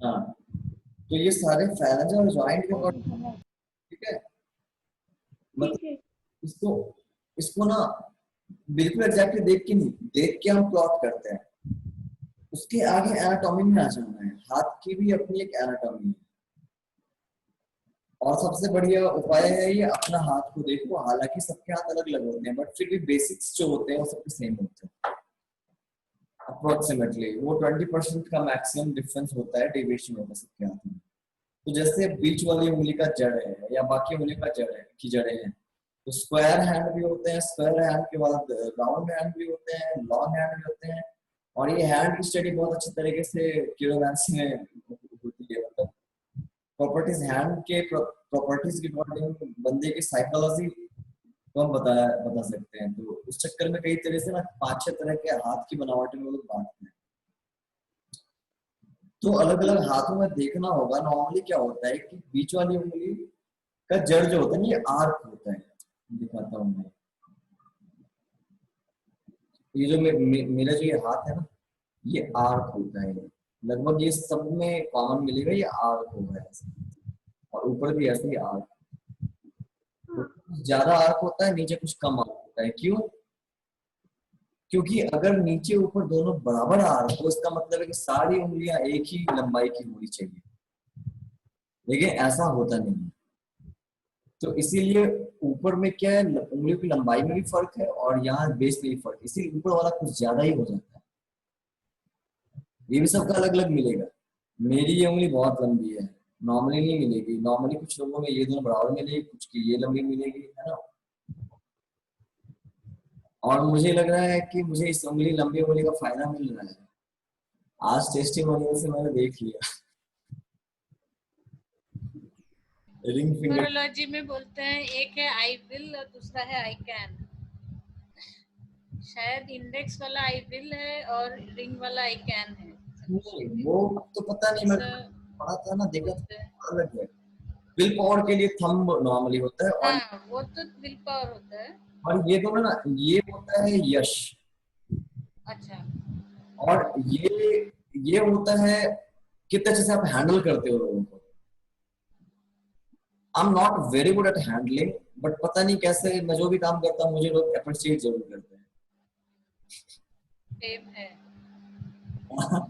हाँ, तो ये सारे फैलेंज और जॉइंट के अकॉर्डिंग, ठीक है। मतलब ठीक है। इसको इसको ना बिल्कुल एग्जैक्टली देख के नहीं, देख के हम प्लॉट करते हैं, उसके आगे एनाटॉमी में आ जाना है। हाथ की भी अपनी एक एनाटॉमी है, और सबसे बढ़िया उपाय है ये, अपना हाथ को देखो। हालांकि सबके हाथ अलग अलग होते हैं, बट फिर भी बेसिक्स जो होते हैं वो सबके सेम होते हैं अप्रोक्सीमेटली। वो 20% का मैक्सिमम डिफरेंस होता है, डेविएशन होता है सबके हाथ में। तो जैसे बीच वाली उंगली का जड़ है या बाकी उंगली का जड़ है की जड़ें हैं, तो स्क्वायर हैंड भी होते हैं, स्क्वायर हैंड के बाद राउंड हैंड भी होते हैं, लॉन्ग हैंड भी होते हैं। और ये हैंड की स्टडी बहुत अच्छी तरीके से क्यूरोमैंसी में होती है। मतलब प्रॉपर्टीज हैंड के प्रॉपर्टीज के अकॉर्डिंग बंदे की साइकोलॉजी को हम बता सकते हैं। तो उस चक्कर में कई तरह से ना 5-6 तरह के हाथ की बनावट में लोग बांटते हैं। तो अलग अलग हाथों में देखना होगा। नॉर्मली क्या होता है कि बीच वाली उंगली का जड़ जो होता है ना, ये आर्क होता है। दिखाता हूँ मैं, ये जो मेरा जो ये हाथ है ना, ये आर्क होता है। लगभग ये सब में कॉमन मिलेगा, ये आर्क होगा ऐसे, और ऊपर भी ऐसे ही आर्क। तो हाँ। ज्यादा आर्क होता है, नीचे कुछ कम आर्क होता है। क्यों? क्योंकि अगर नीचे ऊपर दोनों बराबर आर्क हो, इसका मतलब है कि सारी उंगलियां एक ही लंबाई की होनी चाहिए, लेकिन ऐसा होता नहीं है। तो इसीलिए ऊपर में क्या है, उंगलियों की लंबाई में भी फर्क है, और यहाँ बेस में भी फर्क है, इसीलिए ऊपर वाला कुछ ज्यादा ही हो जाता है। ये भी सबका अलग अलग मिलेगा। मेरी ये उंगली बहुत लंबी है, नॉर्मली नहीं मिलेगी। नॉर्मली कुछ लोगों में ये दोनों बराबर मिलेगी, कुछ की ये लंबी मिलेगी, है ना। और मुझे लग रहा है कि मुझे इस उंगली लंबी उंगली का फायदा मिल रहा है। आज टेस्टिमोनियल से मैंने देख लिया। Ring finger. न्यूमरोलॉजी में बोलते हैं एक है आई विल और दूसरा है आई कैन। शायद इंडेक्स वाला आई विल है और रिंग वाला आई कैन है, ऐसा कुछ नहीं, वो तो पता नहीं, मैं ऐसा पढ़ा था ना, देखा बोलते हैं। था, अलग है। विल पावर के लिए थंब नॉर्मली होता है, हाँ, वो तो विल पावर होता है। और ये दोनों ना, ये होता है यश। अच्छा। और ये होता है कितने अच्छे से आप हैंडल करते हो लोगों को। I am not very good at handling, but पता नहीं कैसे मैं जो भी काम करता हूँ मुझे लोग अप्रिशिएट जरूर करते सेम है। हैं।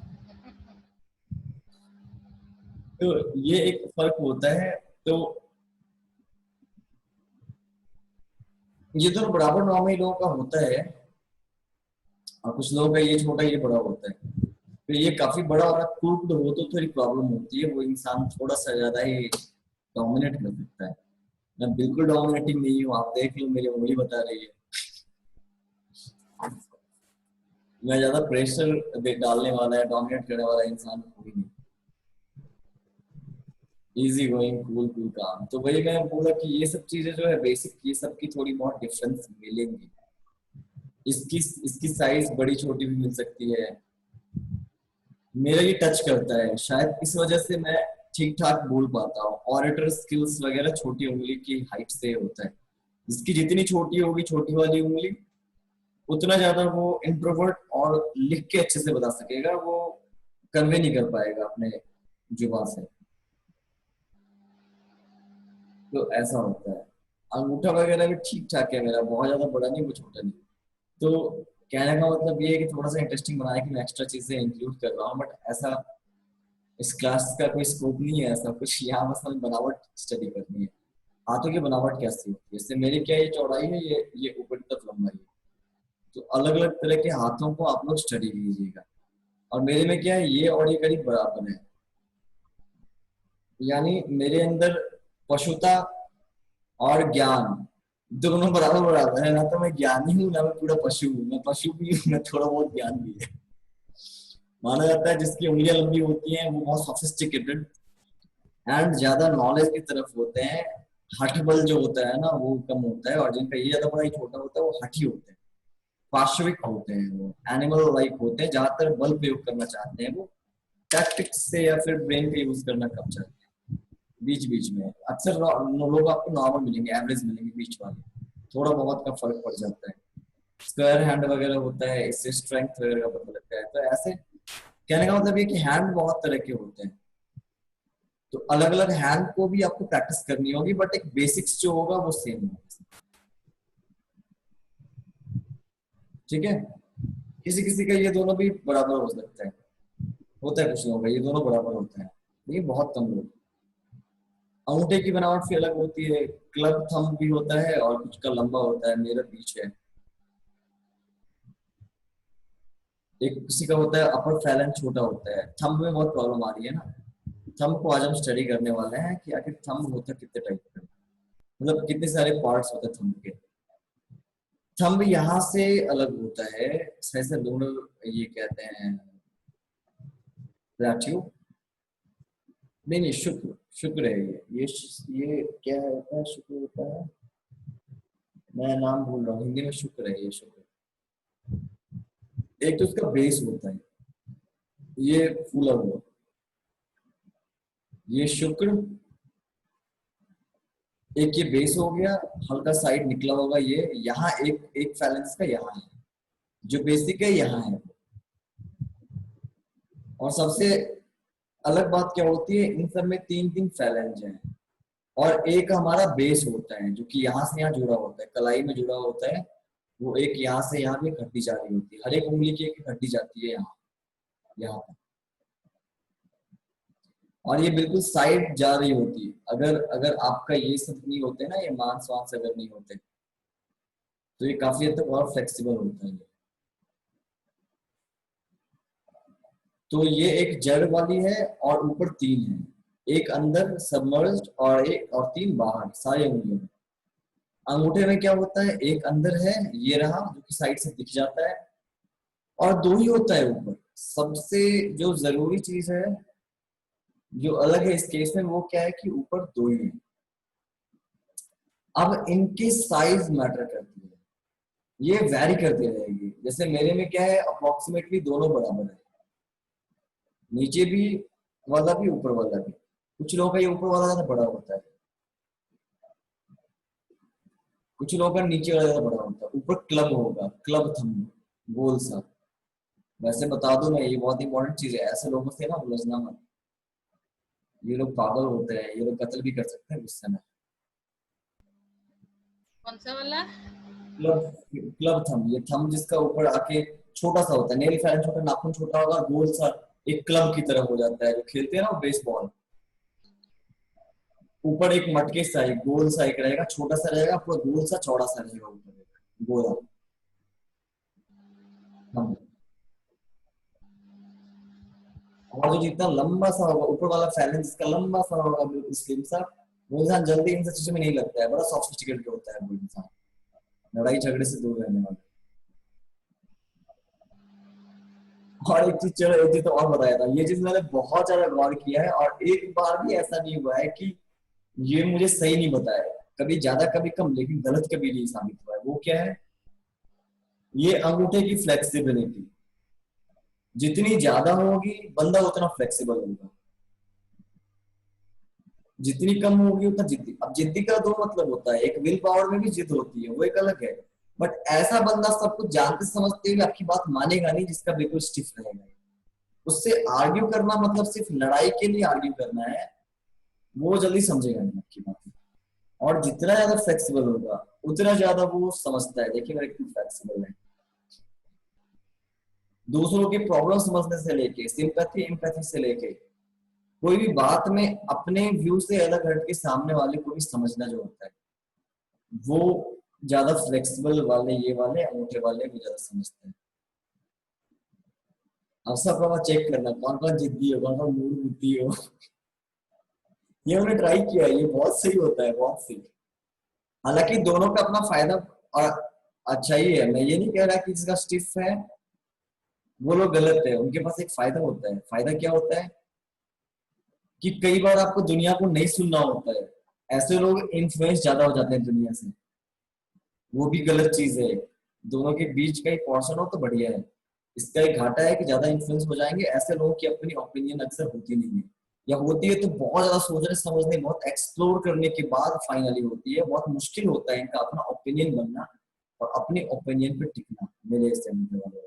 तो ये एक फर्क होता है। तो ये दोनों बराबर नॉर्मली लोगों का होता है, और कुछ लोगों का ये छोटा ये बड़ा होता है। तो ये काफी बड़ा और क्रूड हो तो थोड़ी प्रॉब्लम होती है, वो इंसान थोड़ा सा ज्यादा ही डोमिनेट कर सकता है। मैं बिल्कुल डोमिनेटिंग नहीं हूँ, आप देख लो मेरी उंगली बता रही है। मैं ज्यादा प्रेशर डालने वाला है, डोमिनेट करने वाला इंसान कोई नहीं। इजी गोइंग, कूल कूल काम। तो वही मैं बोला कि ये सब चीजें जो है बेसिक, ये सब की थोड़ी बहुत डिफरेंस मिलेंगी। इसकी इसकी साइज बड़ी छोटी भी मिल सकती है। मेरा ये टच करता है, शायद इस वजह से मैं ठीक ठाक बोल पाता हूँ। ऑरेटर स्किल्स वगैरह छोटी उंगली की हाइट से होता है। जिसकी जितनी छोटी होगी छोटी वाली उंगली, उतना ज्यादा वो इंट्रोवर्ट और लिख के अच्छे से बता सकेगा, वो कन्वे नहीं कर पाएगा अपने जुबान से। तो ऐसा होता है। अंगूठा वगैरह भी ठीक ठाक है मेरा, बहुत ज्यादा बड़ा नहीं, वो छोटा नहीं। तो कहने का मतलब ये है कि थोड़ा सा इंटरेस्टिंग बनाया कि मैं एक्स्ट्रा चीजें इंक्लूड कर रहा हूँ, बट ऐसा इस क्लास का कोई स्कोप नहीं है ऐसा कुछ। यहाँ बस हमें बनावट स्टडी करनी है, हाथों की बनावट कैसी होती है। जैसे मेरी क्या ये चौड़ाई है, ये ऊपर की तरफ लंबाई है। तो अलग अलग तरह के हाथों को आप लोग स्टडी कीजिएगा। और मेरे में क्या है, ये और ये करीब बराबर है। यानी मेरे अंदर पशुता और ज्ञान दोनों बराबर बराबर है। ना तो मैं ज्ञानी हूँ, ना मैं पूरा पशु हूँ। मैं पशु भी हूँ, मैं थोड़ा बहुत ज्ञान भी है। माना जाता है जिसकी उंगलियां लंबी होती हैं वो बहुत सोफिस्टिकेटेड एंड ज्यादा नॉलेज की तरफ होते हैं। हठ बल जो होता है ना वो कम होता है, और जिनका ये ज्यादा बड़ा ही छोटा होता है वो हठी होते हैं, पार्श्विक होते हैं, वो एनिमल लाइक होते हैं। ज्यादातर बल प्रयोग करना चाहते हैं वो, टैक्टिक्स से या फिर ब्रेन का यूज करना कम चाहते हैं। बीच बीच में अक्सर लोग आपको नॉर्मल मिलेंगे, एवरेज मिलेंगे, बीच वाले थोड़ा बहुत का फर्क पड़ जाता है। स्क्वायर हैंड वगैरह होता है, इससे स्ट्रेंथ वगैरह का पता लगता है। तो ऐसे कहने का मतलब ये कि हैंड बहुत तरह के होते हैं। तो अलग अलग हैंड को भी आपको प्रैक्टिस करनी होगी, बट एक बेसिक्स जो होगा वो सेम होगा। ठीक है, किसी किसी का ये दोनों भी बराबर हो सकता है, होता है कुछ लोगों का ये दोनों बराबर होता है, लेकिन बहुत कम लोग। अंगूठे की बनावट भी अलग होती है, क्लब थंब भी होता है और कुछ का लंबा होता है, मेरा बीच है। एक किसी का होता है अपर फैलन छोटा होता है। थंब में बहुत प्रॉब्लम आ रही है ना, थंब को आज हम स्टडी करने वाले हैं कि आखिर थंब होता कितने टाइप का, मतलब कितने सारे पार्ट्स होते हैं थंब के। थंब यहाँ से अलग होता है, जैसे लोग ये कहते हैं प्लेट्यू, नहीं नहीं शुक्र, शुक्र है ये क्या होता है, शुक्र होता है, मैं नाम भूल रहा हूँ, हिंदी में शुक्र है ये शुक्र। एक तो उसका बेस होता है, ये फूला हुआ, ये शुक्र। एक ये बेस हो गया, हल्का साइड निकला होगा, ये यहाँ एक एक फैलेंस का यहाँ है, जो बेसिक है यहाँ है। और सबसे अलग बात क्या होती है, इन सब में तीन तीन फैलेंज हैं और एक हमारा बेस होता है जो कि यहाँ से यहाँ जुड़ा होता है, कलाई में जुड़ा होता है। वो एक यहाँ से यहाँ भी एक हड्डी जा रही होती है, हर एक उंगली की एक हड्डी जाती है यहाँ, यहाँ पर। और ये बिल्कुल साइड जा रही होती है। अगर अगर आपका ये सब नहीं होते ना, ये मांस वांस अगर नहीं होते, तो ये काफी हद तक और फ्लेक्सिबल होता है। तो ये एक जड़ वाली है और ऊपर तीन है, एक अंदर सबमर्ज्ड और एक और तीन बाहर, सारे उंगलियों में। अंगूठे में क्या होता है, एक अंदर है ये रहा जो कि साइड से दिख जाता है, और दो ही होता है ऊपर। सबसे जो जरूरी चीज है जो अलग है इस केस में, वो क्या है कि ऊपर दो ही है। अब इनकी साइज मैटर करती है, ये वैरी करती रहेगी। जैसे मेरे में क्या है, अप्रोक्सीमेटली दोनों बराबर है, नीचे भी वाला भी ऊपर वाला भी। कुछ लोगों का ये ऊपर वाला ज्यादा बड़ा होता है, कुछ लोगों का नीचे वाला ज्यादा बड़ा होता है। ऊपर क्लब होगा, क्लब थंब, गोल सा। वैसे बता दूं मैं, ये बहुत इंपॉर्टेंट चीज है, ऐसे लोगों से ना उलझना मत, ये लोग पागल होते हैं, ये लोग कत्ल भी कर सकते हैं गुस्से में। कौन सा वाला? क्लब, क्लब थंब, ये थंब जिसका ऊपर आके छोटा सा होता है, नेल फाइल छोटा, नाखून छोटा होगा, गोल सा एक क्लब की तरह हो जाता है, जो खेलते हैं ना बेसबॉल। ऊपर एक मटके सा एक गोल सा एक रहेगा, छोटा सा रहेगा, पूरा गोल सा चौड़ा सा रहेगा ऊपर गोला। थंब। और जो जितना लंबा सा होगा ऊपर वाला फैलेंस, जिसका लंबा सा होगा बिल्कुल स्लिम सा, वो इंसान जल्दी इन सब चीजों में नहीं लगता है, बड़ा सॉफ्टिस्टिकेटेड होता है वो इंसान, लड़ाई झगड़े से दूर रहने वाला। और एक चीज, चलो एक चीज तो और बताया था, ये चीज मैंने बहुत ज्यादा गौर किया है और एक बार भी ऐसा नहीं हुआ है कि ये मुझे सही नहीं बताया, कभी ज्यादा कभी कम, लेकिन गलत कभी नहीं साबित हुआ है। वो क्या है, ये अंगूठे की फ्लेक्सिबिलिटी जितनी ज्यादा होगी बंदा उतना फ्लेक्सिबल होगा, जितनी कम होगी उतना जिद्दी। अब जिद्दी का दो मतलब होता है, एक विल पावर में भी जिद होती है, वो एक अलग है। बट ऐसा बंदा सब कुछ जानते समझते हुए आपकी बात मानेगा नहीं, जिसका बिल्कुल स्टिफ रहेगा। उससे आर्ग्यू करना मतलब सिर्फ लड़ाई के लिए आर्ग्यू करना है, वो जल्दी समझेगा नहीं आपकी बात। और जितना ज्यादा फ्लेक्सिबल होगा उतना ज्यादा वो समझता है, देखिए मेरे कितनी फ्लेक्सिबल है। दूसरों की प्रॉब्लम समझने से लेके, सिंपैथी एम्पैथी से लेके, कोई भी बात में अपने व्यू से अलग हट के सामने वाले को भी समझना जो होता है, वो ज्यादा फ्लेक्सिबल वाले, ये वाले अंगूठे वाले वो ज्यादा समझते हैं। अब सब अपना चेक करना कौन कौन जिद्दी हो, कौन कौन मूड बुद्धि हो। ये हमने ट्राई किया है, ये बहुत सही होता है, बहुत सही। हालांकि दोनों का अपना फायदा और अच्छा ही है, मैं ये नहीं कह रहा कि जिसका स्टिफ है वो लोग गलत है, उनके पास एक फायदा होता है। फायदा क्या होता है कि कई बार आपको दुनिया को नहीं सुनना होता है, ऐसे लोग इन्फ्लुएंस ज्यादा हो जाते हैं दुनिया से, वो भी गलत चीज है। दोनों के बीच का एक पोर्शन हो तो बढ़िया है, इसका एक घाटा है कि ज्यादा इन्फ्लुएंस हो जाएंगे। ऐसे लोगों की अपनी ओपिनियन अक्सर होती नहीं है, या होती है तो बहुत ज्यादा सोचने समझने बहुत एक्सप्लोर करने के बाद फाइनली होती है। बहुत मुश्किल होता है इनका अपना ओपिनियन बनना और अपने ओपिनियन पे टिकना, मेरे इस वाले।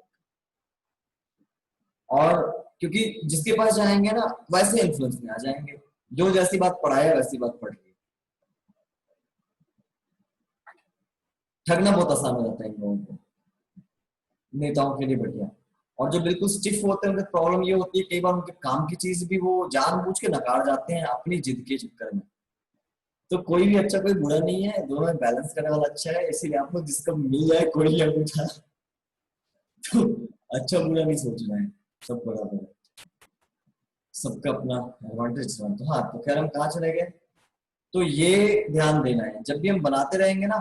और क्योंकि जिसके पास जाएंगे ना वैसे इन्फ्लुएंस में आ जाएंगे, जो जैसी बात पढ़ाया वैसी बात पढ़ ली। ठगना बहुत आसान हो जाता है इन लोगों को, नेताओं के लिए बढ़िया। और जो बिल्कुल स्टिफ होते हैं उनकी प्रॉब्लम ये होती है कई बार उनके काम की चीज भी वो जानबूझ के नकार जाते हैं अपनी जिद के चक्कर में। तो कोई भी अच्छा कोई बुरा नहीं है, दोनों में बैलेंस करने वाला अच्छा है, इसीलिए आपको जिसका मिल जाए कोई अंगूठा तो अच्छा बुरा नहीं सोचना है, सब बराबर है, सबका अपना एडवांटेज है। तो हाँ, तो खैर हम कहाँ चले गए। तो ये ध्यान देना है जब भी हम बनाते रहेंगे ना,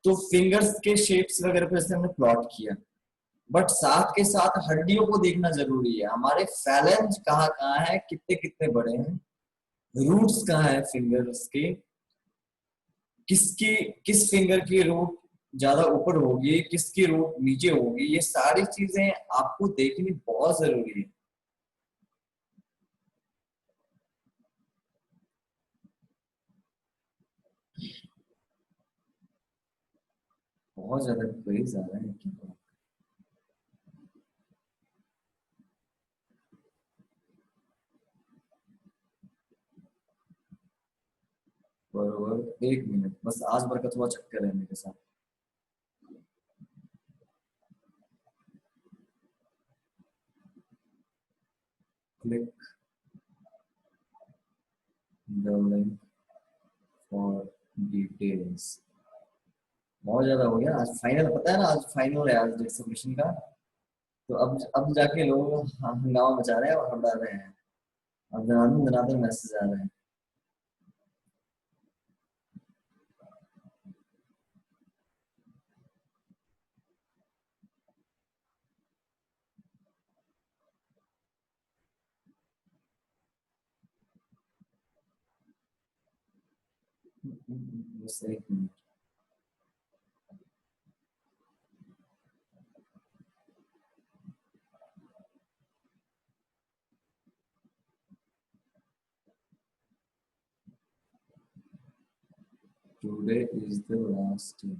तो फिंगर्स के शेप्स वगैरह पे जैसे हमने प्लॉट किया, बट साथ के साथ हड्डियों को देखना जरूरी है। हमारे फैलेंज कहाँ कहाँ है, कितने कितने बड़े हैं, रूट्स कहाँ है फिंगर्स के, किसकी किस फिंगर की रूट ज्यादा ऊपर होगी, किसकी रूट नीचे होगी, ये सारी चीजें आपको देखनी बहुत जरूरी है। बहुत ज्यादा क्रेज आ रहा है क्या। बरोबर, 1 मिनट बस, आज भर का थोड़ा चक्कर है मेरे साथ। Click the link for details. बहुत ज्यादा हो गया आज, फाइनल पता है ना, आज फाइनल है आज सबमिशन का। तो अब जाके लोग हंगामा मचा रहे हैं और हड़बड़ा रहे हैं, अब दनादन दनादन मैसेज आ रहे हैं। बस 1 minute. Today is the last day.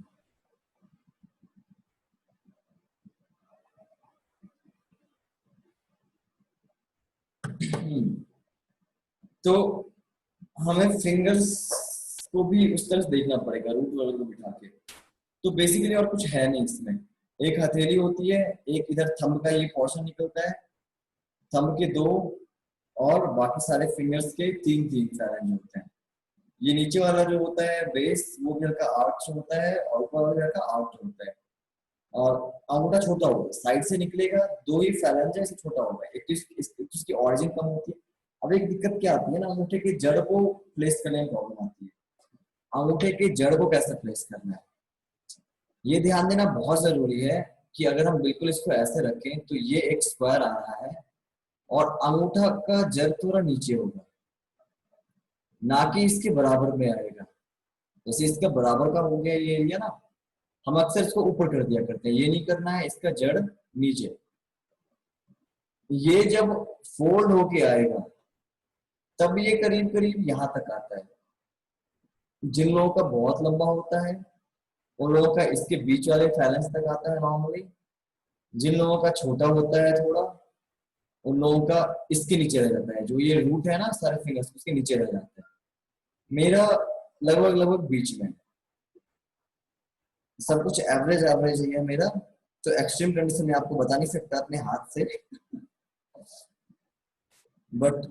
तो हमें फिंगर्स को भी उस तरह से देखना पड़ेगा, रूट वगैरह को बिठा के। तो बेसिकली और कुछ है नहीं इसमें, एक हथेली होती है, एक इधर थंब का ये पोर्शन निकलता है, थंब के दो, और बाकी सारे फिंगर्स के तीन तीन फैलेंज होते हैं। ये नीचे वाला जो होता है बेस, वो भी हल्का आर्च होता है, और ऊपर वाला हल्का आर्च होता है। और अंगूठा छोटा होगा, साइड से निकलेगा, दो ही फैलेंज है, इसे छोटा होगा, एक तो इसकी ऑरिजिन कम होती है। अब एक दिक्कत क्या आती है ना, अंगूठे के जड़ को प्लेस करने में प्रॉब्लम आती है। अंगूठे के जड़ को कैसे प्लेस करना है, ये ध्यान देना बहुत जरूरी है। कि अगर हम बिल्कुल इसको ऐसे रखें तो ये एक स्क्वायर आ रहा है, और अंगूठा का जड़ थोड़ा नीचे होगा, ना कि इसके बराबर में आएगा। जैसे इसका बराबर का हो गया ये एरिया ना, हम अक्सर इसको ऊपर कर दिया करते हैं, ये नहीं करना है, इसका जड़ नीचे। ये जब फोल्ड होके आएगा तब ये करीब करीब यहां तक आता है। जिन लोगों का बहुत लंबा होता है उन लोगों का इसके बीच वाले फैलेंस तक आता है नॉर्मली। जिन लोगों का छोटा होता है थोड़ा, उन लोगों का इसके नीचे रह जाता है, जो ये रूट है ना सारे फिंगर्स उसके नीचे रह जाता है। मेरा लगभग लगभग बीच में, सब कुछ एवरेज एवरेज ही है मेरा। तो एक्सट्रीम कंडीशन में आपको बता नहीं सकता अपने हाथ से, बट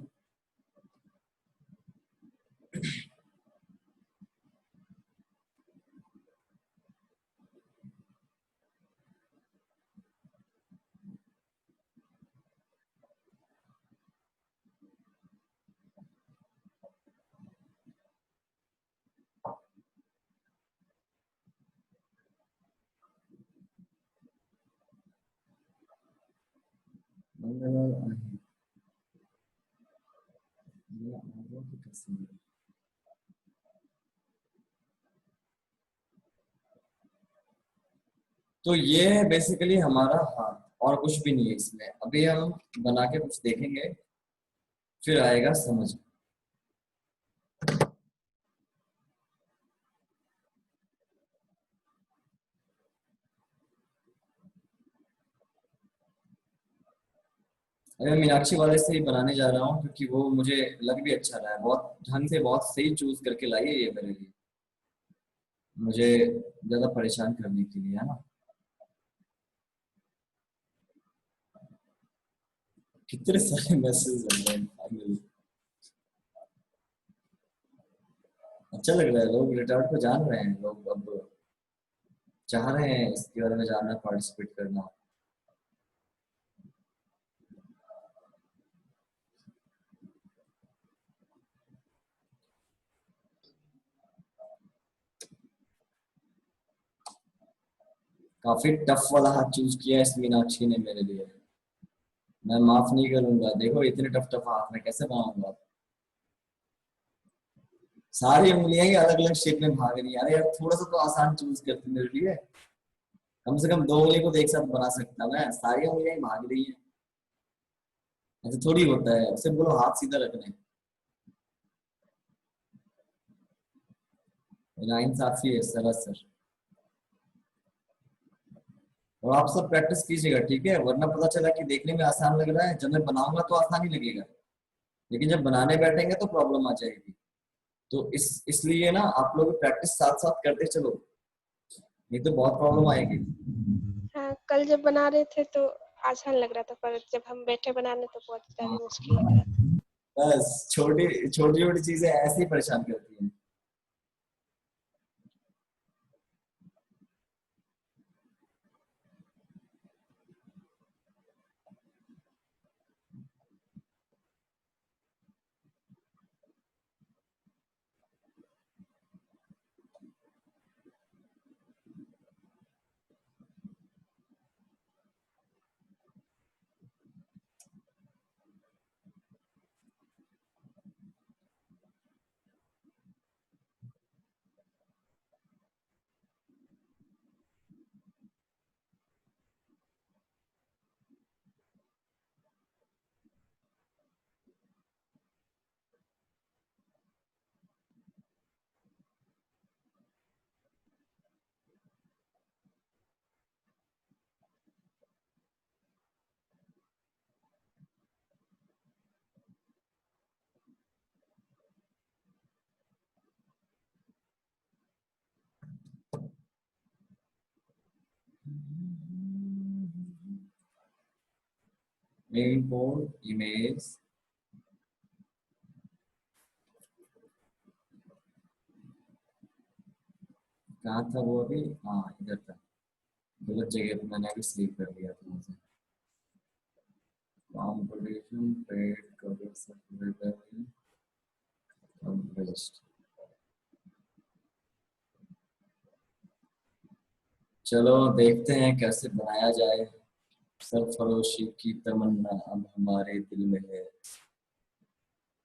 तो ये है बेसिकली हमारा हाथ, और कुछ भी नहीं है इसमें। अभी हम बना के कुछ देखेंगे, फिर आएगा समझ। अरे मैं मीनाक्षी वाले से ही बनाने जा रहा हूँ क्योंकि वो मुझे लग भी अच्छा रहा है, बहुत ढंग से बहुत सही चूज करके लाई है ये मेरे लिए, मुझे ज्यादा परेशान करने के लिए, है ना। कितने सारे मैसेज आ रहे हैं फाइनली। अच्छा लग रहा है, लोग रिटार्ड को जान रहे हैं, लोग अब चाह रहे हैं इसके बारे में जानना, पार्टिसिपेट करना। काफी टफ वाला हाथ चूज किया है इस मीनाक्षी ने मेरे लिए। मैं माफ नहीं करूंगा, देखो इतने टफ टफ हाथ में कैसे बनाऊंगा। सारी उंगलियां ही अलग अलग शेप में भाग रही है, अरे यार थोड़ा सा तो आसान चूज करते मेरे लिए। कम से कम दो उंगली को तो एक साथ बना सकता मैं, सारी उंगलियां ही भाग रही है। ऐसे थोड़ी होता है, उसे बोलो हाथ सीधा रखने। नाइंसाफी है सरासर। और आप सब प्रैक्टिस कीजिएगा, ठीक है, वरना पता चला कि देखने में आसान लग रहा है, जब मैं बनाऊंगा तो आसान ही लगेगा, लेकिन जब बनाने बैठेंगे तो प्रॉब्लम आ जाएगी। तो इसलिए ना आप लोग प्रैक्टिस साथ साथ करते चलो, नहीं तो बहुत प्रॉब्लम आएगी। हाँ, कल जब बना रहे थे तो आसान लग रहा था, पर जब हम बैठे बनाने तो बहुत ज्यादा मुश्किल लग रहा था। बस छोटी छोटी छोटी चीजें ऐसे ही परेशान करती हैं। मेन बोर्ड इमेज, कहाँ था वो अभी, हाँ इधर था, गलत जगह पे मैंने अभी सेव कर लिया था मुझे। कंपटीशन पेड कवर सब बेस्ट। चलो देखते हैं कैसे बनाया जाए। सरफरोशी की तमन्ना अब हमारे दिल में है,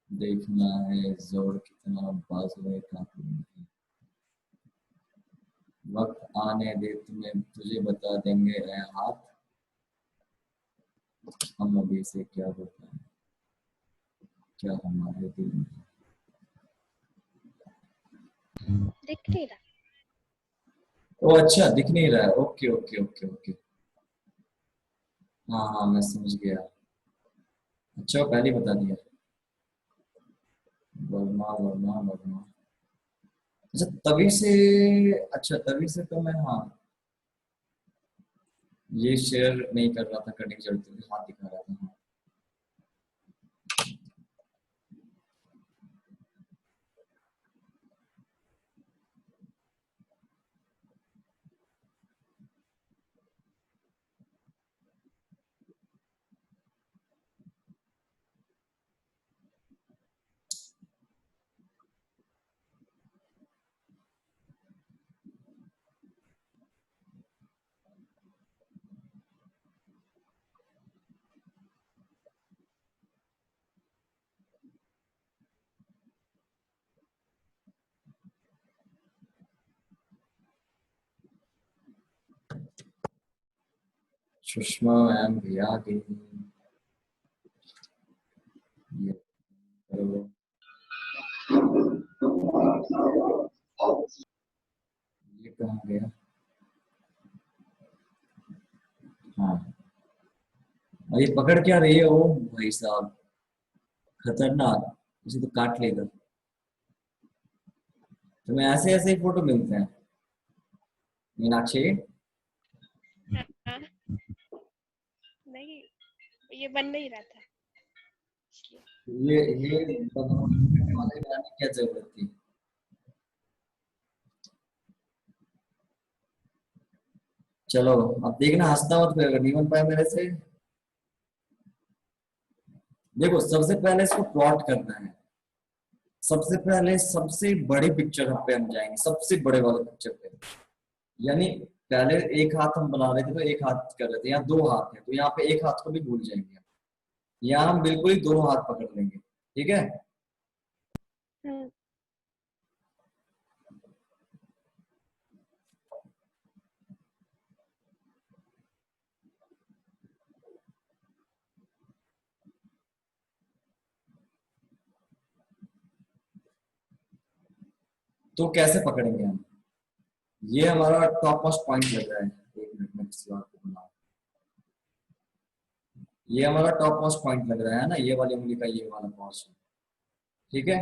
देखना है जोर कितना बाजू में कातिल है। वक्त आने दे तुम्हें, तुझे बता देंगे ए हाथ, हम अभी से क्या होता है, क्या हमारे दिल में है। दिख नहीं रहा। ओ अच्छा, दिख नहीं रहा है, ओके ओके ओके ओके। हाँ हाँ मैं समझ गया। अच्छा वो पहले ही बता दिया। वर्मा वर्मा वर्मा, अच्छा तभी से, अच्छा तभी से तो मैं, हाँ ये शेयर नहीं कर रहा था, कटिंग चढ़ते हुए हाथ दिखा रहा था, हाँ। सुषमा मैम भी आ गई, ये करो। ये कहाँ गया, हाँ और ये पकड़ क्या रही है? ओ भाई साहब, खतरनाक, इसे तो काट लेगा। तुम्हें ऐसे ऐसे ही फोटो मिलते हैं मीनाक्षी? हाँ, नहीं ये बन नहीं रहा था इसलिए। ये बदमाश करने वाले बनाने की क्या जरूरत थी? चलो, अब देखना, हंसना मत, फिर अगर नहीं बन पाया मेरे से। देखो, सबसे पहले इसको प्लॉट करना है। सबसे पहले सबसे बड़ी पिक्चर पे हम जाएंगे, सबसे बड़े वाले पिक्चर पे। यानी पहले एक हाथ हम बना रहे थे तो एक हाथ कर रहे थे, यहाँ दो हाथ है तो यहाँ पे एक हाथ को भी भूल जाएंगे। यहाँ हम बिल्कुल ही दोनों हाथ पकड़ लेंगे, ठीक है? हम्म, तो कैसे पकड़ेंगे हम? ये हमारा टॉप मोस्ट पॉइंट लग रहा है। एक मिनट में किसी और को बनाओ। ये हमारा टॉप मोस्ट पॉइंट लग रहा है ना, ये वाली उंगली का ये वाला पोर्शन, ठीक है?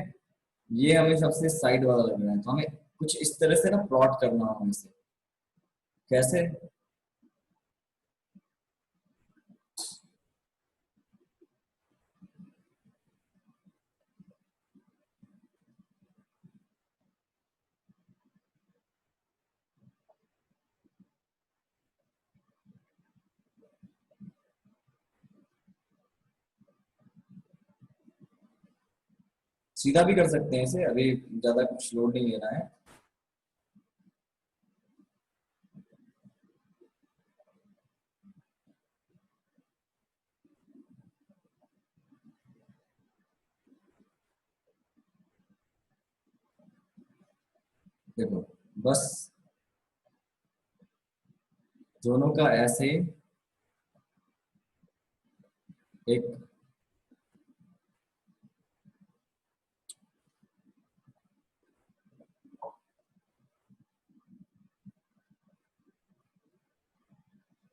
ये हमें सबसे साइड वाला लग रहा है, तो हमें कुछ इस तरह से ना प्लॉट करना होगा इसे। कैसे? सीधा भी कर सकते हैं इसे, अभी ज्यादा कुछ लोड नहीं लेना है। देखो, बस दोनों का ऐसे एक,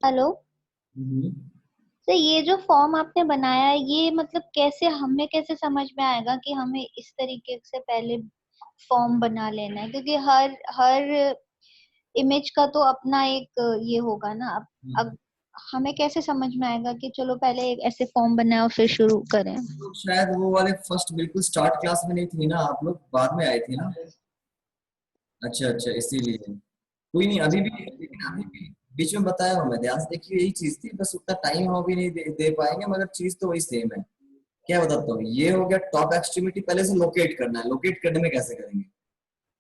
हेलो हम्म, सर, ये जो फॉर्म आपने बनाया है ये मतलब कैसे हमें कैसे समझ में आएगा कि हमें इस तरीके से पहले फॉर्म बना लेना है, क्योंकि हर हर इमेज का तो अपना एक ये होगा ना। अब हमें कैसे समझ में आएगा कि चलो पहले एक ऐसे फॉर्म बनाए और फिर शुरू करें। तो शायद वो वाले फर्स्ट बिल्कुल स्टार्ट क्लास में नहीं थी ना, आप लोग बाद में आए थे ना? अच्छा अच्छा, इसीलिए। कोई नहीं, अभी भी, लेकिन अभी भी बीच में बताया हूँ मैं, ध्यान से देखिए, यही चीज थी, बस उतना टाइम हम अभी नहीं दे पाएंगे, मगर चीज तो वही सेम है। क्या बताता हूँ, ये हो गया टॉप एक्सट्रीमिटी, पहले से लोकेट करना है। लोकेट करने में कैसे करेंगे?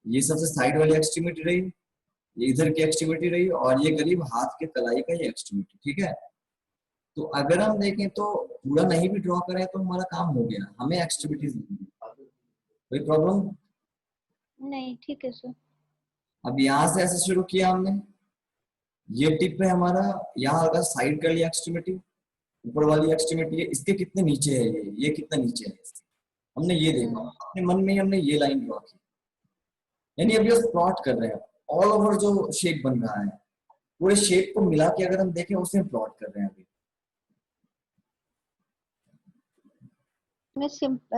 ये सबसे साइड वाली एक्सट्रीमिटी रही, ये इधर की एक्सट्रीमिटी रही, और ये करीब हाथ के कलाई का ये एक्सट्रीमिटी, ठीक है? तो अगर हम देखें तो पूरा नहीं भी ड्रॉ करें तो हमारा काम हो गया, हमें एक्सट्रीमिटीज कोई प्रॉब्लम? नहीं, ठीक है सर। अब यहाँ से ऐसे शुरू किया हमने, ये टिप है हमारा, यहाँ अगर साइड कर लिया एक्सट्रीमिटी, ऊपर वाली एक्सट्रीमिटी है, इसके कितने नीचे है, ये कितना नीचे है इसके। हमने ये देखा, अपने मन में ही हमने ये लाइन ड्रॉ की। यानी अभी हम प्लॉट कर रहे हैं ऑल ओवर जो शेप बन रहा है, पूरे शेप को मिला के अगर हम देखें उसे प्लॉट कर रहे हैं अभी।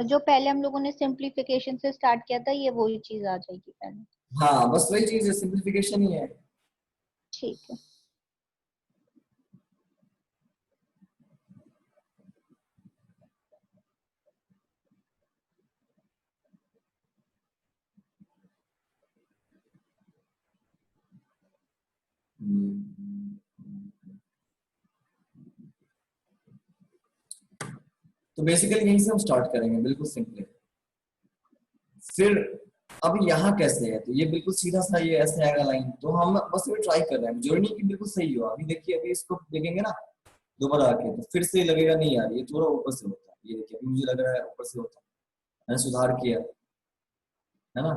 जो पहले हम लोगों ने सिंप्लीफिकेशन से स्टार्ट किया था, ये वही चीज आ जाएगी पहले। हाँ, बस वही चीज है, सिंप्लीफिकेशन ही है। ठीक है। तो बेसिकली यहीं से हम स्टार्ट करेंगे, बिल्कुल सिंपल। फिर अब यहाँ कैसे है, तो ये बिल्कुल सीधा सा ये ऐसे आएगा लाइन, तो हम बस ये ट्राई कर रहे हैं, जरूरी नहीं कि बिल्कुल सही हो। अभी देखिए, अभी इसको देखेंगे ना दोबारा आके, तो फिर से लगेगा नहीं यार, ये थोड़ा ऊपर से होता है। ये देखिए, अभी मुझे लग रहा है ऊपर से होता है। मैंने सुधार किया है ना।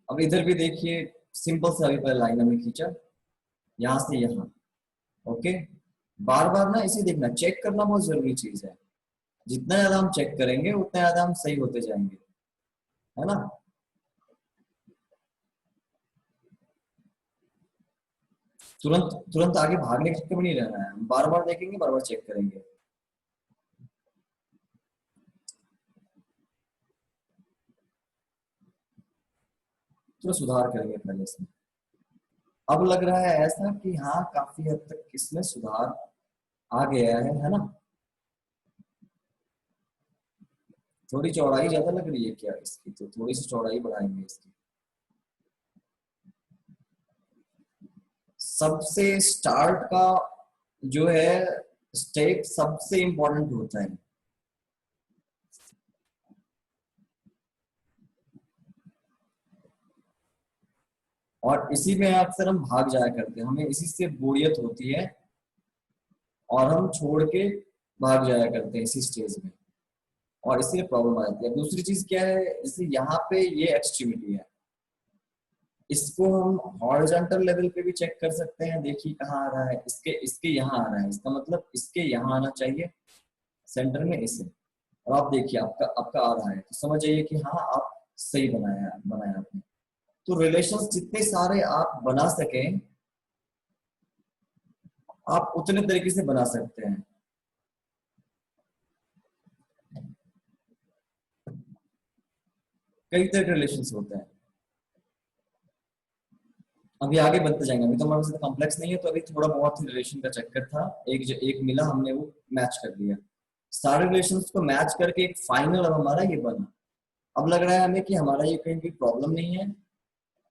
अब इधर भी देखिए, सिंपल सा अभी पहले लाइन हमने खींचा, यहाँ से यहाँ, ओके। बार बार ना इसे देखना, चेक करना बहुत जरूरी चीज है। जितना ज्यादा हम चेक करेंगे उतना ज्यादा हम सही होते जाएंगे। है ना। तुरंत तुरंत आगे भागने के चक्कर में नहीं रहना है, बार बार देखेंगे, बार बार चेक करेंगे। तो सुधार करेंगे पहले इसमें। अब लग रहा है ऐसा कि हाँ काफी हद तक इसमें सुधार आ गया है ना। थोड़ी चौड़ाई ज्यादा लग रही है क्या इसकी, तो थोड़ी सी चौड़ाई बढ़ाएंगे इसकी। सबसे स्टार्ट का जो है स्टेप सबसे इंपॉर्टेंट होता है। और इसी में अक्सर हम भाग जाया करते हैं, हमें इसी से बोरियत होती है और हम छोड़ के भाग जाया करते हैं इसी स्टेज में, और इसलिए प्रॉब्लम आ जाती है। दूसरी चीज क्या है, जैसे यहाँ पे ये एक्सट्रीमिटी है, इसको हम हॉरिजॉन्टल लेवल पे भी चेक कर सकते हैं। देखिए कहाँ आ रहा है, इसके इसके यहाँ आ रहा है, इसका मतलब इसके यहाँ आना चाहिए सेंटर में इसे, और आप देखिए आपका आपका आ रहा है, तो समझ जाइए कि हाँ आप सही बनाया बनाया आपने। तो रिलेशंस जितने सारे आप बना सकें आप उतने तरीके से बना सकते हैं। कई तरह के रिलेशंस होते हैं, अभी आगे बढ़ते जाएंगे, अभी तो हमारे साथ कॉम्प्लेक्स नहीं है, तो अभी थोड़ा बहुत ही रिलेशन का चक्कर था, एक मिला हमने वो मैच कर लिया। सारे रिलेशंस को मैच करके एक फाइनल अब हमारा ये बना। अब लग रहा है हमें कि हमारा ये कहीं भी प्रॉब्लम नहीं है,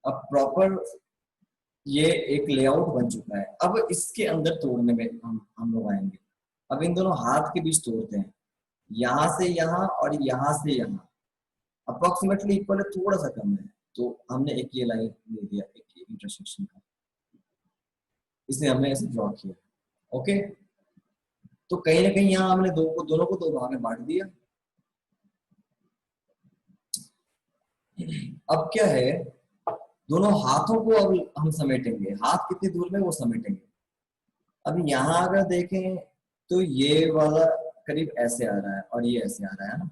अब प्रॉपर ये एक लेआउट बन चुका है। अब इसके अंदर तोड़ने में हम लोग आएंगे। अब इन दोनों हाथ के बीच तोड़ते हैं, यहाँ से यहाँ और यहाँ से यहाँ अप्रोक्सीमेटली इक्वल है, थोड़ा सा कम है, तो हमने एक ये लाइन दे दिया, एक इंटरसेक्शन का, इसलिए हमने ऐसे ड्रॉ किया। ओके, तो कहीं ना कहीं यहाँ हमने दोनों को दो भाग में बांट दिया। अब क्या है, दोनों हाथों को अब हम समेटेंगे, हाथ कितनी दूर में वो समेटेंगे। अब यहाँ अगर देखें तो ये वाला करीब ऐसे आ रहा है और ये ऐसे आ रहा है ना,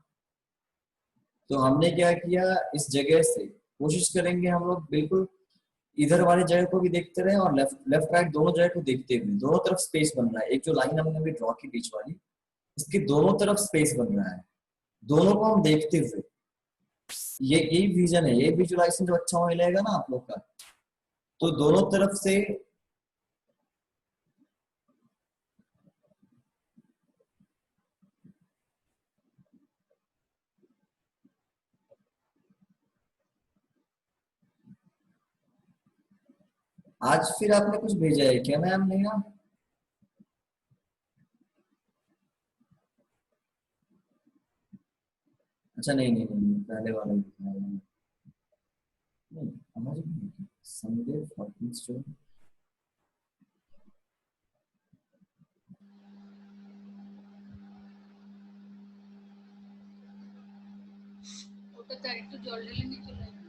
तो हमने क्या किया, इस जगह से कोशिश करेंगे हम लोग बिल्कुल इधर वाली जगह को भी देखते रहे और लेफ्ट राइट दोनों जगह को देखते हुए, दोनों तरफ स्पेस बन रहा है। एक जो लाइन हमने अभी ड्रॉ की बीच वाली, इसके दोनों तरफ स्पेस बन रहा है, दोनों को हम देखते हुए। ये यही विजन है, ये विजुअलाइजेशन जो अच्छा मिलेगा ना आप लोग का, तो दोनों तरफ से आज फिर आपने कुछ भेजा है क्या मैम? नहीं ना, अच्छा नहीं नहीं नहीं, पहले वाला ही दिखाया है। नहीं समझ नहीं, संडे 14 स्टोर ওটা তো একটু জল ঢেলে নিয়ে চলে আসবে।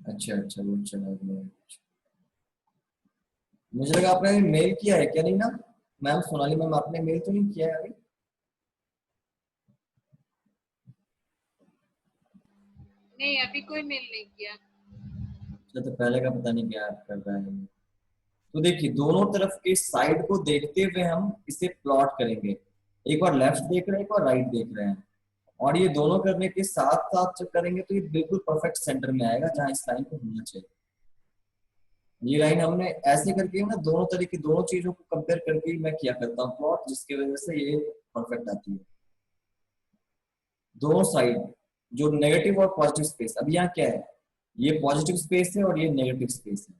अच्छा अच्छा वो चला गया। मुझे लगा आपने मेल किया है क्या? नहीं ना मैम, सोनाली मैम आपने मेल तो नहीं किया है अभी? नहीं अभी कोई मेल नहीं किया। अच्छा तो पहले का पता नहीं क्या कर रहा है। तो देखिए दोनों तरफ के साइड को देखते हुए हम इसे प्लॉट करेंगे, एक बार लेफ्ट देख रहे हैं एक बार राइट देख रहे हैं, और ये दोनों करने के साथ साथ जब करेंगे तो ये बिल्कुल परफेक्ट सेंटर में आएगा जहां इस लाइन को होना चाहिए। ये लाइन हमने ऐसे करके ना दोनों तरीके दोनों चीजों को कंपेयर करके मैं किया करता हूँ प्लॉट, जिसकी वजह से ये परफेक्ट आती है। दोनों साइड जो नेगेटिव और पॉजिटिव स्पेस, अब यहाँ क्या है, ये पॉजिटिव स्पेस है और ये नेगेटिव स्पेस है,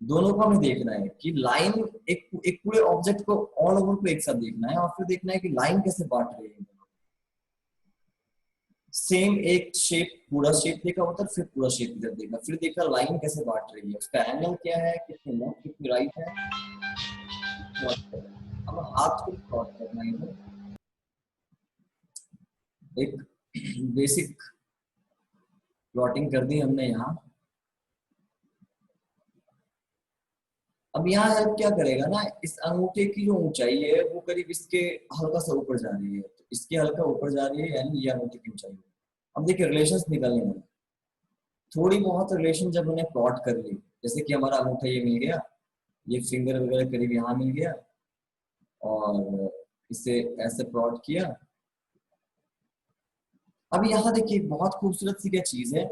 दोनों को हमें देखना है कि लाइन एक एक पूरे ऑब्जेक्ट को ऑल ओवर को एक साथ देखना है, और फिर देखना है कि लाइन कैसे बांट रही है। सेम एक शेप, पूरा शेप देखा उधर, फिर पूरा शेप इधर देखा, फिर देखा लाइन कैसे बांट रही है, उसका एंगल क्या है, कितनी लेफ्ट कितनी राइट है, प्लॉट कर रहे हैं। अब हाथ को प्लॉट करना है, एक बेसिक प्लॉटिंग कर दी हमने यहाँ। अब यहाँ हेल्प क्या करेगा ना, इस अंगूठे की जो ऊंचाई है वो करीब इसके हल्का सा ऊपर जा रही है, तो इसके हल्का ऊपर जा रही है, यानी ये अंगूठे की ऊंचाई है। अब देखिए रिलेशंस निकलने वाले, थोड़ी बहुत रिलेशन जब हमने प्लॉट कर ली, जैसे कि हमारा अंगूठा ये मिल गया, ये फिंगर वगैरह करीब यहाँ मिल गया, और इसे ऐसे प्लॉट किया। अब यहाँ देखिए बहुत खूबसूरत सी क्या चीज है,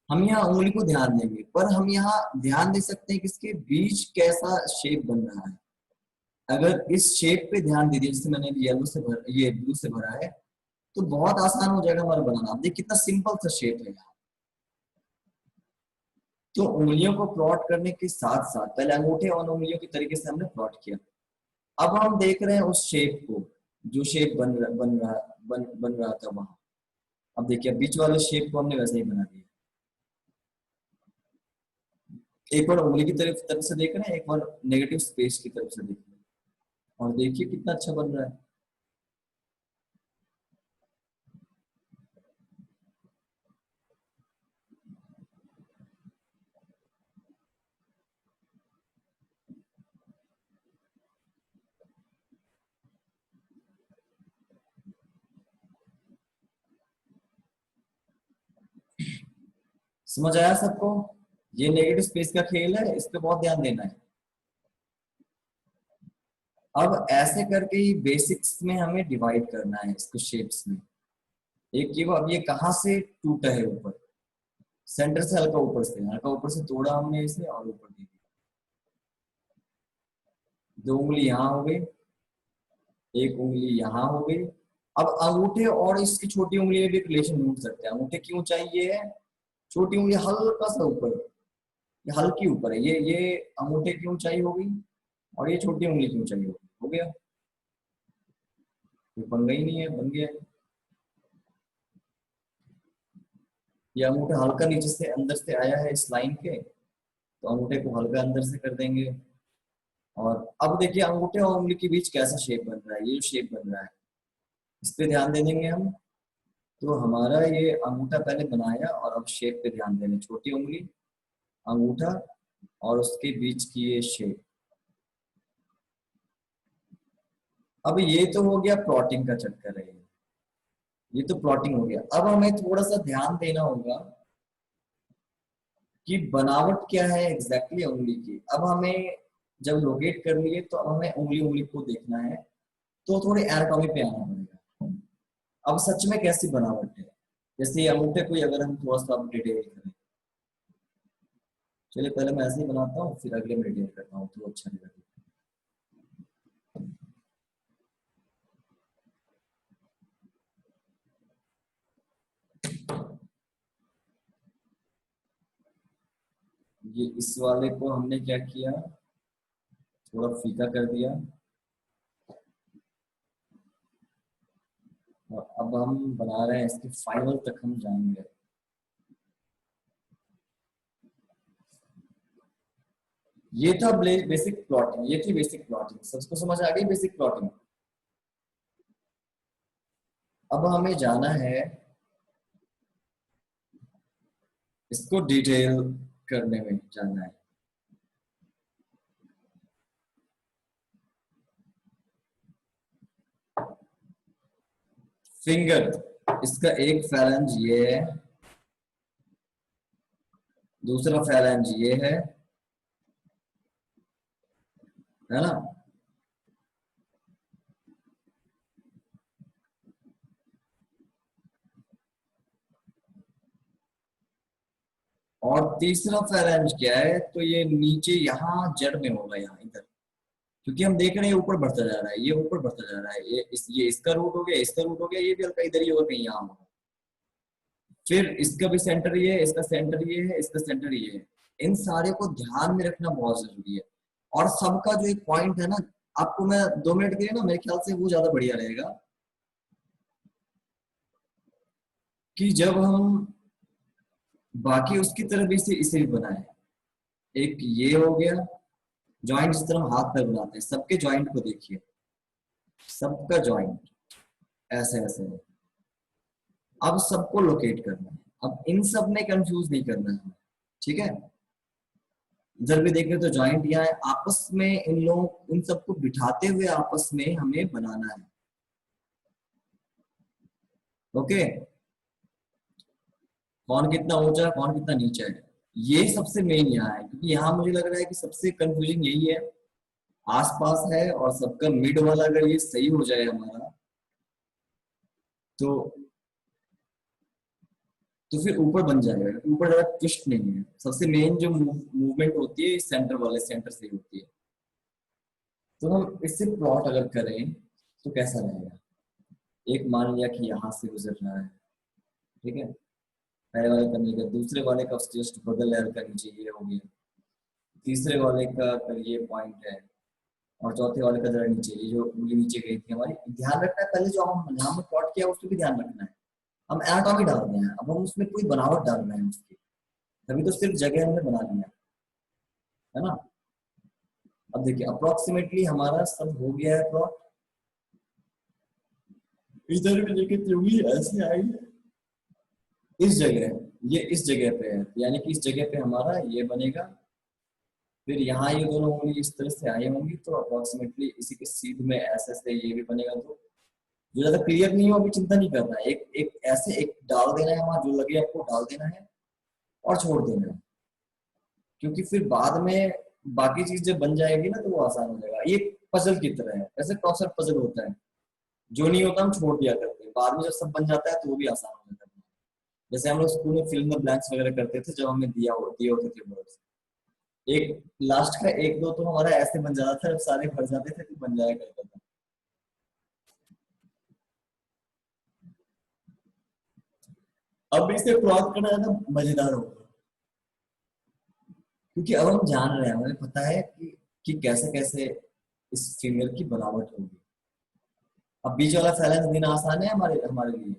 हम यहाँ उंगली को ध्यान देंगे, पर हम यहाँ ध्यान दे सकते हैं कि इसके बीच कैसा शेप बन रहा है। अगर इस शेप पे ध्यान दे दिया, जैसे मैंने येलो से ये ब्लू से भरा है, तो बहुत आसान हो जाएगा हमारा बनाना। आप देखिए कितना सिंपल सा शेप है यहाँ। तो उंगलियों को प्लॉट करने के साथ साथ पहले अंगूठे और उंगलियों के तरीके से हमने प्लॉट किया। अब हम देख रहे हैं उस शेप को, जो शेप बन रहा था वहां। अब देखिए बीच वाले शेप को हमने वैसे ही बना दिया। एक बार उंगली की तरफ से देख रहे हैं, एक बार नेगेटिव स्पेस की तरफ से देख रहे हैं, और देखिए कितना अच्छा बन रहा है। समझ आया सबको? ये नेगेटिव स्पेस का खेल है, इस पे बहुत ध्यान देना है। अब ऐसे करके ही बेसिक्स में हमें डिवाइड करना है इसको शेप्स में। एक ये, अब ये कहाँ से टूटा है, ऊपर सेंटर से हल्का ऊपर से तोड़ा हमने इसे और ऊपर दे दिया। 2 उंगली यहाँ हो गई, 1 उंगली यहाँ हो गई। अब अंगूठे और इसकी छोटी उंगली में भी रिलेशन ढूंढ सकते हैं। अंगूठे की ऊंचाई ये है, छोटी उंगली हल्का सा ऊपर, ये हल्की ऊपर है, ये अंगूठे की ऊंचाई हो गई, और ये छोटी उंगली की ऊंचाई हो गई। हो गया, ये पंगा ही नहीं है, बन गया। ये अंगूठा हल्का नीचे से अंदर से आया है इस लाइन के, तो अंगूठे को हल्का अंदर से कर देंगे। और अब देखिए अंगूठे और उंगली के बीच कैसा शेप बन रहा है, ये जो शेप बन रहा है इस पे ध्यान दे देंगे हम। तो हमारा ये अंगूठा पहले बनाया, और अब शेप पे ध्यान देंगे। छोटी उंगली, अंगूठा और उसके बीच की ये शेप। अब ये तो हो गया प्लॉटिंग का चक्कर है, ये तो प्लॉटिंग हो गया। अब हमें थोड़ा सा ध्यान देना होगा कि बनावट क्या है एग्जैक्टली उंगली की। अब हमें जब लोकेट कर लिए, तो अब हमें उंगली उंगली को देखना है, तो थोड़ी एनाटॉमी पे आना पड़ेगा। अब सच में कैसी बनावट है, जैसे अंगूठे को अगर हम थोड़ा सा डिटेल करें, चलिए पहले मैं ऐसे ही बनाता हूँ, फिर अगले में डिटेल करता हूँ तो अच्छा लगेगा। ये इस वाले को हमने क्या किया, थोड़ा फीका कर दिया, और अब हम बना रहे हैं इसके फाइनल तक हम जाएंगे। ये था बेसिक प्लॉटिंग, ये थी बेसिक प्लॉटिंग। सबको समझ आ गई बेसिक प्लॉटिंग? अब हमें जाना है इसको डिटेल करने में जाना है। फिंगर, इसका एक फैलेंज ये है, दूसरा फैलेंज ये है ना? और तीसरा फैलेंज क्या है, तो ये नीचे यहाँ जड़ में होगा, यहाँ इधर, क्योंकि हम देख रहे हैं ऊपर बढ़ता जा रहा है, ये ऊपर बढ़ता जा रहा है, ये इसका रूट हो गया, इसका रूट हो गया, ये भी हल्का इधर ही होगा कहीं यहाँ होगा। फिर इसका भी सेंटर ये है, इसका सेंटर ये है, इसका सेंटर ये है। इन सारे को ध्यान में रखना बहुत जरूरी है। और सबका जो एक पॉइंट है ना, आपको मैं 2 मिनट के लिए ना, मेरे ख्याल से वो ज्यादा बढ़िया रहेगा, कि जब हम बाकी उसकी तरफ इसे भी बनाए। एक ये हो गया, जॉइंट जिस तरह हम हाथ पैर बनाते हैं, सबके जॉइंट को देखिए, सबका जॉइंट ऐसे ऐसे है। अब सबको लोकेट करना है, अब इन सब में कंफ्यूज नहीं करना है, ठीक है। इधर भी देखें तो जॉइंट यहाँ है, आपस में इन लोग इन सबको बिठाते हुए आपस में हमें बनाना है। ओके, कौन कितना ऊंचा है, कौन कितना नीचा है, ये सबसे मेन यहाँ है, क्योंकि यहाँ मुझे लग रहा है कि सबसे कंफ्यूजिंग यही है। आसपास है और सबका मिड वाला अगर ये सही हो जाए हमारा, तो फिर ऊपर बन जाएगा, ऊपर ज्यादा ट्विस्ट नहीं है। सबसे मेन जो मूवमेंट होती है सेंटर वाले सेंटर से होती है। तो हम इससे प्लॉट अगर करें तो कैसा रहेगा, एक मान लिया कि यहाँ से गुजर रहा है, ठीक है, पहले वाले का मिलेगा, दूसरे वाले का जस्ट बगल लेयर का नीचे ये हो गया, तीसरे वाले का अगर ये पॉइंट है, और चौथे वाले का जरा नीचे, ये जो उंगली नीचे गई थी हमारी, ध्यान रखना है पहले जो हम यहाँ में प्लॉट किया उसको भी ध्यान रखना है। हम एनाटॉमी डाल रहे हैं, अब हम उसमें कोई बनावट डाल रहे हैं उसकी, तभी तो सिर्फ जगह हमने बना लिया है ना। अब देखिए अप्रोक्सीमेटली हमारा सब हो गया है प्लॉट। इधर भी देखिए त्रिभुज ऐसे आई इस जगह, ये इस जगह पे है, यानी कि इस जगह पे हमारा ये बनेगा, फिर यहाँ ये दोनों उंगली इस तरह से आई होंगी, तो अप्रोक्सीमेटली इसी के सीध में ऐसे ऐसे ये भी बनेगा। तो जो ज्यादा क्लियर नहीं हो अभी चिंता नहीं करना है, एक एक ऐसे एक डाल देना है, वहां जो लगे आपको डाल देना है और छोड़ देना है, क्योंकि फिर बाद में बाकी चीज जब बन जाएगी ना तो वो आसान हो जाएगा। ये पजल की तरह है, वैसे क्रॉसवर्ड पजल होता है, जो नहीं होता हम छोड़ दिया करते हैं, बाद में जब सब बन जाता है तो वो भी आसान हो जाता है। जैसे हम लोग स्कूल में फिल्म में ब्लैंक्स वगैरह करते थे, जब हमें दिए होते थे वर्ड्स, एक लास्ट का एक दो तो हमारा ऐसे बन जाता था, जब सारे भर जाते थे तो बन जाया करता था। अब इसे प्लॉट करना ज्यादा मजेदार होगा, क्योंकि अब हम जान रहे हैं, हमें पता है कि कैसे कैसे इस फीमेल की बनावट होगी। अब बीच वाला फैलेंस देना आसान है हमारे हमारे लिए,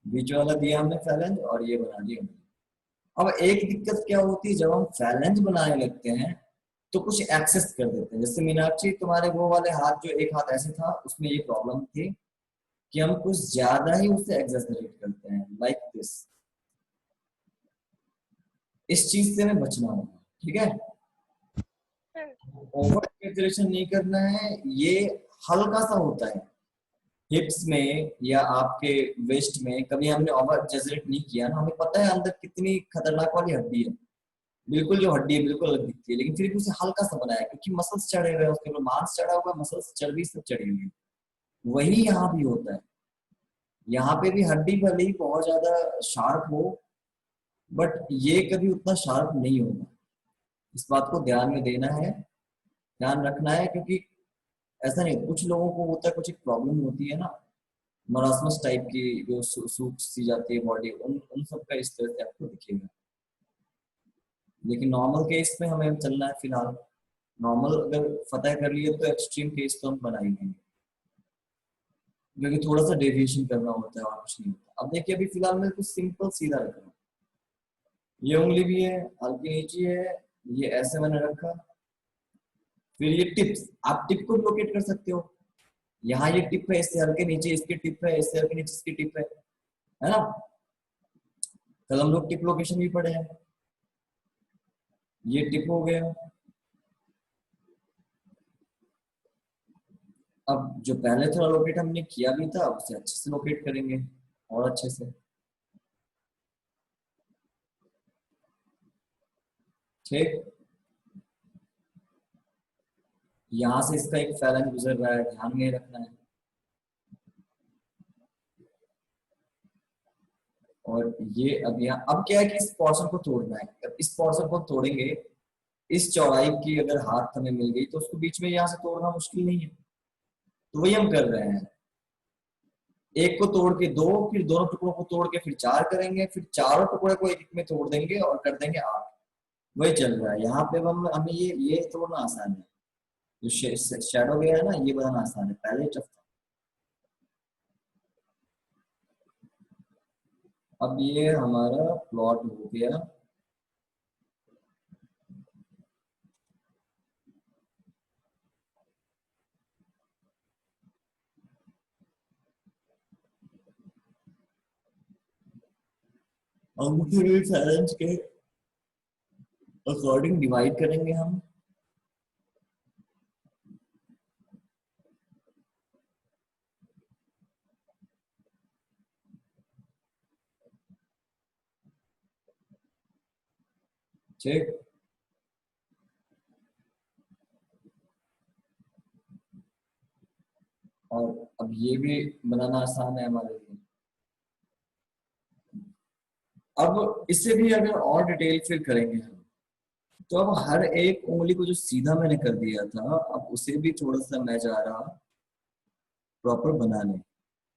बीच वाला दिया हमने फैलेंस और ये बना दिया हमने। अब एक दिक्कत क्या होती है, जब हम फैलेंस बनाने लगते हैं तो कुछ एक्सेस कर देते हैं। जैसे मीनाक्षी तुम्हारे वो वाले हाथ, जो एक हाथ ऐसे था उसमें ये प्रॉब्लम थी कि हम कुछ ज्यादा ही उसे एग्जैजरेट करते हैं, लाइक दिस। इस चीज से हमें बचना होगा, ठीक है। ओवर एग्जैजरेशन नहीं करना है, ये हल्का सा होता है हिप्स में या आपके वेस्ट में, कभी हमने ओवर एग्जैजरेट नहीं किया ना, हमें पता है अंदर कितनी खतरनाक वाली हड्डी है, बिल्कुल जो हड्डी है बिल्कुल अलग दिखती है, लेकिन फिर भी उसे हल्का सा बनाया क्योंकि मसल्स चढ़े हुए हैं उसके ऊपर, मांस चढ़ा हुआ, मसल्स चर्बी सब चढ़ी हुई है। वही यहाँ भी होता है, यहाँ पे भी हड्डी भले ही बहुत ज्यादा शार्प हो, बट ये कभी उतना शार्प नहीं होगा। इस बात को ध्यान में देना है, ध्यान रखना है, क्योंकि ऐसा नहीं, कुछ लोगों को होता है, कुछ एक प्रॉब्लम होती है ना, मरासमस टाइप की, जो सूख सी जाती है बॉडी, उन उन सब का इस तरह से आपको दिखेगा। लेकिन नॉर्मल केस में हमें चलना है फिलहाल, नॉर्मल अगर फतह कर लिए तो एक्सट्रीम केस तो हम बना ही लेंगे, क्योंकि थोड़ा सा डेविएशन करना होता है और कुछ नहीं होता। अब देखिए अभी फिलहाल मैं कुछ सिंपल सीधा रख रहा हूँ, ये उंगली भी है, हल्की नीची है, ये ऐसे मैंने रखा, फिर ये टिप्स, आप टिप को लोकेट कर सकते हो, यहाँ ये टिप है, इससे हल्के नीचे इसकी टिप है, इससे हल्के नीचे इसकी टिप है ना। कल हम लोग टिप लोकेशन भी पढ़े हैं, ये टिप हो गया। अब जो पहले थोड़ा लोकेट हमने किया भी था उसे अच्छे से लोकेट करेंगे और अच्छे से, ठीक। यहाँ से इसका एक फैलन गुजर रहा है, ध्यान में रखना है। और ये अब यहाँ अब क्या है कि इस पोर्शन को तोड़ना है, अब इस पोर्शन को तोड़ेंगे, इस चौड़ाई की अगर हाथ हमें मिल गई तो उसको बीच में यहाँ से तोड़ना मुश्किल नहीं है, तो वही हम कर रहे हैं। एक को तोड़ के दो, फिर दोनों टुकड़ों को तोड़ के फिर चार करेंगे, फिर चारों टुकड़े को एक एक में तोड़ देंगे और कर देंगे आठ। वही चल रहा है यहाँ पे। हम हमें ये तोड़ना आसान है, जो शेडो गया है ना, ये बनाना आसान है, पहले टफ था। अब ये हमारा प्लॉट हो गया, अंगूठे में फैलेंज के अकॉर्डिंग डिवाइड करेंगे हम। ठीक, और अब ये भी बनाना आसान है हमारे लिए। अब इससे भी अगर और डिटेल फिल करेंगे हम, तो अब हर एक उंगली को जो सीधा मैंने कर दिया था, अब उसे भी थोड़ा सा मैं जा रहा प्रॉपर बनाने।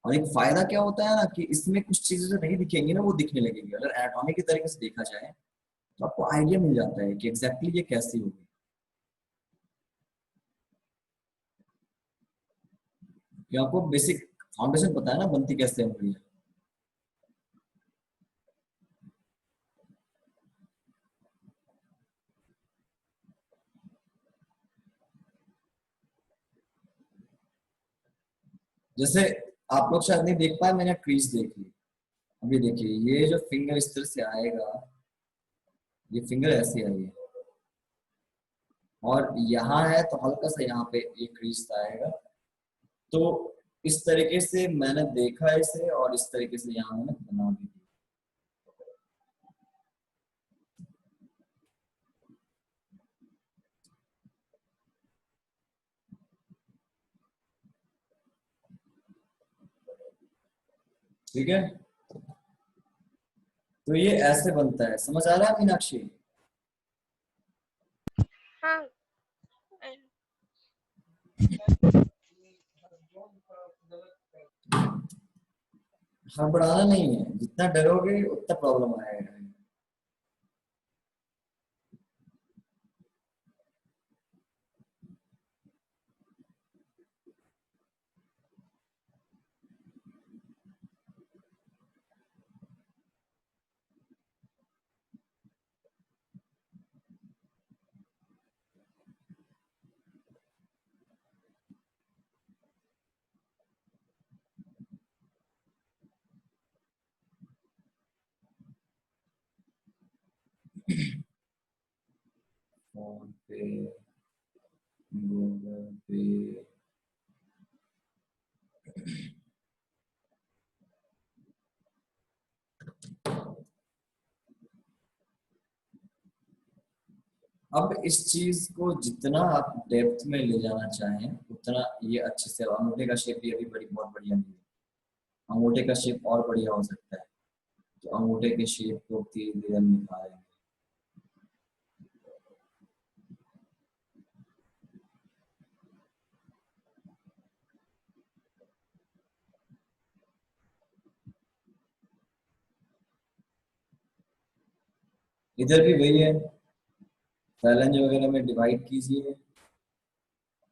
और एक फायदा क्या होता है ना, कि इसमें कुछ चीजें जो नहीं दिखेंगी ना, वो दिखने लगेंगी। अगर एटॉमिक के तरीके से देखा जाए तो आपको आइडिया मिल जाता है कि एग्जैक्टली ये कैसी होगी। ये आपको बेसिक फाउंडेशन पता है ना, बनती कैसे है उंगलियां। जैसे आप लोग शायद नहीं देख पाए, मैंने क्रीज देख ली। अभी देखिए, ये जो फिंगर इस तरह से आएगा, ये फिंगर ऐसे आई है, और यहाँ है तो हल्का सा यहाँ पे ये क्रीज आएगा। तो इस तरीके से मैंने देखा इसे, और इस तरीके से यहाँ मैंने बना भी दिया। ठीक है, तो ये ऐसे बनता है। समझ आ रहा है मीनाक्षी? हाँ। हड़बड़ाना नहीं है, जितना डरोगे उतना प्रॉब्लम आएगा। फोन पे, गूगल पे, अब इस चीज को जितना आप डेप्थ में ले जाना चाहें उतना ये अच्छे से। अंगूठे का शेप भी अभी बड़ी बहुत बढ़िया नहीं है, अंगूठे का शेप और बढ़िया हो सकता है। तो अंगूठे के शेप को धीरे धीरे हम निकालेंगे। इधर भी वही है, फैलेंज वगैरह में डिवाइड कीजिए,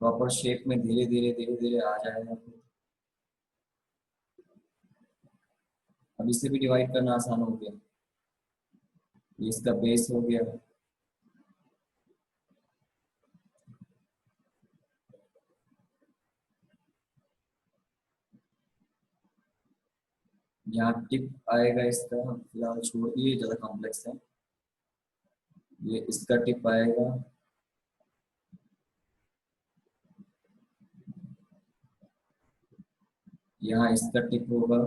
प्रॉपर शेप में धीरे धीरे धीरे धीरे आ जाएगा। अब इसे भी डिवाइड करना आसान हो गया। ये इसका बेस हो गया। यहाँ टिप आएगा इसका, फिलहाल छोड़ दिए, ज्यादा कॉम्प्लेक्स है। ये इसका टिप आएगा, यहाँ इसका टिप होगा,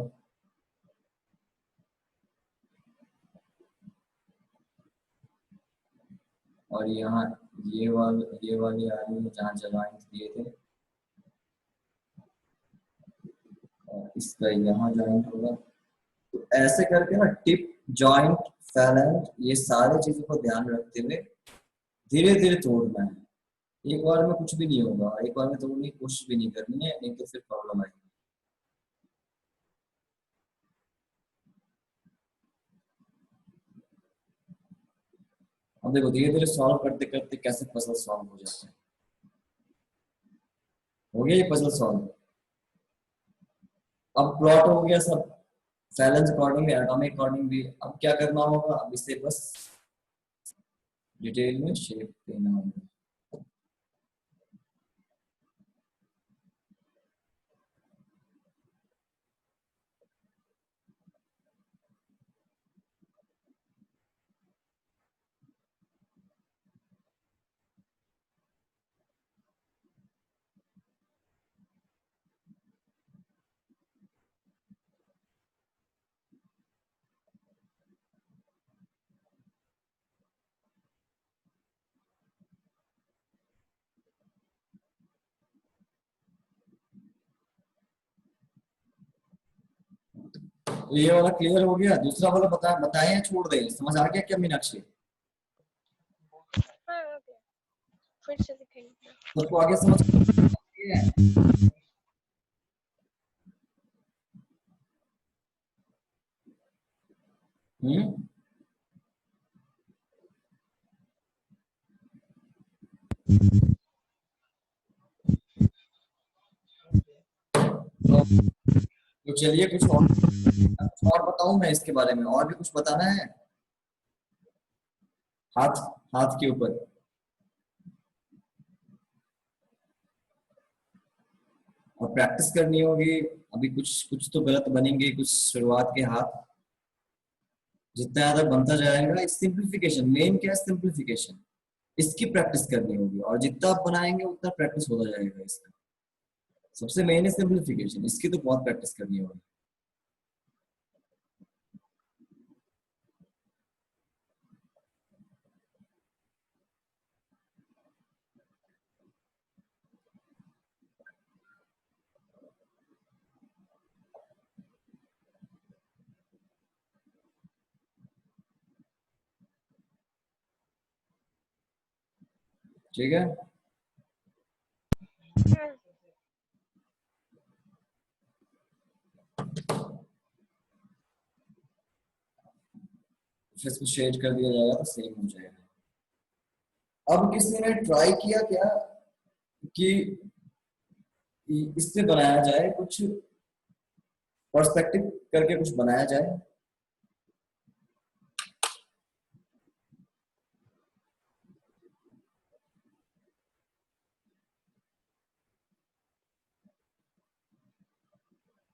और यहाँ ये वाली आ रही है जहाँ जॉइंट दिए थे, और इसका यहाँ जॉइंट होगा। तो ऐसे करके ना टिप, जॉइंट, फैलेंज, ये सारी चीजों को ध्यान रखते हुए धीरे धीरे तोड़ना है। एक बार में कुछ भी नहीं होगा, एक बार में तोड़ने की कोशिश भी नहीं करनी है, नहीं तो फिर प्रॉब्लम आएगी। अब देखो, धीरे धीरे सॉल्व करते करते कैसे पजल सॉल्व हो जाते हैं। हो गया ये पजल सॉल्व। अब प्लॉट हो गया सब, फैलेंज अकॉर्डिंग भी, एटॉमिक अकॉर्डिंग भी। अब क्या करना होगा, अब इसे बस डिटेल में शेप देना होगा। तो ये वाला क्लियर हो गया। दूसरा वाला बताएं या छोड़ दें? समझ आ गया क्या मीनाक्षी? हाँ हो गया, फिर से दिखाइए। सबको आगे समझ है? तो चलिए कुछ और बताऊं मैं इसके बारे में? और भी कुछ बताना है? हाथ हाथ के ऊपर और प्रैक्टिस करनी होगी। अभी कुछ कुछ तो गलत बनेंगे कुछ शुरुआत के हाथ। जितना ज्यादा बनता जाएगा, सिंप्लीफिकेशन मेन क्या है? सिंप्लीफिकेशन, इसकी प्रैक्टिस करनी होगी। और जितना आप बनाएंगे उतना प्रैक्टिस होता जाएगा इसका। सबसे मेन है सिंप्लीफिकेशन, इसकी तो बहुत प्रैक्टिस करनी होगी। ठीक है। हाँ। फिर इसको शेयर कर दिया जाएगा तो सेम हो जाएगा। अब किसी ने ट्राई किया क्या कि इससे बनाया जाए कुछ, पर्सपेक्टिव करके कुछ बनाया जाए?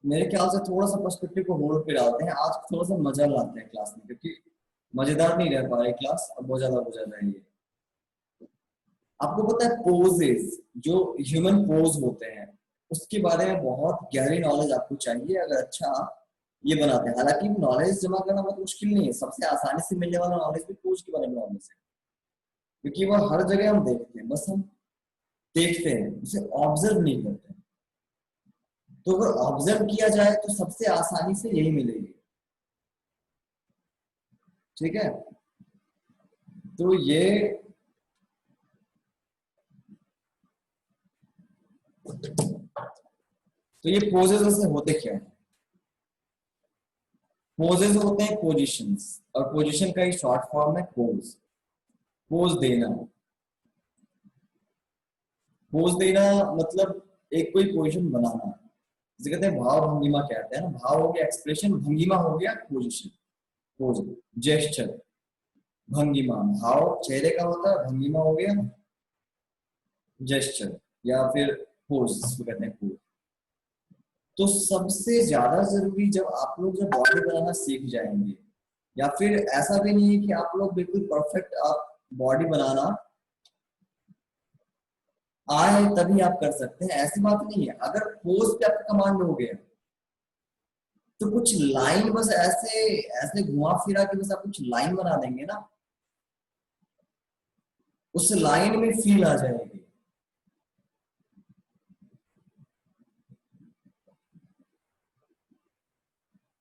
मेरे ख्याल से थोड़ा सा पर्सपेक्टिव को होल्ड पे डालते हैं आज, थोड़ा सा मजा लाते हैं क्लास में, क्योंकि मजेदार नहीं रह पा रही क्लास, अब बहुत ज्यादा हो जाता है ये। आपको पता है पोजेस, जो ह्यूमन पोज होते हैं, उसके बारे में बहुत गहरी नॉलेज आपको चाहिए अगर अच्छा ये बनाते हैं। हालांकि नॉलेज जमा करना बहुत मुश्किल नहीं है, सबसे आसानी से मिलने वाला नॉलेज भी पोज के बारे में नॉलेज है, क्योंकि वो हर जगह हम देखते हैं, बस हम देखते हैं, उसे ऑब्जर्व नहीं करते। तो अगर ऑब्जर्व किया जाए तो सबसे आसानी से यही मिलेगी। ठीक है, तो ये पोजेस ऐसे होते क्या है? पोजेस होते हैं पोजीशंस, और पोजीशन का ही शॉर्ट फॉर्म है पोज। पोज देना, पोज देना मतलब एक कोई पोजीशन बनाना, जिसे कहते हैं भाव भंगिमा कहते हैं ना। भाव हो गया एक्सप्रेशन, भंगिमा हो गया पोजीशन, पोज जेस्चर। भंगिमा भाव चेहरे का होता है, भंगिमा हो गया जेस्चर या फिर पोज, जिसको कहते हैं पोज। तो सबसे ज्यादा जरूरी, जब आप लोग जब बॉडी बनाना सीख जाएंगे, या फिर ऐसा भी नहीं है कि आप लोग बिल्कुल परफेक्ट आप बॉडी बनाना आए तभी आप कर सकते हैं, ऐसी बात नहीं है। अगर पोज पे आपका कमांड हो गया तो कुछ लाइन बस ऐसे ऐसे घुमा फिरा के बस आप कुछ लाइन बना देंगे ना, उस लाइन में फील आ जाएगी।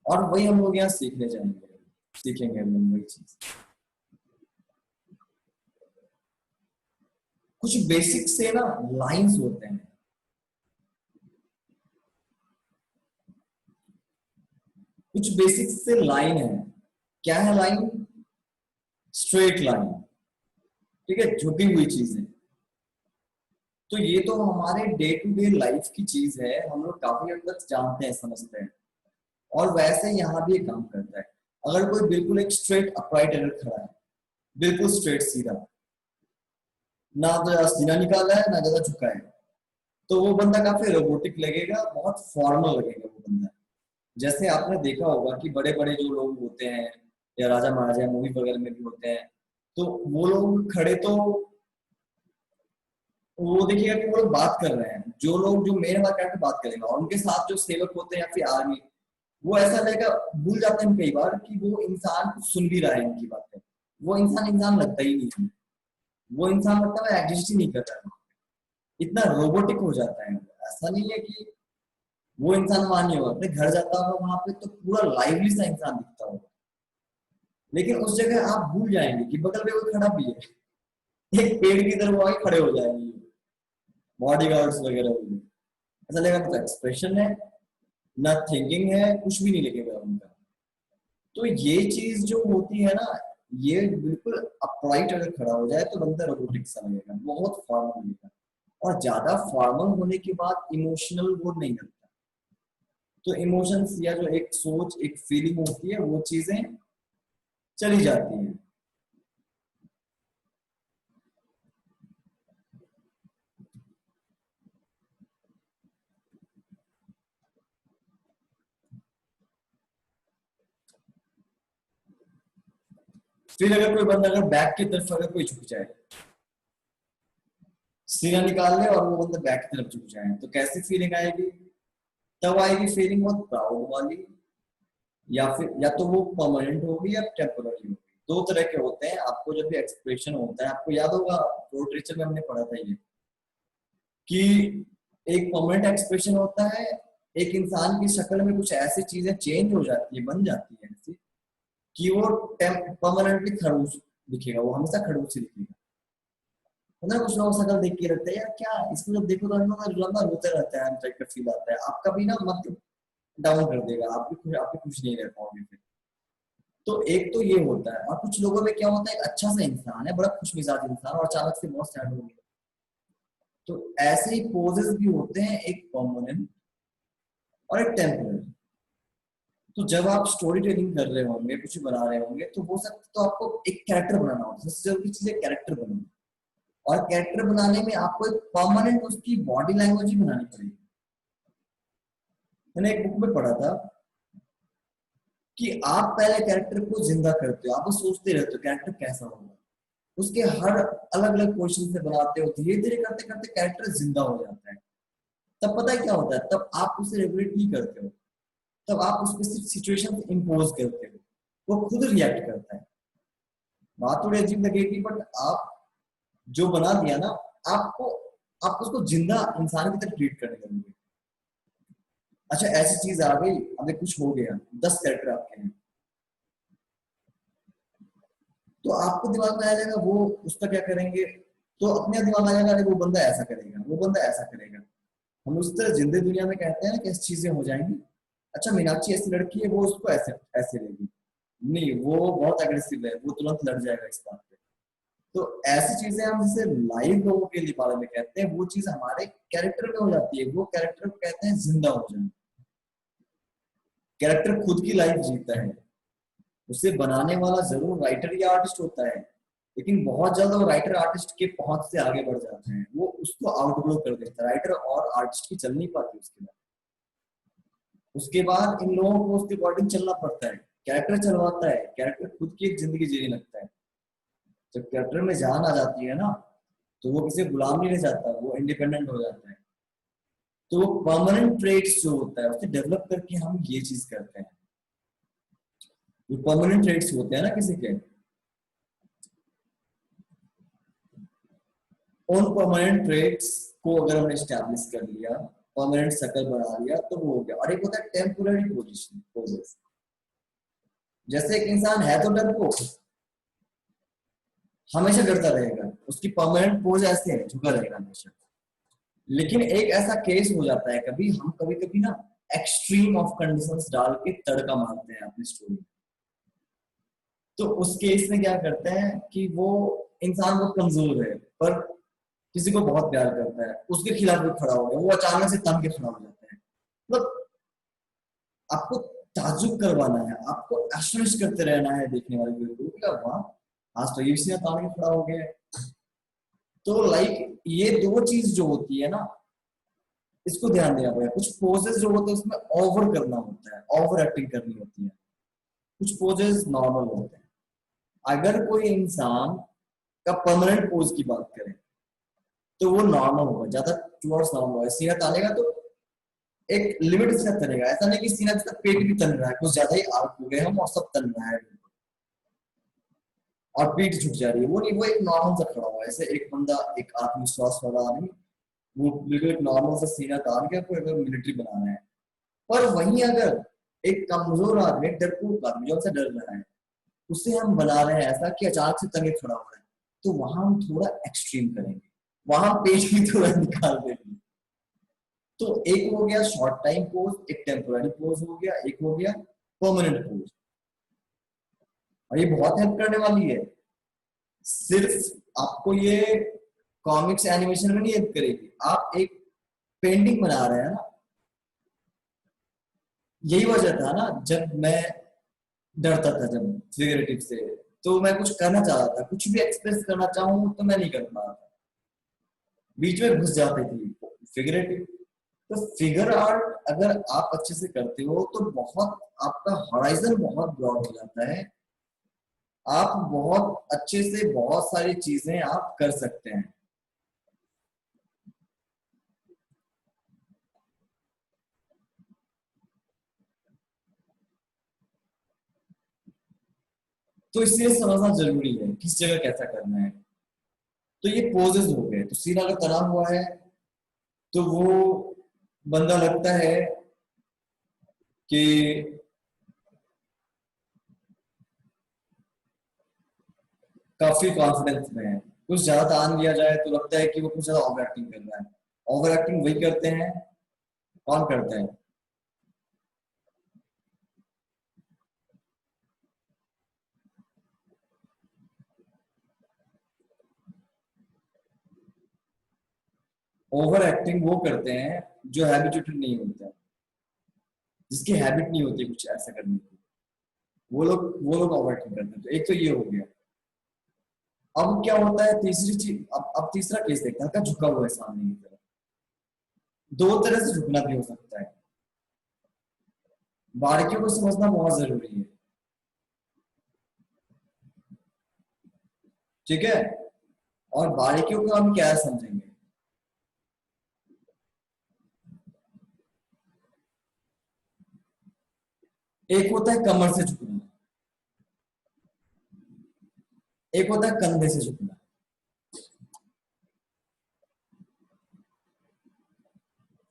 और वही हम लोग यहाँ सीखने जाएंगे, सीखेंगे हम वही चीज। कुछ बेसिक से ना लाइंस होते हैं, कुछ बेसिक से लाइन है। क्या है लाइन? स्ट्रेट लाइन, ठीक है, झुकी हुई चीज है। तो ये तो हमारे डे टू डे लाइफ की चीज है, हम लोग काफी हद तक जानते हैं, समझते हैं। और वैसे यहाँ भी ये काम करता है। अगर कोई बिल्कुल एक स्ट्रेट अपराइट एरर खड़ा है, बिल्कुल स्ट्रेट सीधा, ना ज्यादा सीधा निकाला है ना ज्यादा झुका है, तो वो बंदा काफी रोबोटिक लगेगा, बहुत फॉर्मल लगेगा वो बंदा। जैसे आपने देखा होगा कि बड़े बड़े जो लोग होते हैं, या राजा महाराजा मूवी वगैरह में भी होते हैं, तो वो लोग खड़े तो वो देखिएगा कि वो लोग बात कर रहे हैं, जो लोग जो मेन वाला कैरेक्टर बात करेगा, और उनके साथ जो सेवक होते हैं या फिर आर्मी, वो ऐसा लगेगा, भूल जाते हैं कई बार कि वो इंसान कुछ सुन भी रहा है इनकी बातें। वो इंसान इंसान लगता ही नहीं है, वो इंसान लगता है एग्जिस्ट ही नहीं कर रहा है, इतना रोबोटिक हो जाता है। ऐसा नहीं है कि वो इंसान वहां नहीं होगा, अपने घर जाता होगा वहां पे तो पूरा लाइवली सा इंसान दिखता होगा, लेकिन उस जगह आप भूल जाएंगे कि बगल में कोई खड़ा भी है, एक पेड़ की तरफ वो आके खड़े हो जाएंगे बॉडी गार्ड्स वगैरह भी। ऐसा लगेगा ना, तो एक्सप्रेशन है ना, थिंकिंग है, कुछ भी नहीं लगेगा उनका। तो ये चीज जो होती है ना, ये बिल्कुल अपराइट अगर खड़ा हो जाए तो बंदा रोबोटिक सा लगेगा, बहुत फॉर्मल लगेगा, और ज्यादा फॉर्मल होने के बाद इमोशनल वो नहीं करता। तो इमोशंस या जो एक सोच, एक फीलिंग होती है, वो चीजें चली जाती हैं। फिर अगर कोई बंदा अगर बैक की तरफ अगर कोई झुक जाए, सीना निकाल ले और वो बंदा बैक की तरफ झुक जाए, तो कैसी फीलिंग आएगी? तब आएगी फीलिंग बहुत प्राउड वाली, या फिर या तो वो परमानेंट होगी या टेम्पररी होगी। दो तरह के होते हैं। आपको जब भी एक्सप्रेशन होता है, आपको याद होगा लिटरेचर में हमने पढ़ा था ये, कि एक परमानेंट एक्सप्रेशन होता है, एक इंसान की शक्ल में कुछ ऐसी चीजें चेंज हो जाती है, बन जाती है ऐसी कि वो परमानेंटली खड़ूस दिखेगा, वो हमेशा खड़ूस ही दिखेगा। ना कुछ लोग शक्ल देख के लगता है यार क्या, इसको जब देखो तो रोते रहता है, टाइप का फील आता है, आपका भी ना मतलब डाउन कर देगा, आप भी खुश नहीं रह पाओगे फिर। तो एक तो ये होता है। और कुछ लोगों में क्या होता है, एक अच्छा सा इंसान है, बड़ा खुश मिजाज इंसान, और अचानक से बहुत सैड हो गया। तो ऐसे ही पोजेस भी होते हैं, एक परमानेंट और एक टेम्पररी। तो जब आप स्टोरी टेलिंग कर रहे होंगे, कुछ बना रहे होंगे, तो हो सकता तो आपको एक कैरेक्टर बनाना होता है। सबसे जरूरी चीज है कैरेक्टर बनाना, और कैरेक्टर बनाने में आपको एक परमानेंट उसकी बॉडी लैंग्वेज ही बनानी पड़ेगी। मैंने एक बुक में पढ़ा था कि आप पहले कैरेक्टर को जिंदा करते हो, आप सोचते रहते हो कैरेक्टर कैसा होगा, उसके हर अलग अलग क्वेश्चन से बनाते हो, धीरे धीरे करते करते कैरेक्टर जिंदा हो जाता है। तब पता है क्या होता है, तब आप उसे रेगुलेट नहीं करते हो, तब आप उस पर सिर्फ सिचुएशन इम्पोज करते हो, वो खुद रिएक्ट करता है। बात थोड़ी अजीब लगेगी, बट आप जो बना दिया ना, आप उसको जिंदा इंसान की तरह ट्रीट करने लगेंगे। अच्छा ऐसी चीज आ गई, अभी कुछ हो गया, 10 कैरेक्टर आपके हैं, तो आपको दिमाग में आ जाएगा वो उसका क्या करेंगे, तो अपने दिमाग में आ जाएगा अरे वो बंदा ऐसा करेगा, वो बंदा ऐसा करेगा। हम उस तरह जिंदगी दुनिया में कहते हैं ना कि ऐसी चीजें हो जाएंगी। अच्छा मीनाक्षी ऐसी लड़की है, वो उसको ऐसे ऐसे लेगी, नहीं वो बहुत अग्रेसिव है, वो तुरंत लड़ जाएगा इस बात पे। तो ऐसी चीजें हम जैसे लाइव लोगों के लिए बारे में कहते हैं, वो चीज हमारे कैरेक्टर में हो जाती है, वो कैरेक्टर को कहते हैं जिंदा हो जाना। कैरेक्टर खुद की लाइफ जीता है, उसे बनाने वाला जरूर राइटर या आर्टिस्ट होता है, लेकिन बहुत जल्द वो राइटर आर्टिस्ट के पहुंच से आगे बढ़ जाते हैं, वो उसको आउटग्रो कर देता है। राइटर और आर्टिस्ट की चल नहीं पाती उसके बाद इन लोगों को उसके अकॉर्डिंग चलना पड़ता है। कैरेक्टर चलवाता है, कैरेक्टर खुद की एक जिंदगी जीने लगता है। जब कैरेक्टर में जान आ जाती है ना, तो वो किसी गुलाम नहीं रह जाता, वो इंडिपेंडेंट हो जाता है। तो वो परमानेंट ट्रेट्स जो होता है उसे डेवलप करके हम ये चीज करते हैं। जो परमानेंट ट्रेट्स होते हैं ना किसी के, उन परमानेंट ट्रेट्स को अगर हमने एस्टैब्लिश कर लिया, परमानेंट शक्ल बना लिया, तो वो हो गया। और एक होता है टेम्पोररी पोजेस। जैसे एक इंसान है तो डरपोक, हमेशा डरता रहेगा, उसकी परमानेंट पोज ऐसे है, झुका रहेगा हमेशा। लेकिन एक ऐसा केस हो जाता है, कभी हम कभी कभी ना एक्सट्रीम ऑफ कंडीशंस डाल के तड़का मारते हैं अपनी स्टोरी में। तो उस केस में क्या करते हैं कि वो इंसान बहुत कमजोर है पर किसी को बहुत प्यार करता है, उसके खिलाफ भी खड़ा हो गया, वो अचानक से तन के खड़ा हो जाता है। मतलब आपको ताजुब करवाना है, आपको एस्टोनिश करते रहना है देखने वाले को, क्या वाह आज तो ये भी तान के खड़ा हो गया। तो लाइक ये दो चीज जो होती है ना, इसको ध्यान देना पड़ेगा। कुछ पोजेस जो होते हैं उसमें ओवर करना होता है, ओवर एक्टिंग करनी होती है, कुछ पोजेस नॉर्मल होते हैं। अगर कोई इंसान का परमानेंट पोज की बात करें तो वो नॉर्मल होगा, ज्यादा टुवर्ड्स नॉर्मल होगा। सीना तानेगा तो एक लिमिट से तनेगा, ऐसा नहीं कि सीना तक पेट भी तन रहा है, कुछ ज्यादा ही आउट हो गए हम और सब तन रहा है और पीठ झुक जा रही है, वो नहीं, वो एक नॉर्मल सा खड़ा हुआ है। ऐसे एक बंदा, एक आत्मविश्वास वाला आदमी, वो बिल्कुल एक नॉर्मल सा सीना तान के कोई अगर मिलिट्री बनाना है पर वहीं अगर एक कमजोर आदमी, डरपोक आदमी जो हमसे डर रहा है, उसे हम बना रहे हैं ऐसा कि अचानक से तंगे खड़ा हो रहा है, तो वहां हम थोड़ा एक्सट्रीम करेंगे, वहां पेट भी थोड़ा निकाल देंगे। तो एक हो गया शॉर्ट टाइम पोज, एक टेम्पोररी पोज हो गया, एक हो गया परमानेंट पोज। और ये बहुत हेल्प करने वाली है। सिर्फ आपको ये कॉमिक्स एनिमेशन में नहीं हेल्प करेगी। आप एक पेंटिंग बना रहे हैं ना, यही वजह था ना जब मैं डरता था, जब फिगरेटिव से, तो मैं कुछ करना चाहता था, कुछ भी एक्सप्रेस करना चाहूं तो मैं नहीं कर पा रहा था, बीच में घुस जाती थी फिगरेटिव। तो फिगर आर्ट अगर आप अच्छे से करते हो तो बहुत आपका हॉराइजन बहुत ब्रॉड हो जाता है, आप बहुत अच्छे से बहुत सारी चीजें आप कर सकते हैं। तो इसलिए समझना जरूरी है किस जगह कैसा करना है। तो ये पोजेस हो गए। तो सीना अगर तना हुआ है तो वो बंदा लगता है कि काफी कॉन्फिडेंस में है, कुछ ज्यादा तान दिया जाए तो लगता है कि वो कुछ ज्यादा ओवर एक्टिंग कर रहा है। ओवर एक्टिंग वही करते हैं, कौन करते हैं? ओवर एक्टिंग वो करते हैं जो हैबिचुएटेड नहीं होते हैं, जिसकी हैबिट नहीं होती कुछ ऐसा करने की, वो लोग ओवर एक्टिंग करते हैं। तो एक तो ये हो गया। अब क्या होता है तीसरी चीज, अब तीसरा केस देखते हैं, हल्का झुका हुआ है सामने की तरफ। दो तरह से झुकना भी हो सकता है, बारीकियों को समझना बहुत जरूरी है, ठीक है? और बारीकियों को हम क्या समझेंगे? एक होता है कमर से झुकना, एक होता है कंधे से झुकना।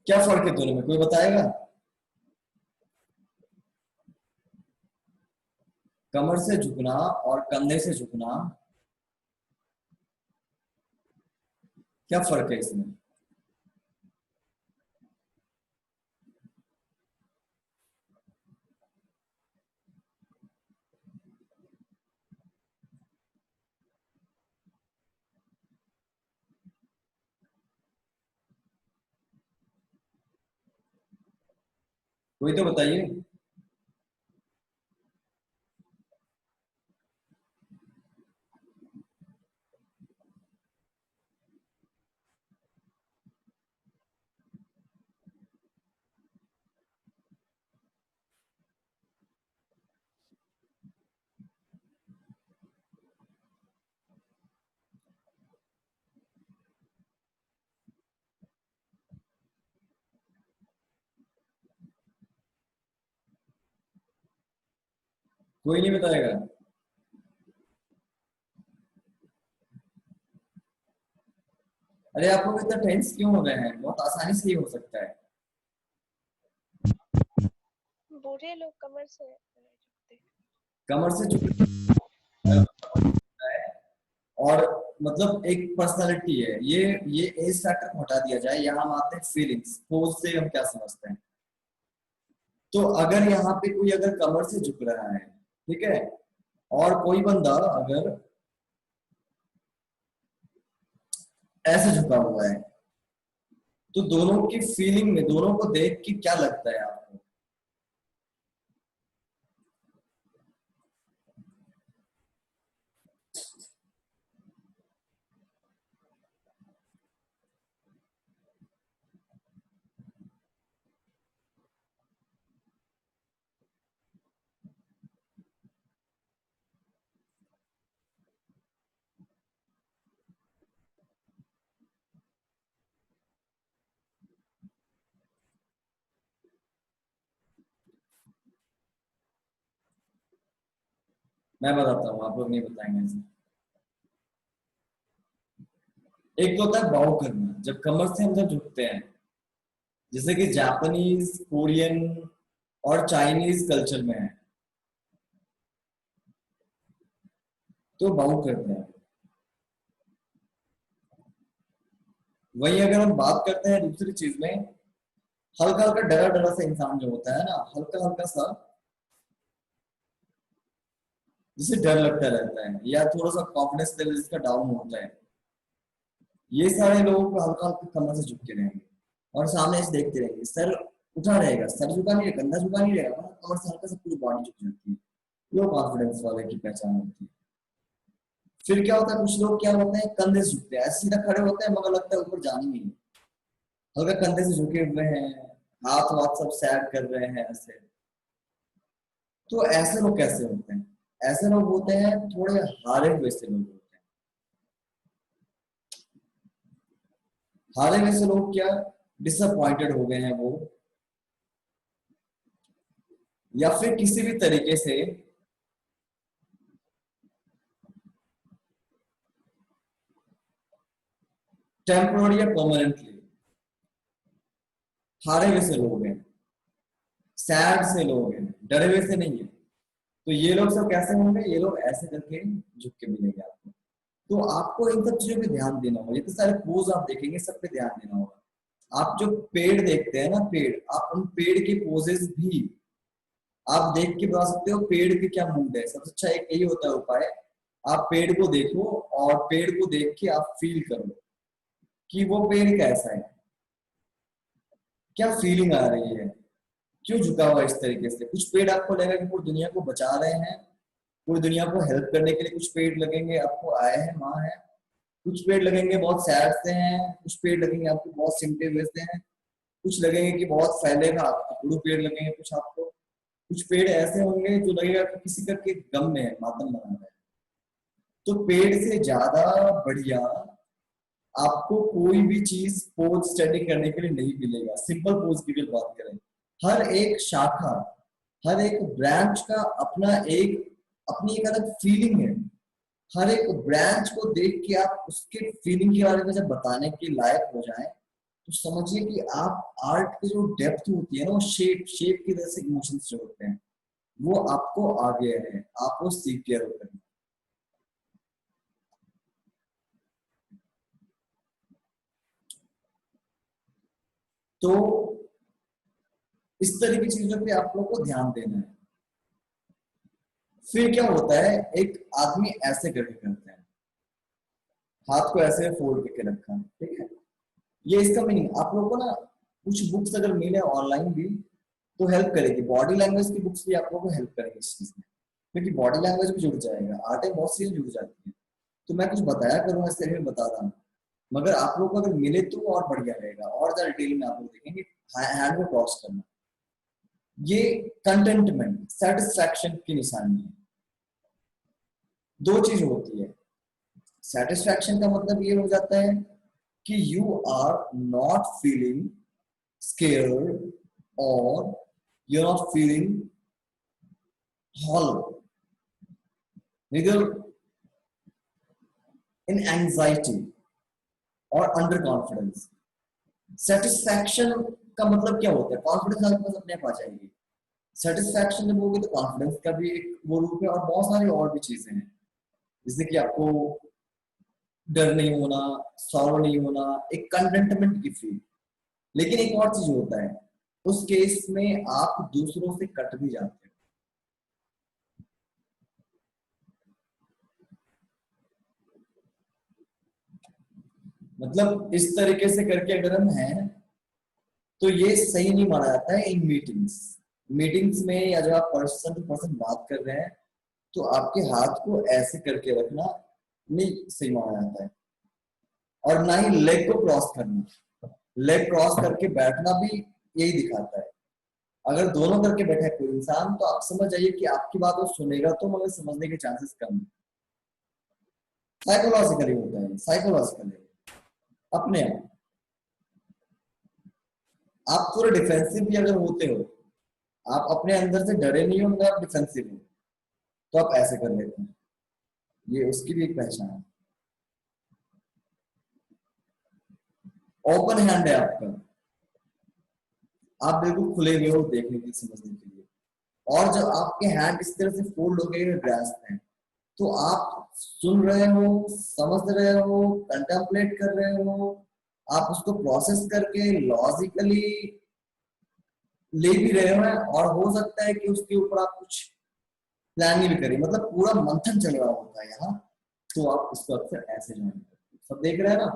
क्या फर्क है दोनों में, कोई बताएगा? कमर से झुकना और कंधे से झुकना, क्या फर्क है इसमें? कोई तो बताइए। कोई नहीं बताएगा? अरे आप लोग इतना टेंस क्यों हो रहे हैं? बहुत आसानी से ही हो सकता है। बूढ़े लोग कमर से झुकते हैं। कमर से झुकना है, और मतलब एक पर्सनालिटी है ये एज फैक्टर को हटा दिया जाए, यहाँ हम आते हैं फीलिंग्स। पोज से हम क्या समझते हैं? तो अगर यहाँ पे कोई अगर कमर से झुक रहा है, ठीक है, और कोई बंदा अगर ऐसे झुका हुआ है, तो दोनों की फीलिंग में, दोनों को देख के क्या लगता है आपको? मैं बताता हूँ, आप लोग नहीं बताएंगे ऐसे। एक तो होता है बाउ करना, जब कमर से हम जब झुकते हैं जैसे कि जापानीज, कोरियन और चाइनीज कल्चर में है, तो बाउ करते हैं। वही अगर हम बात करते हैं दूसरी चीज में, हल्का हल्का डरा डरा सा इंसान जो होता है ना, हल्का हल्का सा जिसे डर लगता रहता है या थोड़ा सा कॉन्फिडेंस लेवल जिसका डाउन होता है, ये सारे लोगों को हल्का हल्का कमर से झुक के रहेंगे और सामने से देखते रहेंगे। सर उठा रहेगा, सर झुका नहीं रहेगा, कंधा झुका नहीं रहेगा, कमर से हल्का सा पूरी बॉडी झुक जाती है। लो कॉन्फिडेंस वाले की पहचान होती है। फिर क्या होता है, कुछ लोग क्या होते हैं, कंधे से झुकते हैं, ऐसे सीधा खड़े होते हैं मगर लगता है ऊपर जानी नहीं है, हल्का कंधे से झुके हुए हैं, हाथ वाथ सब सैड कर रहे हैं ऐसे। तो ऐसे लोग कैसे होते हैं? ऐसे लोग होते हैं थोड़े हारे हुए से लोग होते हैं। हारे हुए से लोग क्या, डिसअपॉइंटेड हो गए हैं वो, या फिर किसी भी तरीके से टेम्पोररी या परमानेंटली हारे हुए से लोग हैं, सैड से लोग हैं, डरे हुए से नहीं है। तो ये लोग सब कैसे होंगे? ये लोग ऐसे करके झुक के मिलेंगे आपको। तो आपको इन सब चीजों पे ध्यान देना होगा। ये तो सारे पोज आप देखेंगे, सब पे ध्यान देना होगा। आप जो पेड़ देखते हैं ना, पेड़, आप उन पेड़ के पोजेस भी आप देख के बता सकते हो पेड़ के क्या मूड है। सबसे अच्छा एक यही होता है उपाय, आप पेड़ को देखो और पेड़ को देख के आप फील करो कि वो पेड़ कैसा है, क्या फीलिंग आ रही है, क्यों झुका हुआ इस तरीके से। कुछ पेड़ आपको लगेगा कि पूरी दुनिया को बचा रहे हैं, पूरी दुनिया को हेल्प करने के लिए कुछ पेड़ लगेंगे आपको आए हैं वहां है। कुछ पेड़ लगेंगे बहुत सैड से हैं, कुछ पेड़ लगेंगे आपको बहुत सिमटे हुए से हैं, कुछ लगेंगे कि बहुत फैले का अकड़ू पेड़ लगेंगे कुछ आपको। कुछ पेड़ ऐसे होंगे जो लगेगा कि किसी का के गम में है, मातम मना रहा है। तो पेड़ से ज्यादा बढ़िया आपको कोई भी चीज पोज स्टडी करने के लिए नहीं मिलेगा। सिंपल पोज की भी बात करें, हर एक शाखा, हर एक ब्रांच का अपना एक अपनी एक अलग फीलिंग है। हर एक ब्रांच को देख के आप उसके फीलिंग के बारे में जब बताने के लायक हो जाए, तो समझिए कि आप आर्ट की जो डेप्थ होती है ना, वो शेप शेप की तरह से इमोशंस जो होते हैं वो आपको आ गए हैं, आप वो सीख गए होते हैं। तो इस तरह की चीजों पे आप लोगों को ध्यान देना है। फिर क्या होता है, एक आदमी ऐसे करके करते हैं, हाथ को ऐसे फोल्ड करके रखा, ठीक है। ये इसका मीनिंग आप लोगों को ना कुछ बुक्स अगर मिले ऑनलाइन भी तो हेल्प करेगी। बॉडी लैंग्वेज की बुक्स भी आप लोगों को हेल्प करेंगी इस चीज में, क्योंकि बॉडी लैंग्वेज भी जुड़ जाएगा, आर्ट में बहुत चीजें जुड़ जाती है। तो मैं कुछ बताया करूंगा इस तरह में बता रहा हूँ, मगर आप लोग को अगर मिले तो और बढ़िया रहेगा, और ज्यादा डिटेल में आप लोग देखेंगे। हैंड को क्रॉस करना, ये कंटेंटमेंट सेटिस्फैक्शन की निशानी है। दो चीज होती है, सेटिस्फैक्शन का मतलब ये हो जाता है कि you are not feeling scared or you're not feeling hollow, neither in anxiety or under confidence. Satisfaction का मतलब क्या होता है? कॉन्फिडेंस आपके पास अपने आप आ जाएगी। सेटिस्फैक्शन जब होगी तो कॉन्फिडेंस का भी एक वो रूप है, और बहुत सारी और भी चीजें हैं, जैसे कि आपको डर नहीं होना, सॉरो नहीं होना, एक कंटेंटमेंट की फील। लेकिन एक और चीज होता है, उस केस में आप दूसरों से कट भी जाते हैं। मतलब इस तरीके से करके अगर हम हैं तो ये सही नहीं माना जाता है इन मीटिंग्स। मीटिंग्स में या जब आप पर्सन टू पर्सन बात कर रहे हैं तो आपके हाथ को ऐसे करके रखना नहीं सही माना जाता है, और ना ही लेग को क्रॉस करना। लेग क्रॉस करके बैठना भी यही दिखाता है। अगर दोनों करके बैठा है कोई इंसान तो आप समझ जाइए कि आपकी बात वो सुनेगा तो, मगर समझने के चांसेस कम है। साइकोलॉजिकली होता है, साइकोलॉजिकली अपने आप पूरे डिफेंसिव भी अगर होते हो, आप अपने अंदर से डरे नहीं हो मगर आप डिफेंसिव हो, तो आप ऐसे कर लेते हैं। ये उसकी भी एक पहचान है। ओपन हैंड है आपका, आप बिल्कुल खुले हुए हो देखने के लिए, समझने के लिए। और जब आपके हैंड इस तरह से फोल्ड हो गए ग्रास्प में, तो आप सुन रहे हो, समझ रहे हो, कंटेम्पलेट कर रहे हो, आप उसको प्रोसेस करके लॉजिकली ले भी रहे हो, और हो सकता है कि उसके ऊपर आप कुछ प्लानिंग भी करिए, मतलब पूरा मंथन चल रहा होता है यहाँ। तो आप इसको अक्सर ऐसे ज्वाइन करते हैं। सब देख रहे हैं ना?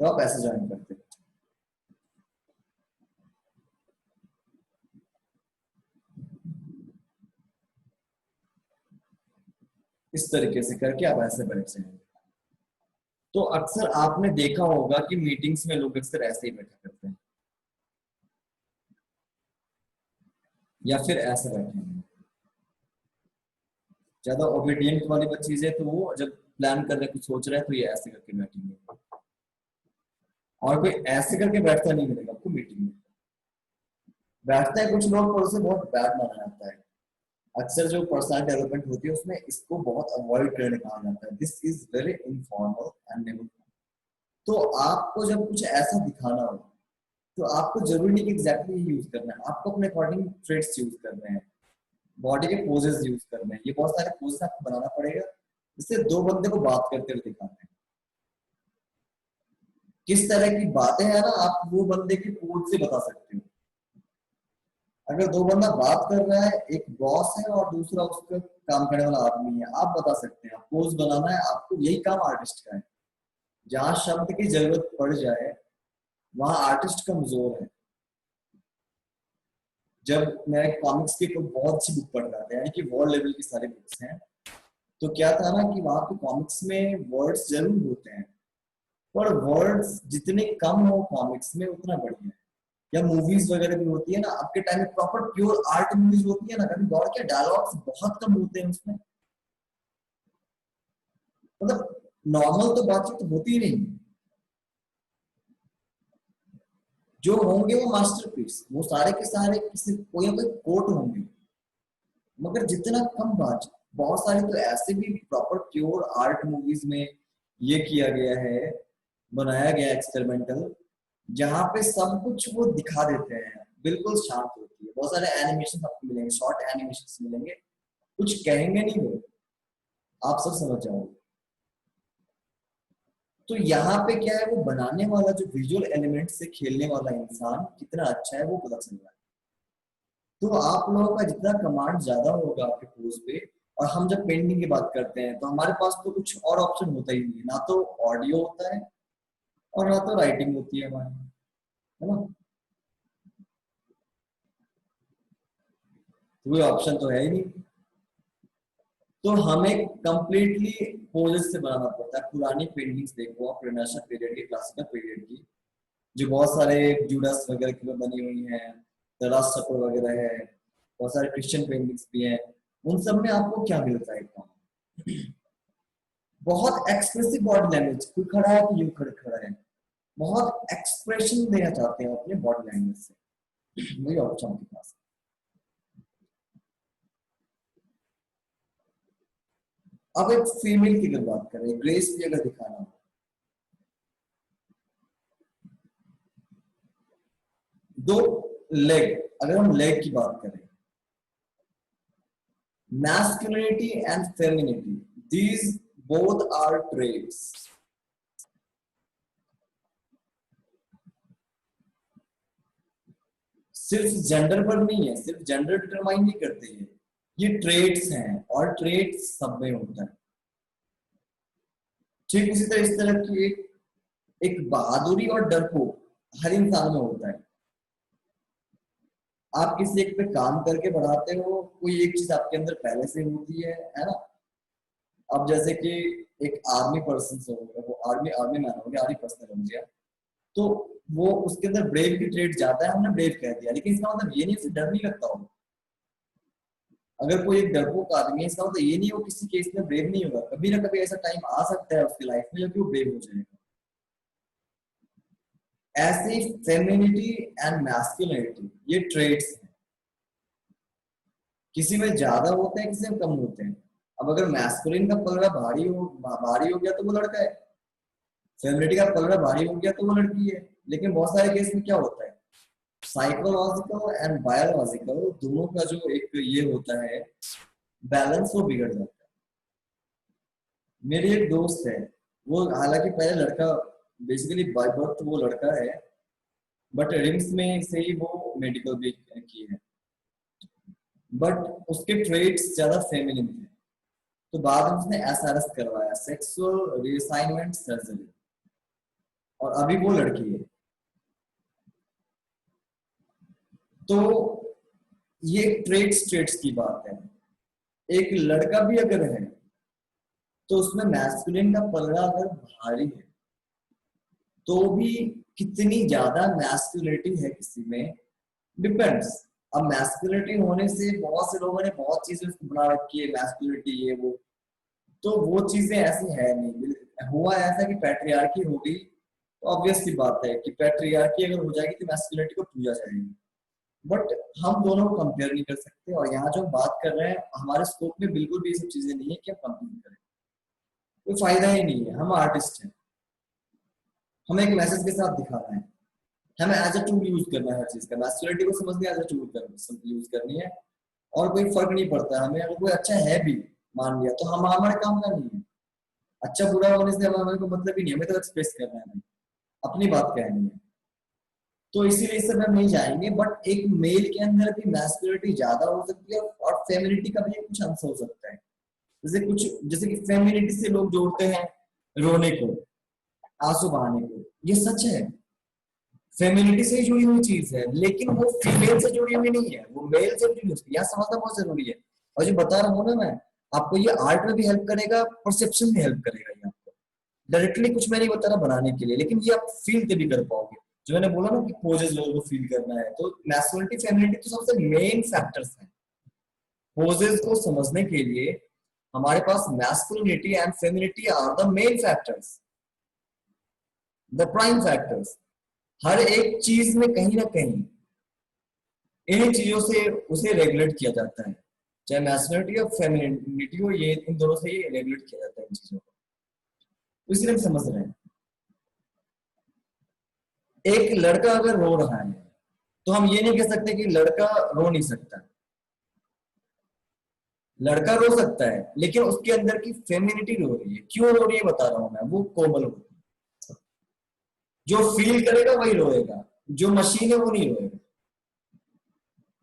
तो आप ऐसे ज्वाइन करते हैं। इस तरीके से करके आप ऐसे बैठ जाएंगे। तो अक्सर आपने देखा होगा कि मीटिंग्स में लोग अक्सर ऐसे ही बैठा करते हैं, या फिर ऐसे बैठेंगे। ज्यादा ओबीडियंट वाली चीज है, तो वो जब प्लान कर रहे, कुछ सोच रहे हैं, तो ये ऐसे करके बैठेंगे। और कोई ऐसे करके बैठता नहीं मिलेगा आपको मीटिंग में। बैठता है कुछ लोग, पर उसे बहुत बैड माना जाता है। अक्सर जो पर्सनल डेवलपमेंट होती है उसमें इसको बहुत अवॉइड करने कहा जाता है। This is very informal and never. तो आपको जब कुछ ऐसा दिखाना हो, तो आपको जरूरी नहीं कि एग्जैक्टली यूज करना है, आपको अपने अकॉर्डिंग ट्रेड्स यूज करने हैं, बॉडी के पोजेस यूज करने हैं। ये बहुत सारे पोजेस आपको बनाना पड़ेगा, जिससे दो बंदे को बात करते हुए दिखाते हैं। किस तरह की बातें हैं ना, आप वो बंदे की पोज से बता सकते हो। अगर दो बंदा बात कर रहा है, एक बॉस है और दूसरा उसका काम करने वाला आदमी है, आप बता सकते हैं। पोज बनाना है आपको, यही काम आर्टिस्ट का है। जहां शब्द की जरूरत पड़ जाए वहां आर्टिस्ट कमजोर है। जब मैं कॉमिक्स की तो बहुत अच्छी बुक पढ़ रहा था, यानी कि वर्ल्ड लेवल की सारी बुक्स हैं, तो क्या था ना कि वहां पे कॉमिक्स में वर्ड्स जरूर होते हैं, पर वर्ड्स जितने कम हो कॉमिक्स में उतना बढ़िया है। या मूवीज वगैरह भी होती है ना, आपके टाइम में प्रॉपर प्योर आर्ट मूवीज होती है ना, कभी गौर किया, डायलॉग्स बहुत कम होते हैं उसमें। मतलब नॉर्मल तो बातचीत होती नहीं, जो होंगे वो मास्टरपीस, वो सारे के सारे किसी कोई ना कोई कोट होंगे, मगर जितना कम बात। बहुत सारी तो ऐसे भी प्रॉपर प्योर आर्ट मूवीज में ये किया गया है, बनाया गया एक्सपेरिमेंटल, जहां पे सब कुछ वो दिखा देते हैं, बिल्कुल शांत होती है। बहुत सारे एनिमेशन आपको मिलेंगे, शॉर्ट एनिमेशन मिलेंगे, कुछ कहेंगे नहीं वो, आप सब समझ जाओगे। तो यहाँ पे क्या है, वो बनाने वाला जो विजुअल एलिमेंट से खेलने वाला इंसान कितना अच्छा है वो पता चल रहा है। तो आप लोगों का जितना कमांड ज्यादा होगा आपके पोज पे, और हम जब पेंटिंग की बात करते हैं तो हमारे पास तो कुछ और ऑप्शन होता ही नहीं है, ना तो ऑडियो होता है और ना तो राइटिंग होती है हमारी, है ना? कोई ऑप्शन तो है ही नहीं। तो हमें कंप्लीटली पोजेस से बनाना पड़ता है। पुरानी पेंटिंग्स देखो आप, रेनेसां पीरियड की, क्लासिकल पीरियड की, जो बहुत सारे जूडास वगैरह की बनी हुई हैं, द लास्ट सपर वगैरह है, बहुत सारे क्रिश्चियन पेंटिंग्स भी हैं। उन सब में आपको क्या मिलता है? बहुत एक्सप्रेसिव बॉडी लैंग्वेज, कोई खड़ा है तो यूं खड़े खड़ा है, बहुत एक्सप्रेशन देना चाहते हैं अपने बॉडी लैंग्वेज से। वही ऑप्शन आपके पास है। अब एक फीमेल की अगर बात करें, ग्रेस भी अगर दिखाना हो, दो लेग, अगर हम लेग की बात करें, masculinity and femininity, these both are traits. सिर्फ जेंडर पर नहीं है, सिर्फ जेंडर डिटरमाइन नहीं करते हैं, ये ट्रेट्स हैं, और ट्रेट्स सब में होता है। ठीक इसी तरह इस तरह की एक बहादुरी और डरपोक हर इंसान में होता है। आप किसी एक पे काम करके बढ़ाते हो, कोई एक चीज आपके अंदर पहले से होती है ना? अब जैसे कि एक आर्मी पर्सन हो गया, वो आर्मी मैन हो गया, आर्मी पर्सन हो गया, तो वो उसके अंदर ब्रेव की ट्रेड जाता है, हमने ब्रेव कह दिया, लेकिन इसका मतलब ये नहीं उसे डर नहीं लगता हो। अगर कोई एक डरपोक आदमी है, इसका मतलब ये नहीं हो किसी केस में ब्रेव नहीं होगा। कभी ना कभी ऐसा टाइम आ सकता है उसकी लाइफ में जब वो ब्रेव हो जाएगा। ऐसी फेमिनिटी एंड मैस्कुलिनिटी ये ट्रेड्स हैं, किसी में ज्यादा होते हैं, किसी में कम होते हैं। अब अगर मैस्कुलिन का पलड़ा भारी हो गया तो वो लड़का है, फेमिनिटी का पलड़ा भारी हो गया तो वो लड़की है। लेकिन बहुत सारे केस में क्या होता है, साइकोलॉजिकल एंड बायोलॉजिकल दोनों का जो एक ये होता है बैलेंस, वो बिगड़ जाता है। मेरी एक दोस्त है, वो हालांकि पहले लड़का, बेसिकली बाय बर्थ वो लड़का है, बट रिम्स में से ही वो मेडिकल भी की है, बट उसके ट्रेड्स ज्यादा फेमिनिन थे। तो बाद में उसने एसआरएस करवाया, सेक्सुअल रीअसाइनमेंट सर्जरी, और अभी वो लड़की है। तो ये ट्रेड्स की बात है। एक लड़का भी अगर है तो उसमें मैस्कुलिन का पलड़ा अगर भारी है तो भी कितनी ज्यादा मैस्कुलिनिटी है किसी में डिपेंड्स। अब मैस्कुलिनिटी होने से बहुत से लोगों ने बहुत चीजें उसको बना रखी है, मैस्कुलिनिटी ये वो, तो वो चीजें ऐसी है नहीं। हुआ ऐसा कि पैट्रियार्की होगी तो ऑब्वियस सी बात है कि पैट्रियार्की अगर हो जाएगी तो मैस्कुलिनिटी को पूजा जाएगी, बट हम दोनों को कंपेयर नहीं कर सकते। और यहाँ जो बात कर रहे हैं हमारे स्कोप में बिल्कुल भी ये सब चीजें नहीं है कि हम कंपेयर करें, कोई फायदा ही नहीं है। हम आर्टिस्ट हैं, हमें एक मैसेज के साथ दिखाना है, हमें एज अ टूल यूज करना है हर चीज का। मैस्कुलिनिटी को समझनी एज अ टूल यूज करनी है, और कोई फर्क नहीं पड़ता हमें। अगर कोई अच्छा है भी मान लिया तो हम हमारे काम का नहीं है, अच्छा बुरा होने से हमें को मतलब ही नहीं, हमें तो एक्सप्रेस करना है, अपनी बात कहनी है। तो इसीलिए इस सब हम नहीं जाएंगे, बट एक मेल के अंदर भी मैस्कुलिनिटी ज्यादा हो सकती है और फेमिनिटी का भी कुछ अंश हो सकता है। जैसे कि फेमिनिटी से लोग जोड़ते हैं रोने को, आंसू बहाने को, ये सच है, फेमिनिटी से जुड़ी हुई चीज है, लेकिन वो फीमेल से जुड़ी हुई नहीं है, वो मेल से जुड़ी हुई है। यह समझना बहुत जरूरी है। और जो बता रहा हूँ ना मैं आपको, ये आर्ट में भी हेल्प करेगा, परसेप्शन में हेल्प करेगा। ये आपको डायरेक्टली कुछ मैं नहीं बता रहा बनाने के लिए, लेकिन ये आप फील भी कर पाओगे। जो मैंने बोला ना कि पोजेस लोगों को फील करना है, तो मैस्कुलिनिटी फेमिनिटी तो सबसे मेन फैक्टर्स हैं। पोजेस को समझने के लिए हमारे पास masculinity and femininity are the main factors, the prime factors. हर एक चीज में कहीं ना कहीं इन चीजों से उसे रेगुलेट किया जाता है, चाहे मैस्कुलिनिटी और फेमिनिटी हो, ये इन दोनों से ही रेगुलेट किया जाता है इन चीजों को। इसलिए हम समझ रहे हैं, एक लड़का अगर रो रहा है तो हम ये नहीं कह सकते कि लड़का रो नहीं सकता। लड़का रो सकता है, लेकिन उसके अंदर की फेमिनिटी रो रही है। क्यों रो रही है बता रहा हूं मैं, वो कोमल होती है। जो फील करेगा वही रोएगा, जो मशीन है वो नहीं रोएगा।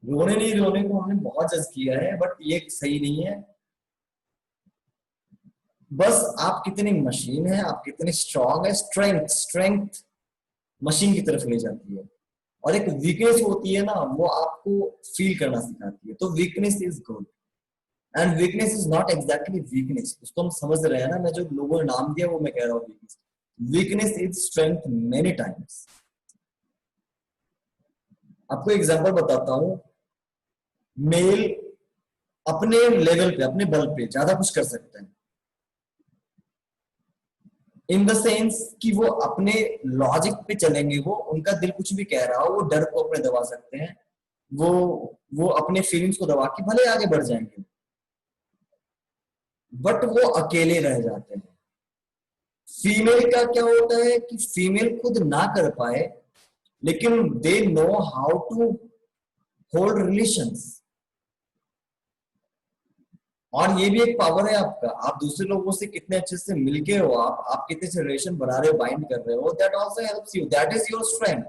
रोने नहीं रोने को हमने बहुत जज किया है, बट ये सही नहीं है। बस आप कितनी मशीन है, आप कितने स्ट्रांग है, स्ट्रेंथ मशीन की तरफ ले जाती है। और एक वीकनेस होती है ना, वो आपको फील करना सिखाती है। तो weakness is good and weakness is not exactly weakness, उसको हम समझ रहे हैं ना। मैं जो लोगों ने नाम दिया वो मैं कह रहा हूँ weakness. Weakness is strength many times. आपको एग्जांपल बताता हूँ। मेल अपने लेवल पे, अपने बल पे ज्यादा कुछ कर सकते हैं, इन द सेंस कि वो अपने लॉजिक पे चलेंगे। वो उनका दिल कुछ भी कह रहा हो, वो डर को अपने दबा सकते हैं, वो अपने फीलिंग्स को दबा के भले आगे बढ़ जाएंगे, बट वो अकेले रह जाते हैं। फीमेल का क्या होता है कि फीमेल खुद ना कर पाए, लेकिन they know how to hold relations. और ये भी एक पावर है आपका, आप दूसरे लोगों से कितने अच्छे से मिलके हो, आप कितने से रिलेशन बना रहे हो, बाइंड कर रहे हो, that also helps you, that is your strength.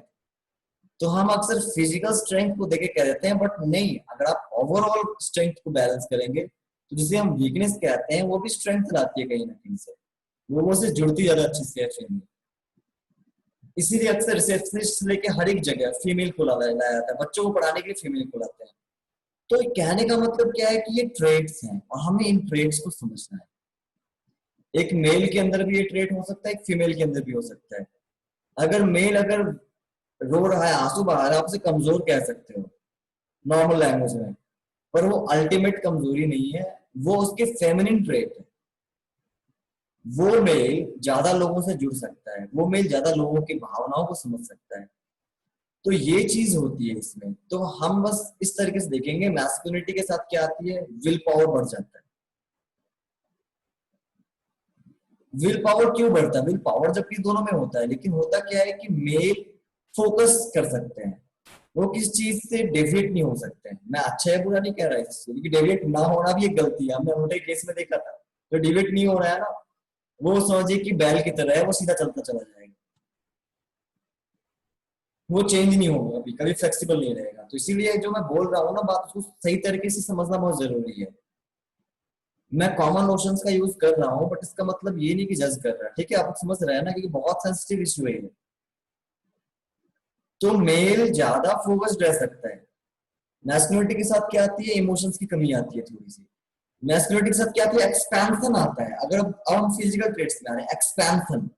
तो हम अक्सर फिजिकल स्ट्रेंथ को देके कह देते हैं, बट नहीं, अगर आप ओवरऑल स्ट्रेंथ को बैलेंस करेंगे तो जिसे हम वीकनेस कहते हैं वो भी स्ट्रेंथ लाती है कहीं ना कहीं से, लोगों से जुड़ती ज्यादा अच्छी से फीमेल। इसीलिए अक्सर रिसेप्शनिस्ट लेके हर एक जगह फीमेल को लाया जाता है, बच्चों को पढ़ाने के लिए फीमेल को लाते हैं। तो कहने का मतलब क्या है कि ये ट्रेड्स हैं और हमें इन ट्रेड्स को समझना है। एक मेल के अंदर भी ये ट्रेड हो सकता है, एक फीमेल के अंदर भी हो सकता है। अगर मेल अगर रो रहा है, आंसू बहा रहा है, आप उसे कमजोर कह सकते हो नॉर्मल लैंग्वेज में, पर वो अल्टीमेट कमजोरी नहीं है, वो उसके फेमिनिन ट्रेट है। वो मेल ज्यादा लोगों से जुड़ सकता है, वो मेल ज्यादा लोगों की भावनाओं को समझ सकता है। तो ये चीज होती है इसमें। तो हम बस इस तरीके से देखेंगे, मैस्कुलिनिटी के साथ क्या आती है, विल पावर बढ़ जाता है। विल पावर क्यों बढ़ता है? विल पावर जबकि दोनों में होता है, लेकिन होता क्या है कि मेल फोकस कर सकते हैं, वो किसी चीज से डेविएट नहीं हो सकते हैं। मैं अच्छा है बुरा नहीं कह रहा इससे, क्योंकि डेविएट ना होना भी एक गलती है। हमने उनके केस में देखा था, तो डेविएट नहीं हो रहा है ना, वो समझिए कि बैल की तरह है, वो सीधा चलता चला जाएगा, वो चेंज नहीं होगा, कभी कभी फ्लेक्सिबल नहीं रहेगा। तो इसीलिए जो मैं बोल रहा हूँ ना बात, उसको सही तरीके से समझना बहुत जरूरी है। मैं कॉमन नोशंस का यूज कर रहा हूँ, बट इसका मतलब ये नहीं कि जज कर रहा है, ठीक है? आप समझ रहे हैं ना, क्योंकि बहुत सेंसिटिव इश्यू है ये। तो मेल ज्यादा फोकस्ड रह सकता है। मैस्कुलिनिटी के साथ क्या आती है? इमोशंस की कमी आती है थोड़ी सी। मैस्कुलिनिटी के साथ क्या आती है? एक्सपेंशन आता है। अगर अब हम फिजिकल ट्रेट्स में आ रहे हैं, एक्सपेंशन,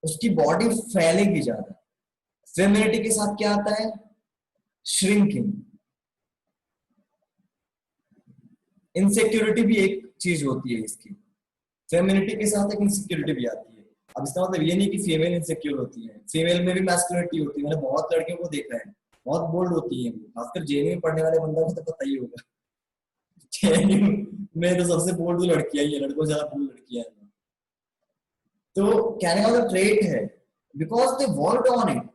उसकी बॉडी फैलेगी ज्यादा। फेमिनिटी के साथ क्या आता है? श्रिंकिंग। इनसिक्योरिटी भी एक चीज होती है इसकी, फेमिनिटी के साथ एक इनसिक्योरिटी भी आती है। अब इसका मतलब ये नहीं कि फीमेल इनसिक्योर होती है, फीमेल में भी मैस्कुलिनिटी होती है। मैंने बहुत लड़कियों को देखा है, बहुत बोल्ड होती है वो, खासकर जेएनयू में पढ़ने वाले बंदों को तो पता ही होगा। जेएनयू में तो सबसे बोल्ड तो लड़कियां ही है, लड़कों से ज्यादा बोल्ड लड़कियां हैं। तो कहने का मतलब ट्रेट है, because they work on it.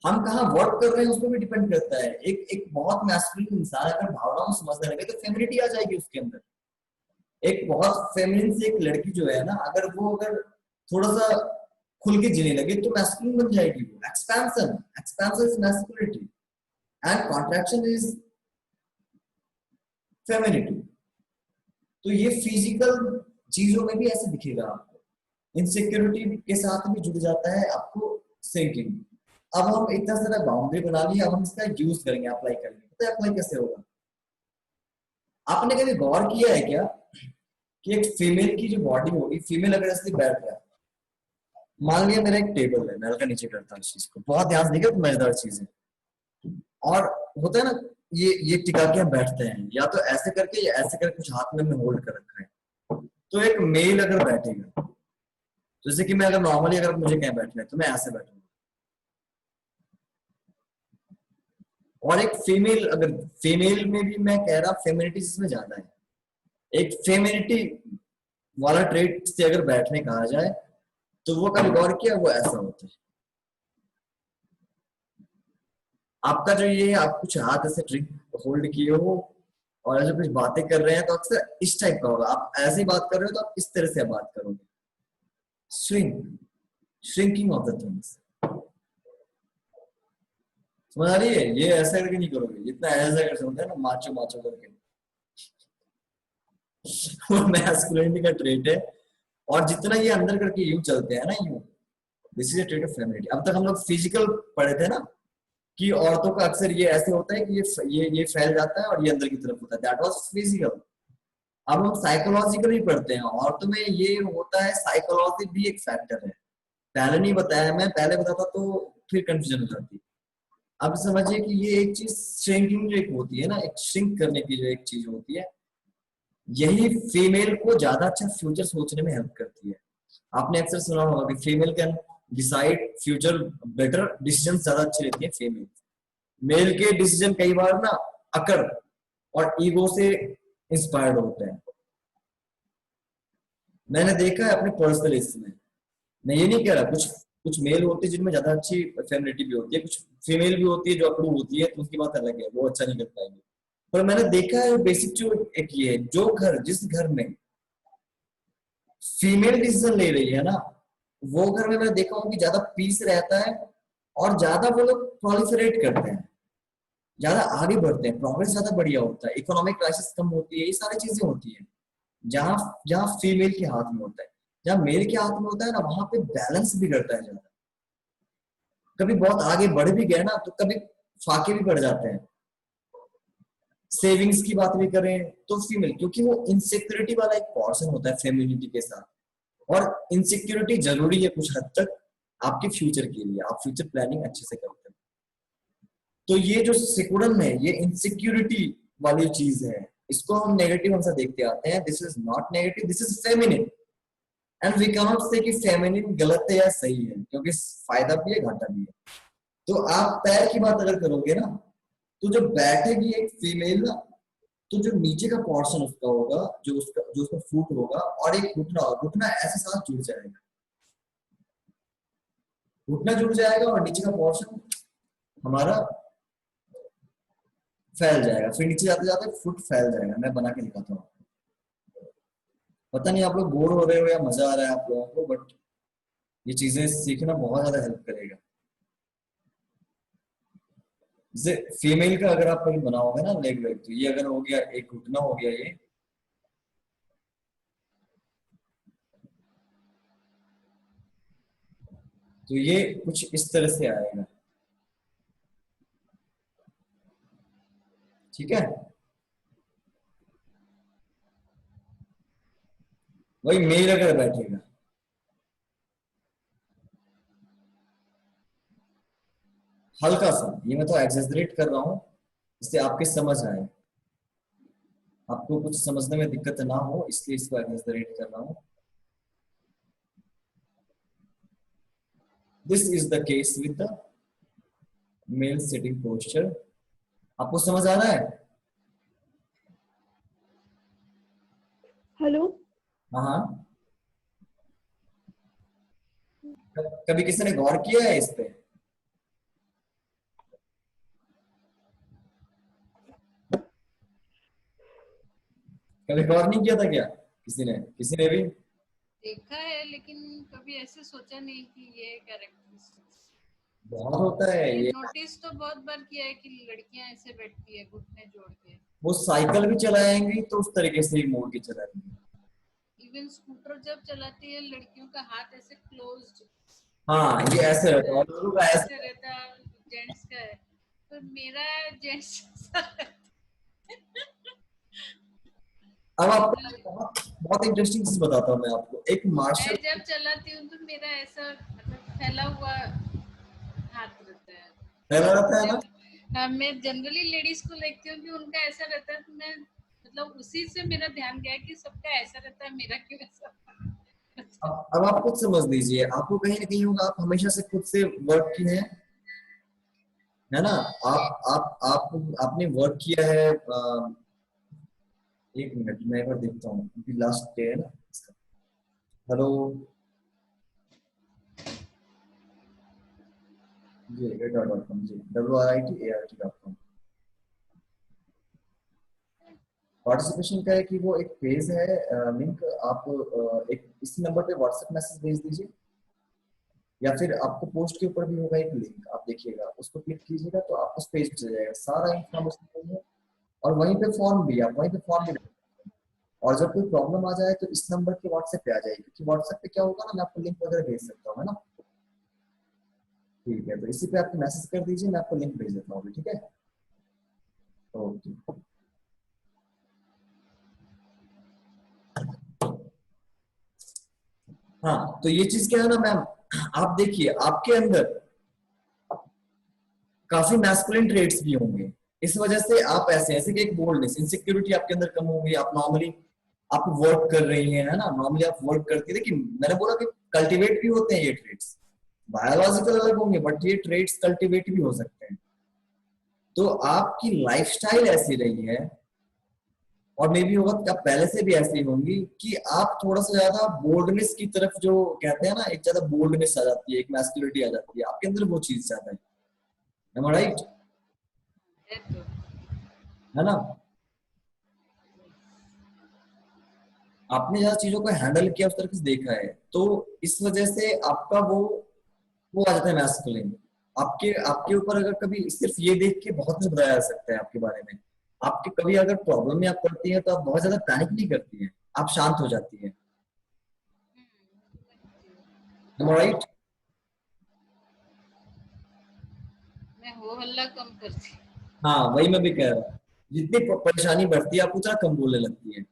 हम कहाँ वर्क कर रहे हैं उस पर भी डिपेंड करता है। एक बहुत मैस्कुलिन इंसान अगर भावनाओं को समझने लगे तो फेमिनिटी आ जाएगी उसके अंदर। एक बहुत फेमिनिन से एक लड़की जो है ना, अगर थोड़ा सा खुल के जीने लगे तो मैस्कुलिन बन जाएगी वो। Expansion, expansion is masculinity and contraction is femininity. तो ये फिजिकल चीजों में भी ऐसे दिखेगा आपको। इनसिक्योरिटी के साथ भी जुड़ जाता है आपको सिंकिंग। अब हम इतना सारा बाउंड्री बना लिया, अब हम इसका यूज करेंगे, अप्लाई करेंगे। पता है अप्लाई कैसे होगा? आपने कभी गौर किया है क्या कि एक फीमेल की जो बॉडी होगी, फीमेल अगर ऐसे बैठ रहा है, मान लिया मेरा एक टेबल है, मैं हल्का नीचे करता हूँ इस चीज को, बहुत ध्यान से देखिए, तो मजेदार चीज है। और होता है ना, ये टिका के हम बैठते हैं, या तो ऐसे करके या ऐसे करके, कुछ हाथ में हमने होल्ड कर रखा है। तो एक मेल अगर बैठेगा, जैसे कि मैं अगर नॉर्मली अगर मुझे कहीं बैठना है तो मैं ऐसे बैठूंगा, और एक फीमेल, अगर फीमेल में भी मैं कह रहा फेमिनिटी जिसमें ज्यादा है, एक फेमिनिटी वाला ट्रेट से अगर बैठने कहा जाए तो वो कभी गौर किया, वो ऐसा होता है। आपका जो ये आप कुछ हाथ ऐसे ट्रिक होल्ड किए हो और ऐसे कुछ बातें कर रहे हैं तो अक्सर इस टाइप का होगा। आप ऐसे ही बात कर रहे हो तो आप इस तरह से बात करोगे। श्रिंकिंग ऑफ द थिंग्स, समझ आ रही है? ये ऐसा करके नहीं करोगे, जितना ऐसा कर सकते हैं ना, माचो माचो करके। वो मैस्कुलिनिटी का ट्रेट है, और जितना ये अंदर करके यूं चलते हैं ना, यूं, this is a trait of femininity. अब तक हम लोग फिजिकल पढ़े थे ना, कि औरतों का अक्सर ये ऐसे होता है कि ये फैल जाता है और ये अंदर की तरफ होता है, दैट वाज फिजिकल। अब हम साइकोलॉजिकली पढ़ते हैं, औरतों में ये होता है, साइकोलॉजी भी एक फैक्टर है। पहले नहीं बताया, मैं पहले बताता तो फिर कंफ्यूजन हो जाती। अब समझिए कि ये एक चीज श्रिंकिंग जो एक होती है ना, एक श्रिंक करने की जो एक चीज होती है, यही फीमेल को ज्यादा अच्छा फ्यूचर सोचने में हेल्प करती है। आपने अक्सर सुना होगा कि female can decide future better, decision ज्यादा अच्छे लेती है फीमेल। मेल के डिसीजन कई बार ना अकड़ और ईगो से इंस्पायर्ड होते हैं। मैंने देखा है अपने पर्सनल इसमें, मैं ये नहीं कह रहा, कुछ कुछ मेल होते हैं जिनमें ज्यादा अच्छी फेमिनिटी भी होती है, कुछ फीमेल भी होती है जो अकड़ू होती है, तो उसकी बात अलग है, वो अच्छा नहीं कर पाएंगे। पर मैंने देखा है बेसिक जो एक ये, जो घर, जिस घर में फीमेल डिसीजन ले रही है ना, वो घर में मैंने देखा हूँ कि ज्यादा पीस रहता है, और ज्यादा वो लोग प्रोलिफरेट करते हैं, ज्यादा आगे बढ़ते हैं, प्रोग्रेस ज्यादा बढ़िया होता है, इकोनॉमिक क्राइसिस कम होती है, ये सारी चीजें होती है जहां जहां फीमेल के हाथ में होता है। जहां मेल के हाथ में होता है ना, वहां पे बैलेंस बिगड़ता है ज्यादा। कभी बहुत आगे बढ़ भी गए ना, तो कभी फाके भी पड़ जाते हैं। सेविंग्स की बात भी करें तो फीमेल, क्योंकि वो इनसिक्योरिटी वाला एक पोर्शन होता है फेमिनिटी के साथ, और इनसिक्योरिटी जरूरी है कुछ हद तक आपके फ्यूचर के लिए, आप फ्यूचर प्लानिंग अच्छे से करते हैं। तो ये जो सिकुड़न है, ये इनसिक्योरिटी वाली चीज है, इसको हम नेगेटिव हमेशा देखते आते हैं। This is not negative, this is feminine, and we can not say कि फेमिनिन गलत है या सही है, क्योंकि फायदा भी है घाटा भी है। तो आप पैर की बात अगर करोगे ना, तो जब बैठेगी एक फीमेल ना, तो जो नीचे का पोर्शन उसका होगा, जो उसका फुट होगा, और एक घुटना, घुटना ऐसे साथ जुड़ जाएगा, घुटना जुड़ जाएगा और नीचे का पोर्शन हमारा फैल जाएगा, फिर नीचे जाते जाते फुट फैल जाएगा। मैं बना के दिखाता हूँ। पता नहीं आप लोग बोर हो रहे हो या मजा आ रहा है आप लोगों को, बट ये चीजें सीखना बहुत ज्यादा हेल्प करेगा। जैसे फीमेल का अगर आप कभी बनाओगे ना लेग वेग, तो ये अगर हो गया, एक घुटना हो गया ये, तो ये कुछ इस तरह से आएगा, ठीक है। वही मेल अगर बैठेगा, हल्का सा, ये मैं तो एक्सेजरेट कर रहा हूं जिससे आपके समझ आए, आपको कुछ समझने में दिक्कत ना हो, इसलिए इसको एक्सेजरेट कर रहा हूं। This is the case with the male sitting posture. आपको समझ आ रहा है? हेलो। हाँ हाँ। कभी किसी ने गौर किया है इस पे? कभी गौर नहीं किया था क्या किसी ने भी? देखा है लेकिन कभी ऐसे सोचा नहीं कि ये कैरेक्टरिस्टिक्स। बहुत होता है ये। नोटिस तो बहुत बार किया है कि लड़कियां ऐसे बैठती है घुटने जोड़ के। वो साइकिल भी चलाएंगी तो उस तरीके से ही मोड़ के चलाएंगी। इवन स्कूटर जब चलाती है लड़कियों का हाथ ऐसे क्लोज्ड, हाँ, ये ऐसे रहता है, और लोगों का ऐसे। ऐसे रहता है, जेंट्स का है, तो मेरा जेंट्स अब आपको बहुत इंटरेस्टिंग चीज बताता हूँ मैं आपको। एक मैं मार्शल, जब चलाती हूँ तो मेरा ऐसा मतलब फैला हुआ हाथ रहता है। फैला रहता है ना। हाँ, मैं जनरली लेडीज को देखती हूँ कि उनका ऐसा रहता है, तो मैं मतलब उसी से मेरा ध्यान गया कि सबका ऐसा रहता है, मेरा क्यों ऐसा। अब आप खुद समझ लीजिए, आपको कहीं ना कहीं होगा, आप हमेशा से खुद से वर्क किए हैं, है ना। आपने वर्क किया है। एक मिनट, मैं एक बार देखता हूँ क्योंकि लास्ट डे है ना इसका। हेलो जी, redar.com जी, WRITART.com। पार्टिसिपेशन का है कि वो एक पेज है, लिंक आप एक इसी नंबर पे व्हाट्सएप मैसेज भेज दीजिए, या फिर आपको पोस्ट के ऊपर भी होगा एक लिंक, आप देखिएगा, उसको क्लिक कीजिएगा तो आप उस पेज पे चले जाएगा, सारा इंफॉर्मेशन है। और वहीं पे फॉर्म भी, आप वहीं पे फॉर्म भी भर सकते हैं। और जब कोई प्रॉब्लम आ जाए तो इस नंबर के व्हाट्सएप पे आ जाएगी, क्योंकि व्हाट्सएप पे क्या होगा ना, मैं आपको लिंक वगैरह भेज सकता हूँ, है ना। ठीक है, तो इसी पे आपको मैसेज कर दीजिए, मैं आपको लिंक भेज देता हूँ, ठीक है। ओके। हाँ, तो ये चीज क्या है ना मैम, आप देखिए आपके अंदर काफी मैस्कुलिन ट्रेट्स भी होंगे, इस वजह से आप ऐसे कि एक बोल्डनेस, इनसिक्योरिटी आपके अंदर कम होगी। आप नॉर्मली आप वर्क कर रही हैं, है ना, नॉर्मली आप वर्क करती है, लेकिन मैंने बोला कि कल्टीवेट भी होते हैं ये ट्रेट्स, बायोलॉजिकल अलग होंगे बट ये ट्रेट्स कल्टीवेट भी हो सकते हैं। तो आपकी लाइफस्टाइल ऐसी रही है, और मे भी होगा कि आप पहले से भी ऐसी होंगी कि आप थोड़ा सा ज्यादा बोल्डनेस की तरफ, जो कहते हैं ना, एक ज्यादा बोल्डनेस आ जाती है, एक मैस्कुलिनिटी आ जाती है आपके अंदर, वो चीज ज्यादा है। Am I right? है तो है ना। आपने ज्यादा चीजों को हैंडल किया, उस तरह से देखा है, तो इस वजह से आपका वो आ जाता है मैस्कुलिन। आपके आपके ऊपर अगर कभी सिर्फ ये देख के बहुत कुछ बताया जा सकता है आपके बारे में। आपके कभी अगर प्रॉब्लम में आप पड़ती है तो आप बहुत ज्यादा पैनिक नहीं करती हैं, आप शांत हो जाती है। राइट। मैं हो हल्ला कम करती हूँ। हाँ, वही मैं भी कह रहा हूँ, जितनी परेशानी बढ़ती है आप उतना कम बोलने लगती है।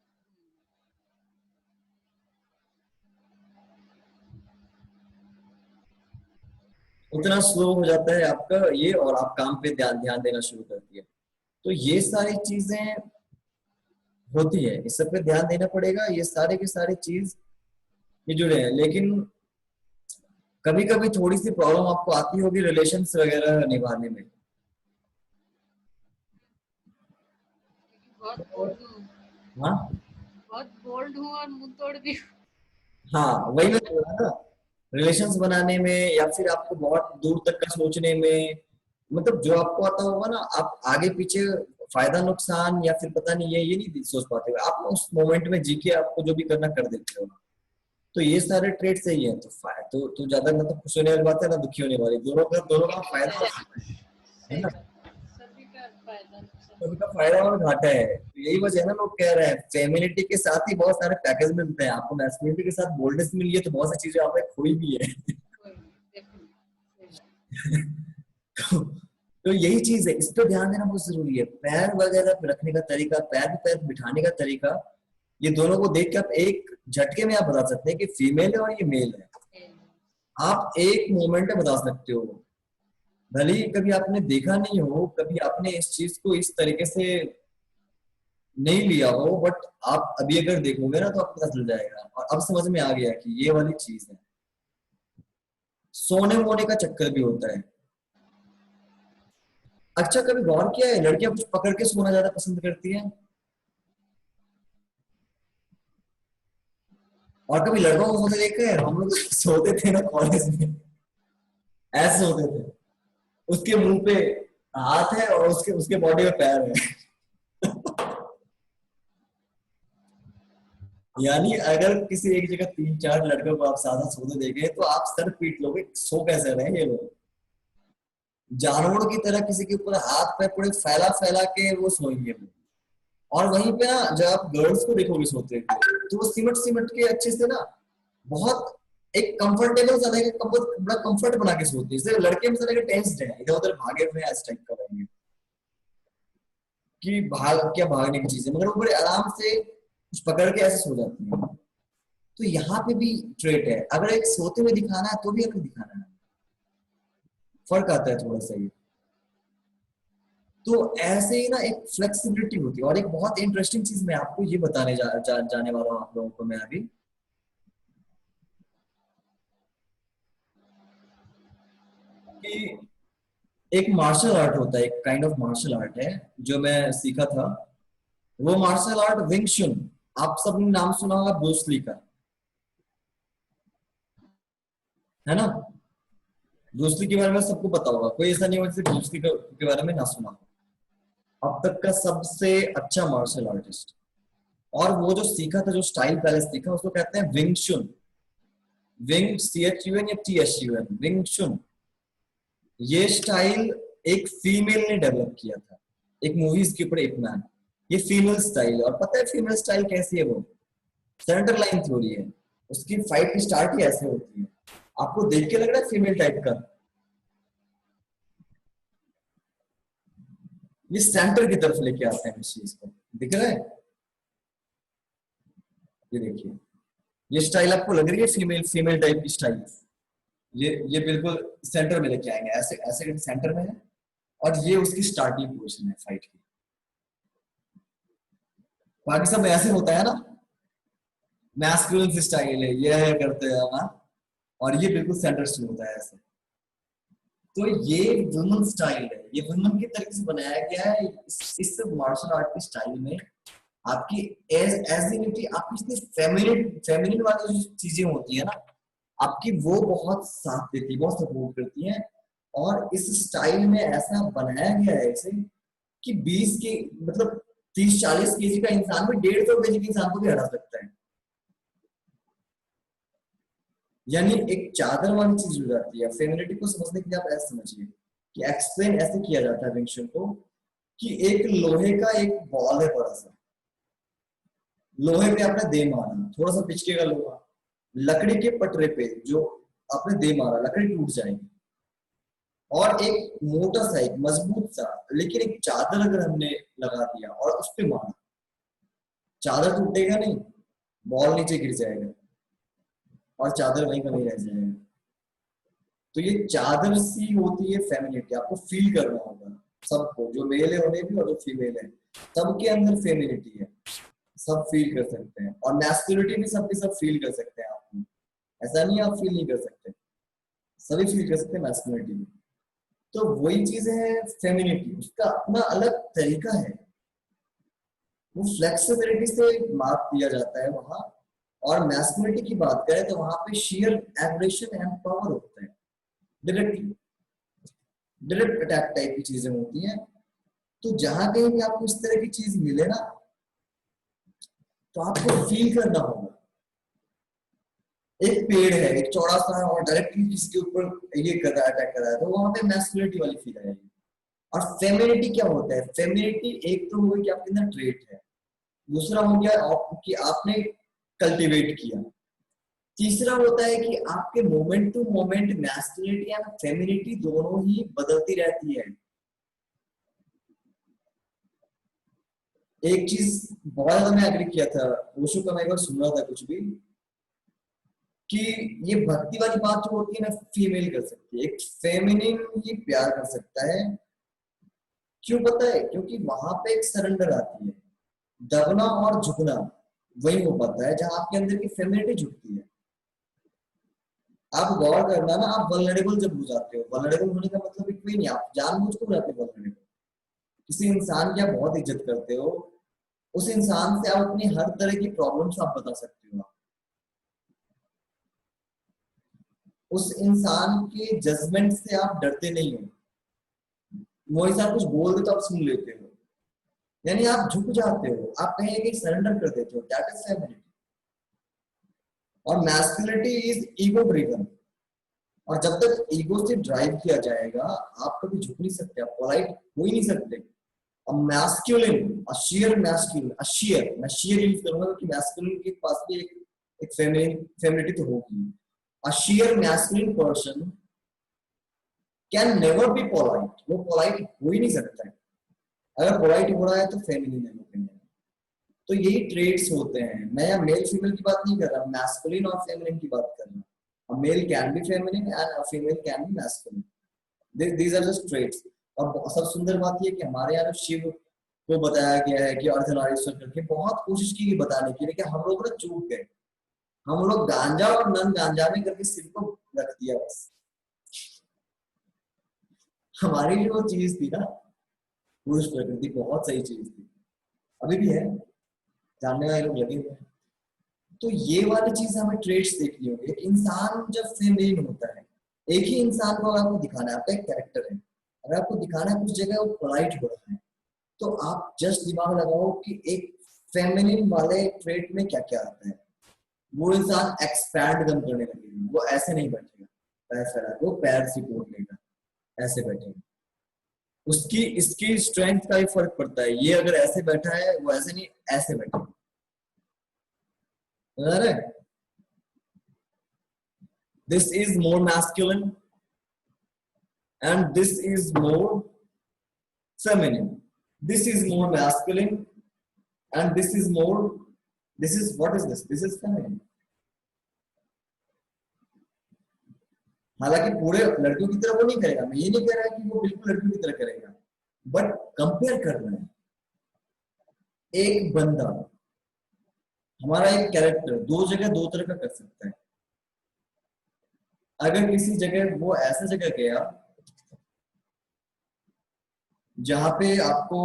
उतना स्लो हो जाता है आपका ये, और आप काम पे ध्यान ध्यान देना शुरू करती है। तो ये सारी चीजें होती है, इस सब पे ध्यान देना पड़ेगा, ये सारे के सारे चीज ये जुड़े हैं। लेकिन कभी कभी थोड़ी सी प्रॉब्लम आपको आती होगी रिलेशंस वगैरह निभाने में। बहुत बहुत बोल्ड हूँ, हाँ बहुत बोल्ड हूँ और मुंह तोड़ भी हूँ। हाँ, वही मैं बोल रहा ना, रिलेशंस बनाने में या फिर आपको बहुत दूर तक का सोचने में, मतलब जो आपको आता होगा ना, आप आगे पीछे फायदा नुकसान या फिर पता नहीं ये नहीं सोच पाते हो आप, उस मोमेंट में जी के आपको जो भी करना कर देते हो। तो ये सारे ट्रेड सही है, तो ज्यादा ना तो खुश होने वाली बात है ना दुखी होने वाली, दोनों का फायदा है सही ना, बात, सभी का फायदा नुकसान। सभी का फायदा और घाटा है। तो यही वजह है ना, लोग कह रहे हैं फेमिनिटी के साथ ही बहुत सारे पैकेज मिलते हैं आपको, मैस्कुलिनिटी के साथ बोल्डनेस मिली है तो बहुत सी चीजें आपने खोई भी है। कोई नहीं, definitely, सही बात। तो, तो यही चीज है, इस पे ध्यान देना बहुत जरूरी है। पैर वगैरह पे रखने का तरीका, पैर पे पैर बिठाने का तरीका, ये दोनों को देख के आप एक झटके में आप बता सकते हैं कि फीमेल है और ये मेल है। आप एक मोमेंट में बता सकते हो, भले ही कभी आपने देखा नहीं हो, कभी आपने इस चीज को इस तरीके से नहीं लिया हो, बट आप अभी अगर देखोगे ना तो आपको पता चल जाएगा। और अब समझ में आ गया कि ये वाली चीज है। सोने वोने का चक्कर भी होता है। अच्छा, कभी गौर किया है लड़कियां कुछ पकड़ के सोना ज्यादा पसंद करती हैं, और कभी लड़कों को सोते देखे हैं? हम लोग सोते थे ना कॉलेज में, ऐसे सोते थे, उसके मुंह पे हाथ है और उसके उसके बॉडी में पैर है। यानी अगर किसी एक जगह तीन चार लड़कों को आप साथ सोते देखे तो आप सर पीट लोगे, सो कैसे रहे ये लोग, जानवरों की तरह किसी के ऊपर हाथ पैर पूरे फैला फैला के वो सोएंगे वो। और वहीं पे ना जब आप गर्ल्स को देखोगे सोते हुए तो वो सिमट सिमट के अच्छे से ना, बहुत एक कंफर्टेबल सा रहेगा, बड़ा कंफर्ट बना के सोते हैं। जैसे लड़के में तरह के टेंस्ड है, इधर उधर भागे हुए इस टाइप का रहेंगे कि भाग क्या भागने की चीज है, मगर वो बड़े आराम से कुछ पकड़ के ऐसे सो जाती है। तो यहाँ पे भी ट्रेट है, अगर एक सोते हुए दिखाना है तो भी अगर दिखाना है, फर्क आता है थोड़ा सा ये। तो ऐसे ही ना एक फ्लेक्सिबिलिटी होती है। और एक बहुत इंटरेस्टिंग चीज मैं आपको ये बताने जाने वाला हूँ आप लोगों को मैं अभी, कि एक मार्शल आर्ट होता है, एक काइंड ऑफ मार्शल आर्ट है जो मैं सीखा था। वो मार्शल आर्ट विंग चुन, आप सबने नाम सुना होगा ब्रूस ली का, है ना? ब्रूस ली के बारे में सबको पता होगा, कोई ऐसा नहीं होगा जिसे ब्रूस ली के बारे में ना सुना हो। अब तक का सबसे अच्छा मार्शल आर्टिस्ट। और वो जो सीखा था, जो स्टाइल पहले सीखा, उसको कहते हैं विंग चुन। विंग CHUN या TSUN, विंग चुन। ये स्टाइल एक फीमेल ने डेवलप किया था, एक मूवीज के ऊपर एक मैन। ये फीमेल स्टाइल है, और पता है फीमेल स्टाइल कैसी है? वो सेंटर लाइन थ्योरी है। उसकी फाइट की स्टार्ट ही ऐसे होती है। आपको देख के लग रहा है फीमेल टाइप का? ये सेंटर की तरफ लेके आते हैं इस चीज को, दिख रहा है? ये देखिए, ये स्टाइल आपको लग रही है फीमेल फीमेल टाइप की स्टाइल? ये बिल्कुल सेंटर में लेके आएंगे, ऐसे ऐसे सेंटर में है, और ये उसकी स्टार्टिंग पोजीशन है फाइट की। बाकी सब ऐसे होता है ना, मैस्कुलिन स्टाइल है, ये है करते हैं ना, और ये बिल्कुल सेंटर से होता है ऐसे। तो ये वुमन स्टाइल है, ये वुमन की तरीके से बनाया गया है। इस मार्शल आर्ट की स्टाइल में आपकी एजिनिटी, आपकी इतनी फेमिनिन वाली जो चीजें होती है ना आपकी, वो बहुत साथ देती है, बहुत सपोर्ट करती है। और इस स्टाइल में ऐसा बनाया गया है इसे कि 20 के मतलब 30-40 केजी का इंसान भी 150 केजी के इंसान को भी हरा सकता है। यानी एक चादर वाली चीज हो जाती है। फेमिनिटी को समझने के लिए आप ऐसे समझिए कि एक्सप्लेन ऐसे किया जाता है विंग चुन को, कि एक लोहे का एक बॉल है बड़ा सा, लोहे पे आपने दे मारा, थोड़ा सा पिचकेगा लोहा, लकड़ी के पटरे पे जो आपने दे मारा लकड़ी टूट जाएगी। और एक मोटा सा, एक मजबूत सा, लेकिन एक चादर अगर हमने लगा दिया और उस पे मारा, चादर टूटेगा नहीं, बॉल नीचे गिर जाएगा और चादर वहीं का वहीं रह जाएगा। तो ये चादर सी होती है फेमिनिटी। आपको फील करना होगा सबको, जो मेल है उन्हें भी और जो फीमेल है सबके अंदर फेमिनिटी है, सब फील कर सकते हैं। और मैस्कुलिनिटी भी सबके सब फील कर सकते हैं। आप ऐसा नहीं आप फील नहीं कर सकते, सभी फील कर सकते हैं मैस्कुलिनिटी भी। तो वही चीज है फेमिनिटी, उसका अपना अलग तरीका है। वो फ्लेक्सिबिलिटी से मार्क दिया जाता है वहां। और मैस्कुलिनिटी की बात करें तो वहां पे शियर एग्रेशन एंड पावर होता है, डायरेक्टली डायरेक्ट अटैक टाइप की चीजें होती हैं। तो जहां कहीं भी आपको इस तरह की चीज मिले ना, तो आपको फील करना होगा। एक पेड़ है, एक चौड़ा सा है, और डायरेक्टली किसी के ऊपर ये कर रहा है, अटैक कर रहा है, तो वहां पे मैस्कुलिनिटी वाली फील आएगी। और फेमिनिटी क्या होता है? फेमिनिटी एक तो हो गई कि आपके अंदर ट्रेट है, दूसरा हो गया कि आपने कल्टीवेट किया, तीसरा होता है कि आपके moment to moment masculinity and femininity दोनों ही बदलती रहती है। एक चीज बहुत ज्यादा मैं एग्री किया था, ओशो का मैं एक बार सुन रहा था कुछ भी, कि ये भक्ति वाली बात जो होती है ना, फीमेल कर सकती है, एक फेमिनिन ही प्यार कर सकता है। क्यों पता है? क्योंकि वहां पे एक सरेंडर आती है, दबना और झुकना वही हो पाता है जहां आपके अंदर की फेमिनिटी झुकती है। आप गौर करना ना, आप वल्नरेबल जब हो जाते हो, वल्नरेबल होने का मतलब कोई नहीं, आप जानबूझ के हो जाते हो वल्नरेबल। किसी इंसान की आप बहुत इज्जत करते हो, उस इंसान से आप अपनी हर तरह की प्रॉब्लम्स आप बता सकते हो, उस इंसान के जजमेंट से आप डरते नहीं हो, वो इंसान कुछ बोल दे तो आप सुन लेते हो, यानी आप झुक जाते हो, आप कहीं कहीं सरेंडर कर देते हो। That is femininity. और मैस्कुलिनिटी इज ईगो ड्रिवन। और जब तक ईगो से ड्राइव किया जाएगा, आप कभी झुक नहीं सकते, आप पोलाइट हो ही नहीं सकते। अब मैस्कुलिन, अ sheer मैस्कुलिन, अ sheer, मैं sheer यूज करूंगा क्योंकि मैस्कुलिन के पास भी एक फेमिनिटी तो होगी। अ sheer masculine person can never be polite, वो पोलाइट हो ही नहीं सकता है। अगर पोलाइट हो रहा है तो फेमिनिन है ओपिनियन। तो यही ट्रेड्स होते हैं। मैं यहाँ मेल फीमेल की बात नहीं कर रहा, मैस्कुलिन और फेमिनिन की बात कर रहा हूँ। A male can be feminine and a female can be masculine. These are just traits। और सब सुंदर बात ये कि हमारे यहाँ शिव को बताया गया है कि अर्धनारीश्वर करके, बहुत कोशिश की गई बताने की, लेकिन हम लोग ना चूक गए। हम लोग गांजा और नन गांजा में करके शिव को रख दिया बस। हमारी जो चीज थी ना, पुरुष प्रकृति, बहुत सही चीज थी, अभी भी है, जानने वाले लोग लगे हुए हैं। तो ये वाली चीज हमें ट्रेट्स देखनी होगी। एक इंसान जब फेमिनिन होता है, एक ही इंसान को अगर आपको दिखाना है, आपका एक कैरेक्टर है, अगर आपको दिखाना है कुछ जगह वो पोलाइट हो रहा है, तो आप जस्ट दिमाग लगाओ कि एक फेमिनिन वाले ट्रेट में क्या क्या आता है। वो इंसान एक्सपैंड गन करने लगेगा, वो ऐसे नहीं बैठेगा पैर फैला के, वो पैर सपोर्ट लेगा, ऐसे बैठेगा। उसकी इसकी स्ट्रेंथ का ही फर्क पड़ता है, ये अगर ऐसे बैठा है, वो ऐसे नहीं, ऐसे बैठेगा। This is more masculine and this is more feminine. This is more masculine and this is more, this is, what is this? This is feminine. हालांकि पूरे लड़कियों की तरह वो नहीं करेगा, मैं ये नहीं कह रहा कि वो बिल्कुल लड़कियों की तरह करेगा, बट कंपेयर करना है। एक बंदा, हमारा एक कैरेक्टर दो जगह दो तरह का कर सकता है। अगर किसी जगह वो ऐसा जगह गया जहां पे आपको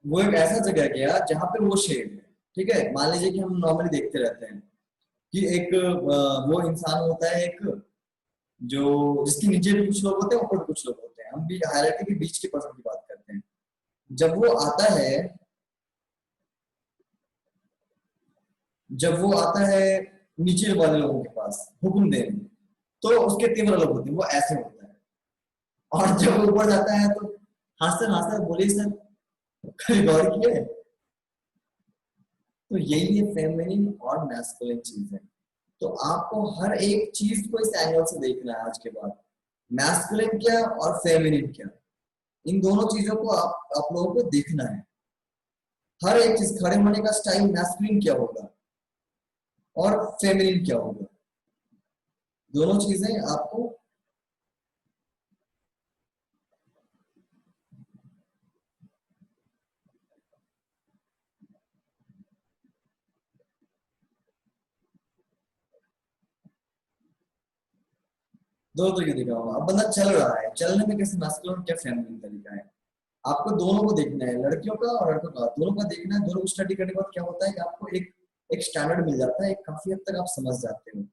वो एक ऐसा जगह गया जहां पे वो शेड है, ठीक है, मान लीजिए कि हम नॉर्मली देखते रहते हैं कि एक वो इंसान होता है, एक जो जिसके नीचे भी कुछ लोग होते हैं, ऊपर भी कुछ लोग होते हैं, हम भी हायरार्की के बीच के पर्सन की बात करते हैं। जब वो आता है, जब वो आता है नीचे वाले लोगों के पास हुक्म देने, तो उसके तीव्र लोग होते हैं, वो ऐसे होता है। और जब वो ऊपर जाता है तो हंसते हंसते बोले, सर कभी गौर किए? तो यही है फेमिनिन और मैस्कुलिन चीज है। तो आपको हर एक चीज को इस एंगल से देखना है आज के बाद, मैस्कुलिन क्या और फेमिनिन क्या, इन दोनों चीजों को आप लोगों को देखना है। हर एक चीज, खड़े होने का स्टाइल मैस्कुलिन क्या होगा और फेमिनिन क्या होगा, दोनों चीजें आपको दो तरीके दिखा होगा। अब बंदा चल रहा है, चलने में कैसे मैस्कुलिन और क्या फेमिनिन तरीका है, आपको दोनों को देखना है, लड़कियों का और लड़कों का, दोनों का देखना है। दोनों को स्टडी करने के बाद क्या होता है कि आपको एक एक स्टैंडर्ड मिल जाता है, एक काफी हद तक आप समझ जाते हो।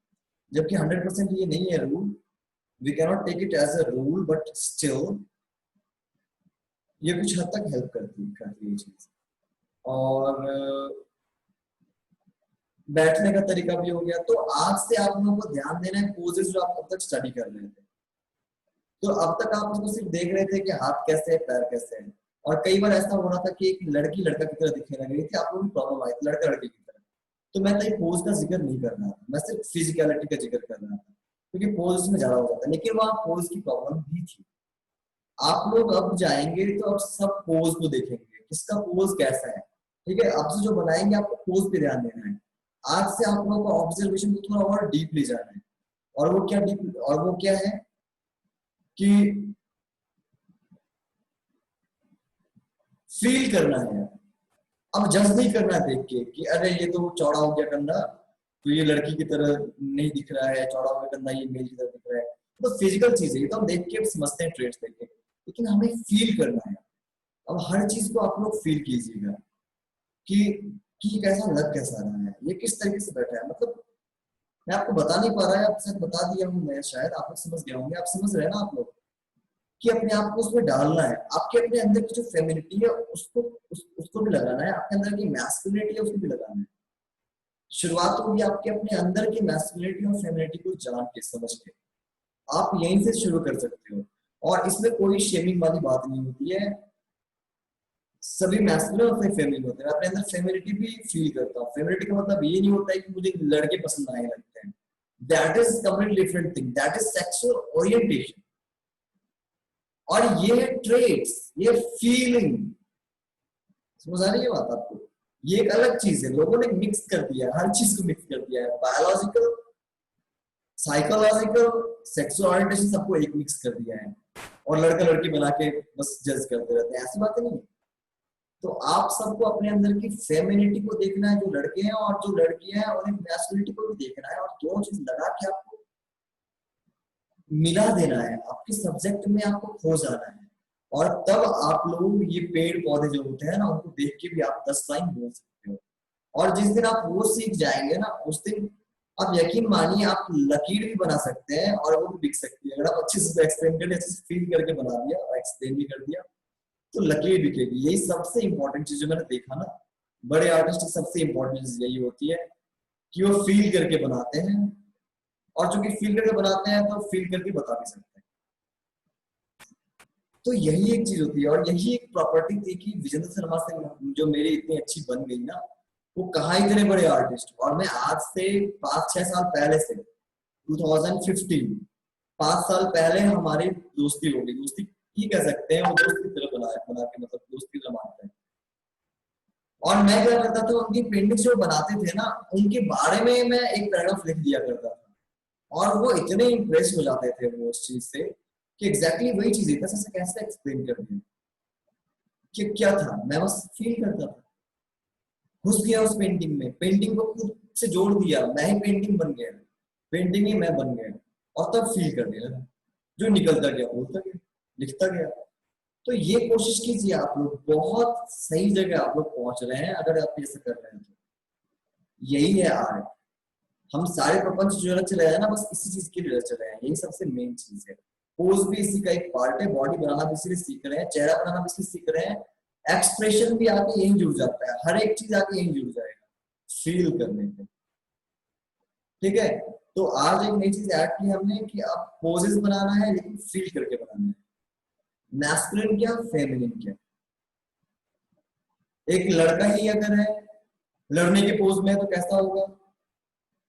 जबकि 100% ये नहीं है rule, we can not take it as a rule, but still ये कुछ हद तक हेल्प करती है ये चीज। और बैठने का तरीका भी हो गया। तो आज से आप लोगों को ध्यान देना है पोजेस जो आप अब तक स्टडी कर रहे थे। तो अब तक आप उसको सिर्फ देख रहे थे कि हाथ कैसे है, पैर कैसे है, और कई बार ऐसा हो रहा था कि एक लड़की लड़का की तरह दिखने लग रही थी, आपको भी प्रॉब्लम आई थी लड़का लड़की की तरह। तो मैं तो पोज का जिक्र नहीं कर रहा था, मैं सिर्फ फिजिकलिटी का जिक्र कर रहा था, क्योंकि पोज उसमें ज्यादा हो जाता है, लेकिन वहाँ पोज की प्रॉब्लम भी थी। आप लोग अब जाएंगे तो अब सब पोज को देखेंगे, किसका पोज कैसा है, ठीक है। अब से जो बनाएंगे आपको पोज पे ध्यान देना है। आज से आप लोगों को ऑब्जर्वेशन को थोड़ा और डीपली जाना है। और वो क्या डीप, और वो क्या है कि फील करना है। अब जज नहीं करना देख के कि अरे ये तो चौड़ा हो गया कंधा, तो ये लड़की की तरह नहीं दिख रहा है, चौड़ा हो गया कंधा ये मेल की तरह दिख रहा है। तो फिजिकल चीज है, ये तो हम देख के समझते हैं ट्रेड्स देख के, लेकिन हमें फील करना है। अब हर चीज को आप लोग फील कीजिएगा कि ये कैसा लग कैसा रहा है, ये किस तरीके से बैठा है। मतलब मैं आपको बता नहीं पा रहा है, आपके साथ बता दिया हूँ मैं, शायद आप लोग समझ गए होंगे। आप समझ रहे हैं ना आप लोग कि अपने आप को उसमें डालना है, आपके अपने अंदर की जो फेमिनिटी है उसको भी लगाना है, आपके अंदर की मैस्कुलिनिटी है उसको भी लगाना है। शुरुआत होगी आपके अपने अंदर की मैस्कुलिनिटी और फेमिनिटी को जान के समझ के, आप यहीं से शुरू कर सकते हो। और इसमें कोई शेमिंग वाली बात नहीं होती है, सभी मैस्कुलिन और फेमिनिन होते हैं। अपने अंदर फेमिनिटी भी फील करता हूँ। फेमिनिटी का मतलब ये नहीं होता है कि मुझे लड़के पसंद आने लगते हैं, that is completely different thing, that is sexual orientation. और ये ट्रेट्स, ये फीलिंग, समझ आ रही है बात आपको? ये एक अलग चीज है, लोगों ने मिक्स कर दिया, हर चीज को मिक्स कर दिया है, बायोलॉजिकल, साइकोलॉजिकल, सेक्सुअल ओरिएंटेशन सबको एक मिक्स कर दिया है, और लड़का लड़की बना के बस जज करते रहते हैं। ऐसी बात नहीं है। तो आप सबको अपने अंदर की फेमिनिटी को देखना है जो लड़के हैं, और जो लड़कियां हैं उन्हें मैस्कुलिनिटी को भी देखना है, और दोनों चीज लगा के आपको मिला देना है, आपके सब्जेक्ट में आपको खो जाना है। और तब आप लोग ये पेड़ पौधे जो होते हैं ना, उनको देख के भी आप 10 लाइन बोल सकते हो। और जिस दिन आप वो सीख जाएंगे ना, उस दिन आप यकीन मानिए आप लकीर भी बना सकते हैं, और वो भी बिक सकती है। अगर आप अच्छे से एक्सप्लेन करके, अच्छे से फील करके बना दिया और एक्सप्लेन भी कर दिया, तो लकीर बिकेगी। यही सबसे इंपॉर्टेंट चीज जो मैंने देखा ना, बड़े आर्टिस्ट की सबसे इंपॉर्टेंट चीज यही होती है कि वो फील करके बनाते हैं, और चूंकि फील करके बनाते हैं तो फील करके बता भी सकते हैं। तो यही एक चीज होती है, और यही एक प्रॉपर्टी थी कि विजेंद्र शर्मा से जो मेरी इतनी अच्छी बन गई ना, वो कहाँ इतने बड़े आर्टिस्ट। और मैं आज से 5-6 साल पहले से 2015 5 साल पहले हमारी दोस्ती हो गई, दोस्ती ही कह सकते हैं, वो दोस्त की तरह बना के, मतलब दोस्त की तरह मानते हैं। और मैं क्या करता था, उनकी पेंटिंग्स जो बनाते थे ना, उनके बारे में मैं एक पैराग्राफ लिख दिया करता था, और वो इतने इम्प्रेस हो जाते थे वो उस चीज से कि एग्जैक्टली वही चीज है, कैसे एक्सप्लेन कर दिया कि क्या था। मैं बस फील करता था, घुस गया उस पेंटिंग में, पेंटिंग को खुद से जोड़ दिया, मैं ही पेंटिंग बन गया, पेंटिंग ही मैं बन गया, और तब फील करने लगा। जो निकलता गया बोलता गया, लिखता गया। तो ये कोशिश कीजिए आप लोग, बहुत सही जगह आप लोग पहुंच रहे हैं अगर आप ऐसा कर रहे हैं तो। यही है आर्ट। हम सारे प्रपंच जो रच रहे हैं ना, बस इसी चीज के लिए रच रहे हैं, यही सबसे मेन चीज है। पोज भी इसी का एक पार्ट है, बॉडी बनाना भी इसीलिए सीख रहे हैं, चेहरा बनाना भी इसीलिए सीख रहे हैं, एक्सप्रेशन भी आके यही जुड़ जाता है, हर एक चीज आके यही जुड़ जाएगा फील करने पे, ठीक है। तो आज एक नई चीज ऐड की हमने कि आप पोजेस बनाना है, लेकिन फील करके बनाना है। मैस्कुलिन क्या, फेमिनिन क्या। एक लड़का ही अगर है लड़ने के पोज में तो कैसा होगा,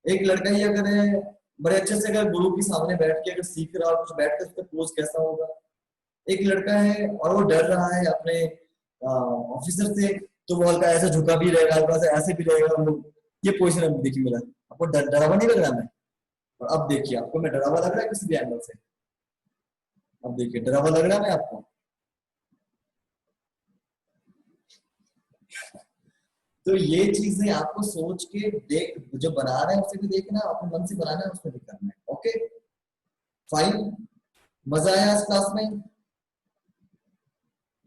एक लड़का ही अगर है बड़े अच्छे से अगर गुरु के सामने बैठ के अगर सीख रहा हो कुछ बैठ के, उसका पोज कैसा होगा। एक लड़का है और वो डर रहा है अपने ऑफिसर से, तो वो हल्का ऐसा झुका भी रहेगा, हल्का सा ऐसे भी रहेगा। हम लोग ये पोजिशन अब देखिए मेरा, आपको डरावा नहीं लग रहा मैं, और अब देखिए आपको मैं डरावा लग रहा है किसी भी एंगल से, अब देखिए डरावा लग रहा है मैं आपको। तो ये चीजें आपको सोच के देख, जो बना रहे हैं उसे भी देखना, अपने मन से बनाना है, उसमें भी करना है, ओके। फाइन, मजा आया इस क्लास में?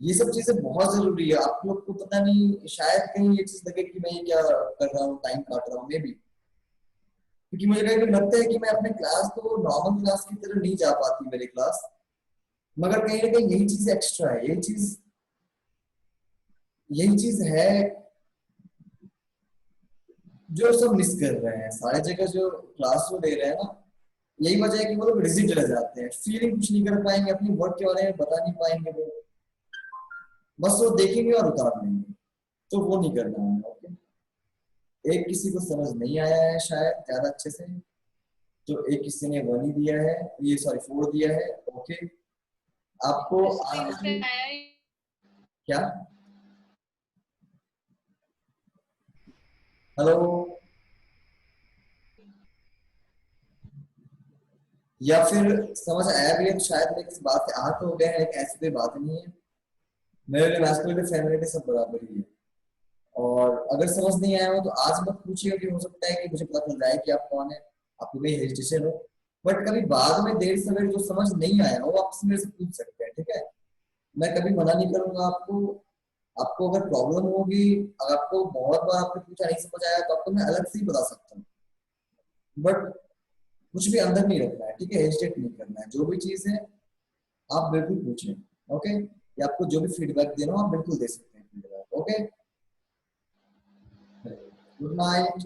ये सब चीजें बहुत जरूरी है। आप लोग को पता नहीं, शायद कहीं ये चीज लगे कि मैं ये क्या कर रहा हूँ, टाइम काट रहा हूँ, मे बी, क्योंकि मुझे कहीं कहीं लगता है कि मैं अपने क्लास को नॉर्मल क्लास की तरह नहीं जा पाती मेरी क्लास, मगर कहीं ना कहीं यही चीज है जो सब मिस कर रहे हैं। सारे जगह जो क्लास वो दे रहे हैं ना, यही वजह है कि वो लोग रिजिड रह जाते हैं, फीलिंग कुछ नहीं कर पाएंगे, अपनी वर्क के बारे में बता नहीं पाएंगे, वो बस वो देखेंगे और उतार लेंगे। तो वो नहीं करना है। ओके, एक किसी को समझ नहीं आया है शायद ज्यादा अच्छे से, तो एक किसी ने 1 ही दिया है, ये सॉरी 4 दिया है। ओके, आपको स्क्रीन पे आया है। क्या, हेलो, या फिर समझ आया भी है तो शायद मैं किसी बात से आहत हो गए हैं, लेकिन ऐसी कोई बात नहीं है। मेरे लिए मैस्कुलिनिटी फेमिनिटी सब बराबर ही है। और अगर समझ नहीं आया हो तो आज मत पूछिए, कि हो सकता है कि मुझे पता चल जाए कि आप कौन है, आपको कोई हेजिटेशन हो, बट कभी बाद में देर सवेर जो समझ नहीं आया हो आप मेरे से पूछ सकते हैं, ठीक है? मैं कभी मना नहीं करूंगा आपको। आपको अगर प्रॉब्लम होगी, अगर आपको बहुत बार आपने पूछा नहीं समझ आया, तो आपको मैं अलग से ही बता सकता हूँ, बट कुछ भी अंदर नहीं रखना है, ठीक है? हेजिटेट नहीं करना है, जो भी चीज है आप बिल्कुल पूछें। ओके, या आपको जो भी फीडबैक देना हो आप बिल्कुल दे सकते हैं फीडबैक। Okay, good night.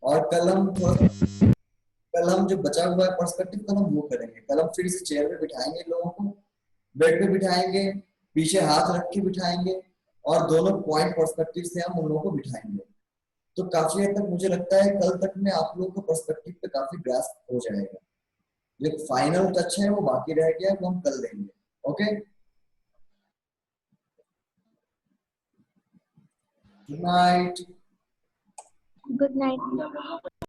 और कल हम जो बचा हुआ है पर्सपेक्टिव, कल हम वो करेंगे। कल हम फिर से चेयर पे बिठाएंगे लोगों को, बेड पे बिठाएंगे, पीछे हाथ रख के बिठाएंगे, और दोनों पॉइंट पर्सपेक्टिव से हम उन लोगों को बिठाएंगे। तो काफी हद तक मुझे लगता है कल तक में आप लोगों को पर्सपेक्टिव पे काफी ग्रास्प हो जाएगा। जो फाइनल टच है वो बाकी रह गया, वो हम कल देंगे। Okay, good night. Good night.